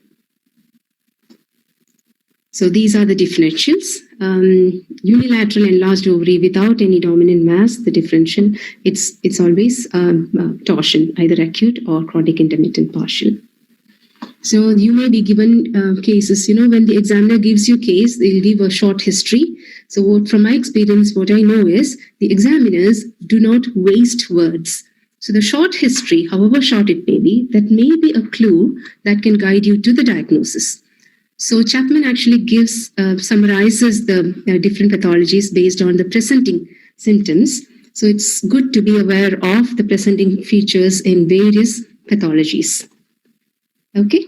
So these are the differentials. Unilateral enlarged ovary without any dominant mass, the differential, it's always torsion, either acute or chronic intermittent partial. So you may be given cases, when the examiner gives you case, they'll give a short history. So from my experience, what I know is the examiners do not waste words. So the short history, however short it may be, that may be a clue that can guide you to the diagnosis. So Chapman actually summarizes the different pathologies based on the presenting symptoms. So it's good to be aware of the presenting features in various pathologies. Okay.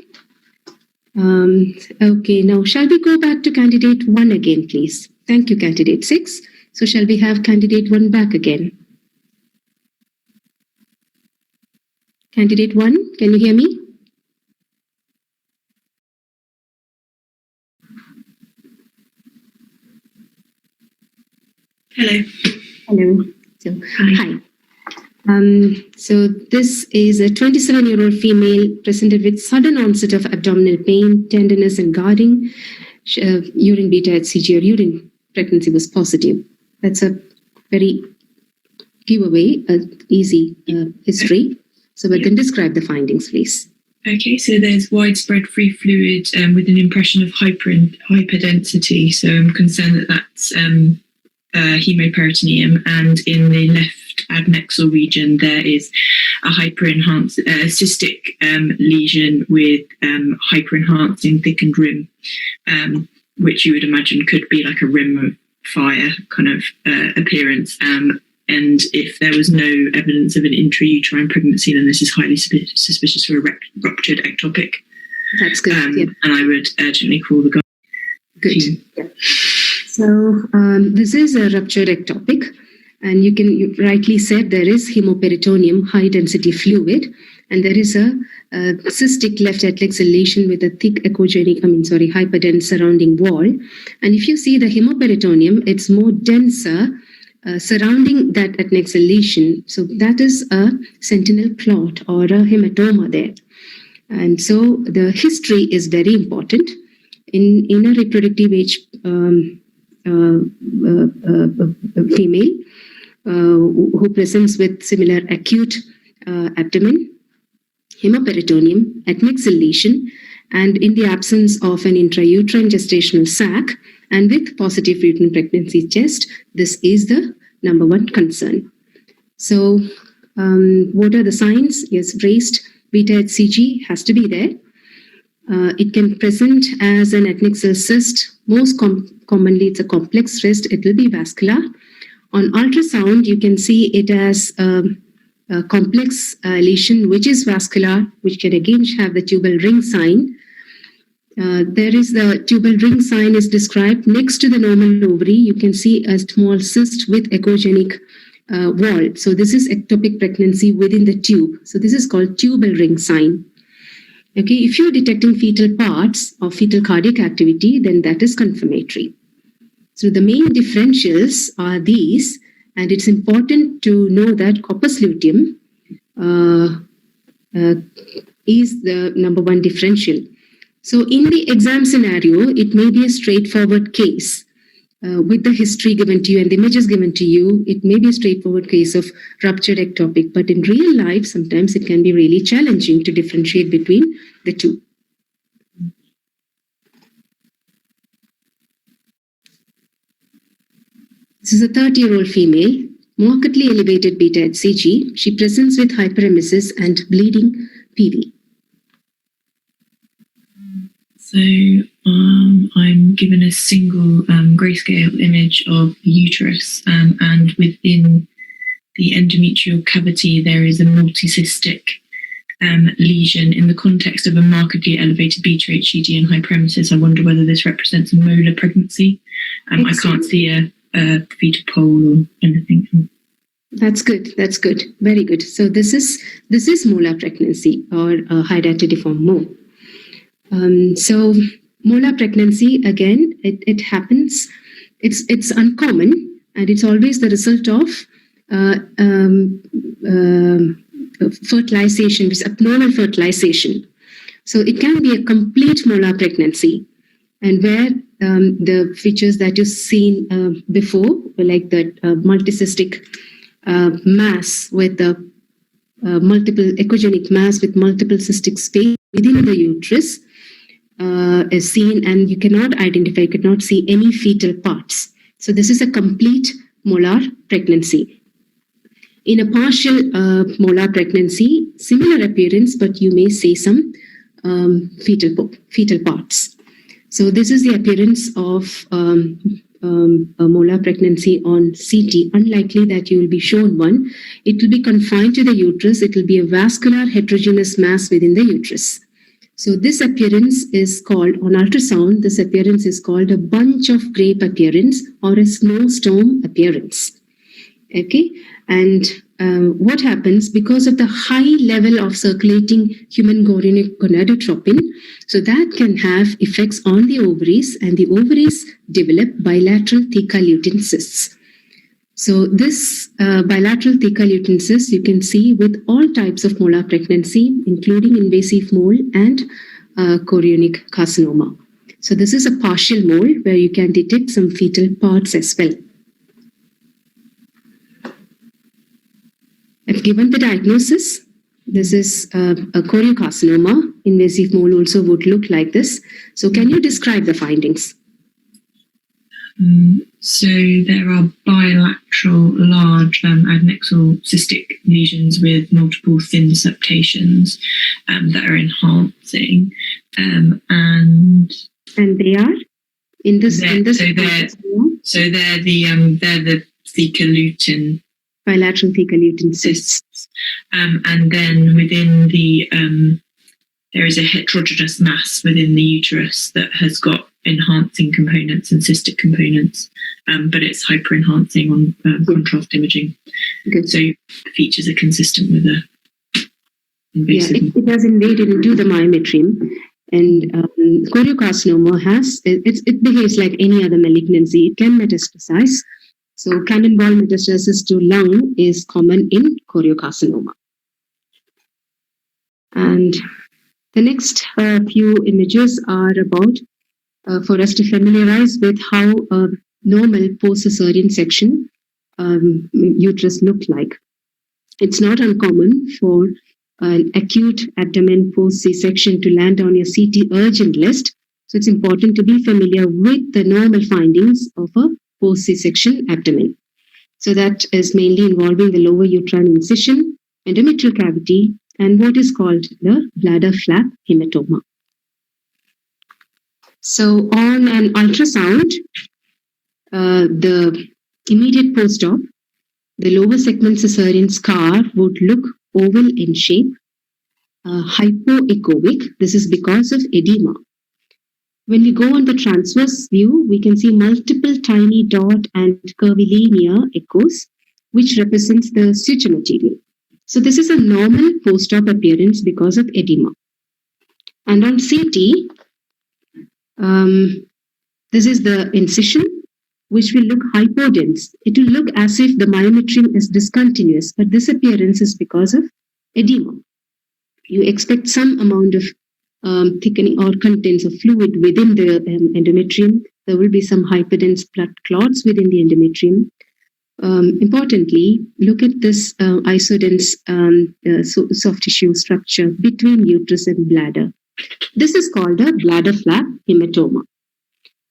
Okay, now shall we go back to candidate 1 again, please? Thank you, candidate 6. So shall we have candidate 1 back again? Candidate 1, can you hear me?
Hello.
Hello. So, hi. So this is a 27-year-old female presented with sudden onset of abdominal pain, tenderness and guarding. Urine beta HCG or urine pregnancy was positive. That's a very giveaway, easy history. So we can describe the findings, please.
Okay, so there's widespread free fluid with an impression of hyperdensity. So I'm concerned that that's hemoperitoneum, and in the left adnexal region there is a hyperenhanced cystic lesion with hyperenhancing thickened rim, which you would imagine could be like a rim of fire kind of appearance. And if there was no evidence of an intrauterine pregnancy, then this is highly suspicious for a ruptured ectopic.
That's good. Yeah.
And I would urgently call the guy.
Good. Yeah. So this is a ruptured ectopic, and you rightly said there is hemoperitoneum, high density fluid, and there is a cystic left adnexal lesion with a thick hyperdense surrounding wall. And if you see the hemoperitoneum, it's more denser surrounding that adnexal lesion. So that is a sentinel clot or a hematoma there. And so the history is very important. In a reproductive age female who presents with similar acute abdomen, hemoperitoneum, adnexal lesion, and in the absence of an intrauterine gestational sac and with positive uterine pregnancy test, this is the number 1 concern. So what are the signs? Yes, raised beta HCG has to be there. It can present as an adnexal cyst. Most commonly, it's a complex cyst. It will be vascular. On ultrasound, you can see it as complex lesion which is vascular, which can again have the tubal ring sign. There is the tubal ring sign is described next to the normal ovary. You can see a small cyst with echogenic wall. So this is ectopic pregnancy within the tube. So this is called tubal ring sign. Okay, if you're detecting fetal parts or fetal cardiac activity, then that is confirmatory. So the main differentials are these, and it's important to know that corpus luteum is the number one differential. So in the exam scenario, it may be a straightforward case. With the history given to you and the images given to you, it may be a straightforward case of ruptured ectopic, but in real life, sometimes it can be really challenging to differentiate between the two. This is a 30-year-old female, markedly elevated beta HCG. She presents with hyperemesis and bleeding PV.
So I'm given a single grayscale image of the uterus, and within the endometrial cavity there is a multicystic lesion. In the context of a markedly elevated beta HCG and hyperemesis, I wonder whether this represents a molar pregnancy. I can't see a fetal pole or anything.
That's good. That's good. Very good. So this is molar pregnancy or hydatidiform mole. So molar pregnancy, again, it happens. It's uncommon, and it's always the result of fertilization, which is abnormal fertilization. So it can be a complete molar pregnancy, and where the features that you've seen before, like the multicystic mass with the multiple echogenic mass with multiple cystic space within the uterus, is seen, and you cannot identify, you cannot see any fetal parts. So this is a complete molar pregnancy. In a partial molar pregnancy, similar appearance, but you may see some fetal parts. So this is the appearance of a molar pregnancy on CT. Unlikely that you will be shown one. It will be confined to the uterus. It will be a vascular heterogeneous mass within the uterus. So this appearance is called, on ultrasound, this appearance is called a bunch of grape appearance or a snowstorm appearance. Okay, and what happens because of the high level of circulating human gonadotropin, so that can have effects on the ovaries, and the ovaries develop bilateral theca lutein cysts. So this bilateral theca lutein cysts you can see with all types of molar pregnancy, including invasive mole and chorionic carcinoma. So this is a partial mole where you can detect some fetal parts as well. I've given the diagnosis. This is a choriocarcinoma. Invasive mole also would look like this. So can you describe the findings?
So there are bilateral large adnexal cystic lesions with multiple thin septations that are enhancing, and
they are in this.
So they're the theca lutein.
Bilateral theca lutein cysts.
And then within the there is a heterogeneous mass within the uterus that has got enhancing components and cystic components, but it's hyper enhancing on contrast imaging.
Good.
So the features are consistent with the invasive.
Yeah, it has invaded into the myometrium, and choriocarcinoma it behaves like any other malignancy. It can metastasize. So cannonball metastasis to lung is common in choriocarcinoma. And the next few images are about for us to familiarize with how a normal post-cesarean section uterus look like. It's not uncommon for an acute abdomen post-C-section to land on your CT urgent list. So it's important to be familiar with the normal findings of a post-C-section abdomen. So that is mainly involving the lower uterine incision, endometrial cavity, and what is called the bladder flap hematoma. So on an ultrasound, the immediate post-op, The lower segment cesarean scar would look oval in shape, hypoechoic. This is because of edema. When we go on the transverse view, we can see multiple tiny dot and curvilinear echoes, which represents the suture material. So this is a normal post-op appearance because of edema. And on CT, this is the incision, which will look hypodense. It will look as if the myometrium is discontinuous, but this appearance is because of edema. You expect some amount of thickening or contents of fluid within the endometrium. There will be some hyperdense blood clots within the endometrium. Importantly, look at this isodense soft tissue structure between uterus and bladder. This is called a bladder flap hematoma.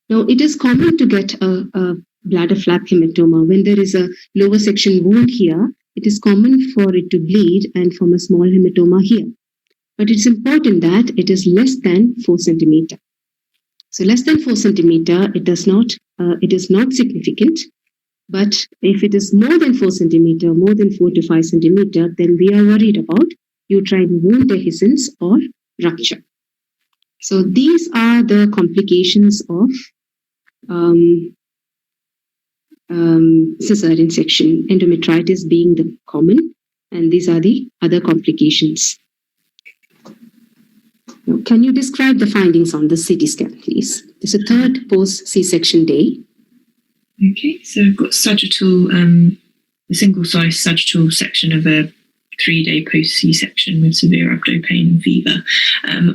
Now, it is common to get a bladder flap hematoma when there is a lower section wound here. It is common for it to bleed and form a small hematoma here. But it's important that it is less than 4 centimeter. So less than 4 centimeter, it is not significant. But if it is more than 4 centimeter, more than 4 to 5 centimeter, then we are worried about uterine wound dehiscence or rupture. So these are the complications of cesarean section, endometritis being the common, and these are the other complications. Now, can you describe the findings on the CT scan, please? This is a third post C-section day.
Okay, so I've got sagittal, a single-size sagittal section of a 3-day post-C-section with severe abdo pain and fever.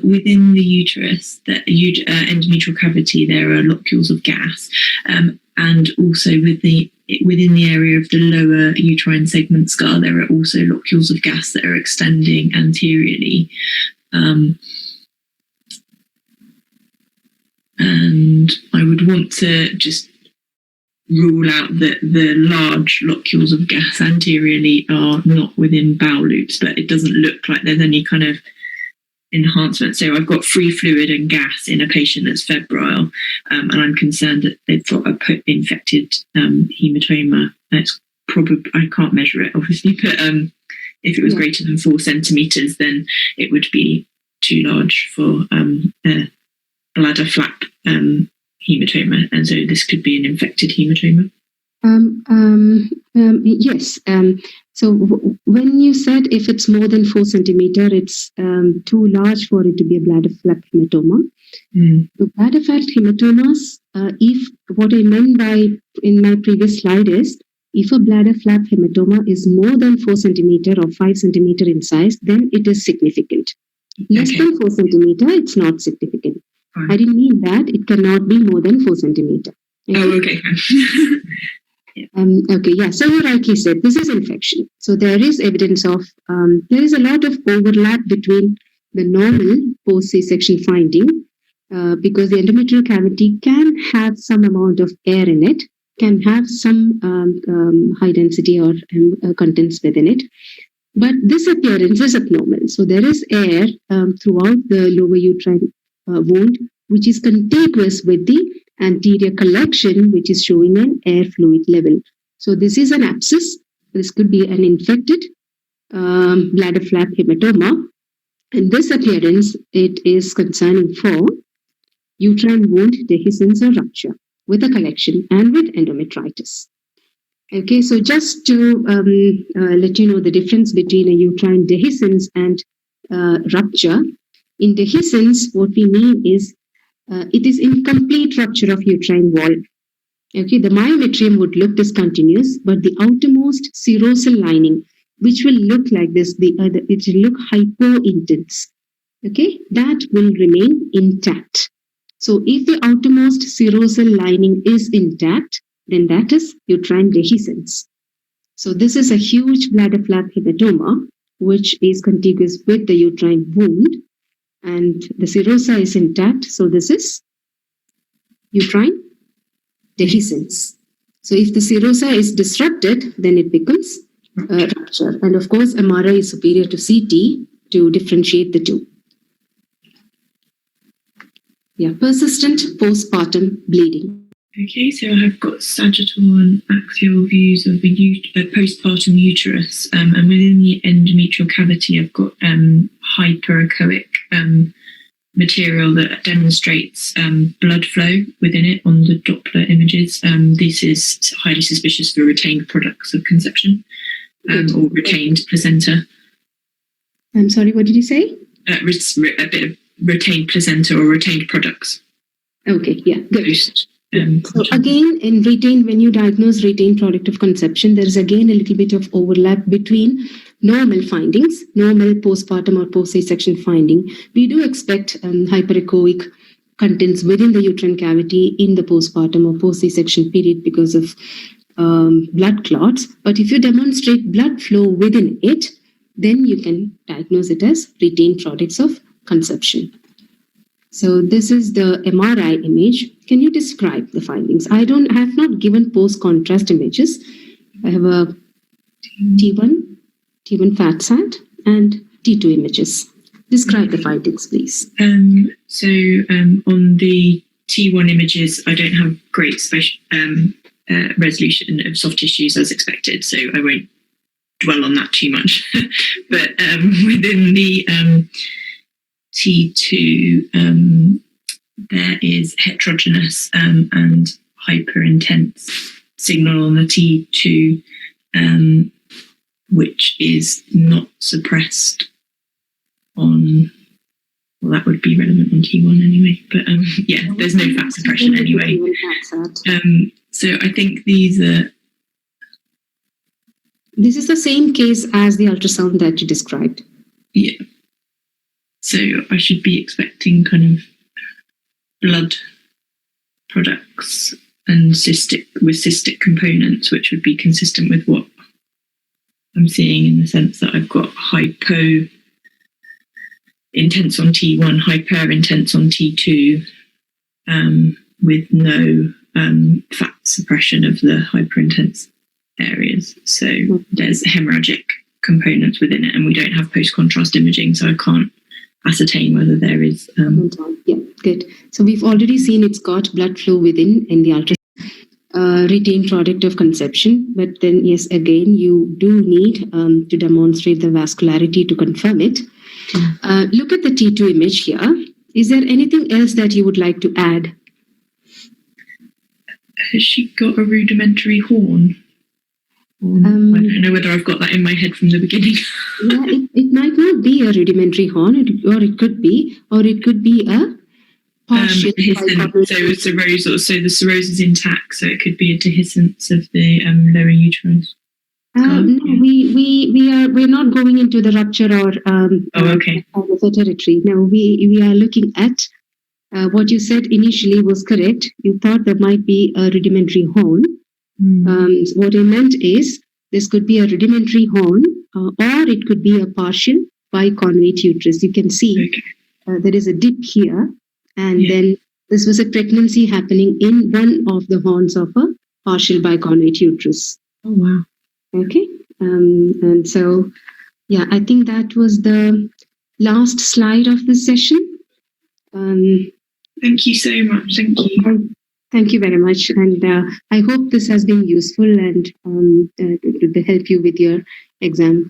Within the uterus, the endometrial cavity, there are locules of gas, and also within the area of the lower uterine segment scar, there are also locules of gas that are extending anteriorly. And I would want to just rule out that the large locules of gas anteriorly are not within bowel loops, but it doesn't look like there's any kind of enhancement. So I've got free fluid and gas in a patient that's febrile, and I'm concerned that they've got a infected hematoma. It's probably, I can't measure it obviously, but if it was greater than 4 centimeters, then it would be too large for a bladder flap hematoma, and so this could be an infected hematoma.
Yes. So when you said if it's more than 4 centimeter, it's too large for it to be a bladder flap hematoma. The bladder flap hematomas, if what I meant by in my previous slide is, if a bladder flap hematoma is more than 4 centimeter or 5 centimeter in size, then it is significant. Less than 4 centimeter, it's not significant. Fine. I didn't mean that it cannot be more than 4 centimeter. Okay?
Oh, okay.
Okay, yeah. So you rightly said this is infection. So there is evidence of there is a lot of overlap between the normal post C-section finding because the endometrial cavity can have some amount of air in it, can have some high density or contents within it. But this appearance is abnormal. So there is air throughout the lower uterine wound, which is contiguous with the anterior collection, which is showing an air fluid level. So this is an abscess. This could be an infected bladder flap hematoma. And this appearance, it is concerning for uterine wound dehiscence or rupture with a collection and with endometritis. Okay, so just to let you know the difference between a uterine dehiscence and rupture. In dehiscence, what we mean is it is incomplete rupture of uterine wall. Okay, the myometrium would look discontinuous, but the outermost serosal lining, which will look like this, it will look hypointense. Okay, that will remain intact. So if the outermost serosal lining is intact, then that is uterine dehiscence. So this is a huge bladder flap hematoma, which is contiguous with the uterine wound, and the serosa is intact. So this is uterine dehiscence. So if the serosa is disrupted, then it becomes rupture. And of course, MRI is superior to CT to differentiate the two. Yeah, persistent postpartum bleeding.
Okay, so I have got sagittal and axial views of a postpartum uterus, and within the endometrial cavity, I've got hyperechoic material that demonstrates blood flow within it on the Doppler images. This is highly suspicious for retained products of conception or retained placenta.
I'm sorry, what did you say?
A bit of retained placenta or retained products.
Okay, yeah, good. So
Post,
again, when you diagnose retained product of conception, there is again a little bit of overlap between normal findings, normal postpartum or post-C-section finding. We do expect hyperechoic contents within the uterine cavity in the postpartum or post-C-section period because of blood clots. But if you demonstrate blood flow within it, then you can diagnose it as retained products of conception. So this is the MRI image. Can you describe the findings? I have not given post-contrast images. I have a T1 fat sat, and T2 images. Describe the findings, please.
So on the T1 images, I don't have great resolution of soft tissues as expected, so I won't dwell on that too much. But within the T2, there is heterogeneous and hyper-intense signal on the T2, which is not suppressed on, well, that would be relevant on T1 anyway, but yeah, there's no fat suppression anyway. So I think this
is the same case as the ultrasound that you described.
Yeah. So I should be expecting kind of blood products and cystic components, which would be consistent with what I'm seeing in the sense that I've got hypo intense on T1, hyper intense on T2, with no fat suppression of the hyper intense areas. So there's hemorrhagic components within it, and we don't have post contrast imaging, so I can't ascertain whether there is.
Yeah, good. So we've already seen it's got blood flow within in the ultrasound. Retained product of conception, but then yes, again, you do need to demonstrate the vascularity to confirm it. Look at the T2 image here. Is there anything else that you would like to add?
Has she got a rudimentary horn? I don't know whether I've got that in my head from the beginning.
Yeah, it might not be a rudimentary horn, or it could be a partial.
So the cirrhosis is intact, so it could be a dehiscence of the lower uterus.
No, we're not going into the rupture or
okay.
the territory. No, we are looking at what you said initially was correct. You thought there might be a rudimentary horn. What I meant is this could be a rudimentary horn, or it could be a partial biconvate uterus. You can see there is a dip here, and then this was a pregnancy happening in one of the horns of a partial biconvate uterus.
Oh wow!
Okay, and so yeah, I think that was the last slide of this session.
Thank you so much. Thank you.
Thank you very much, and I hope this has been useful and to help you with your exam.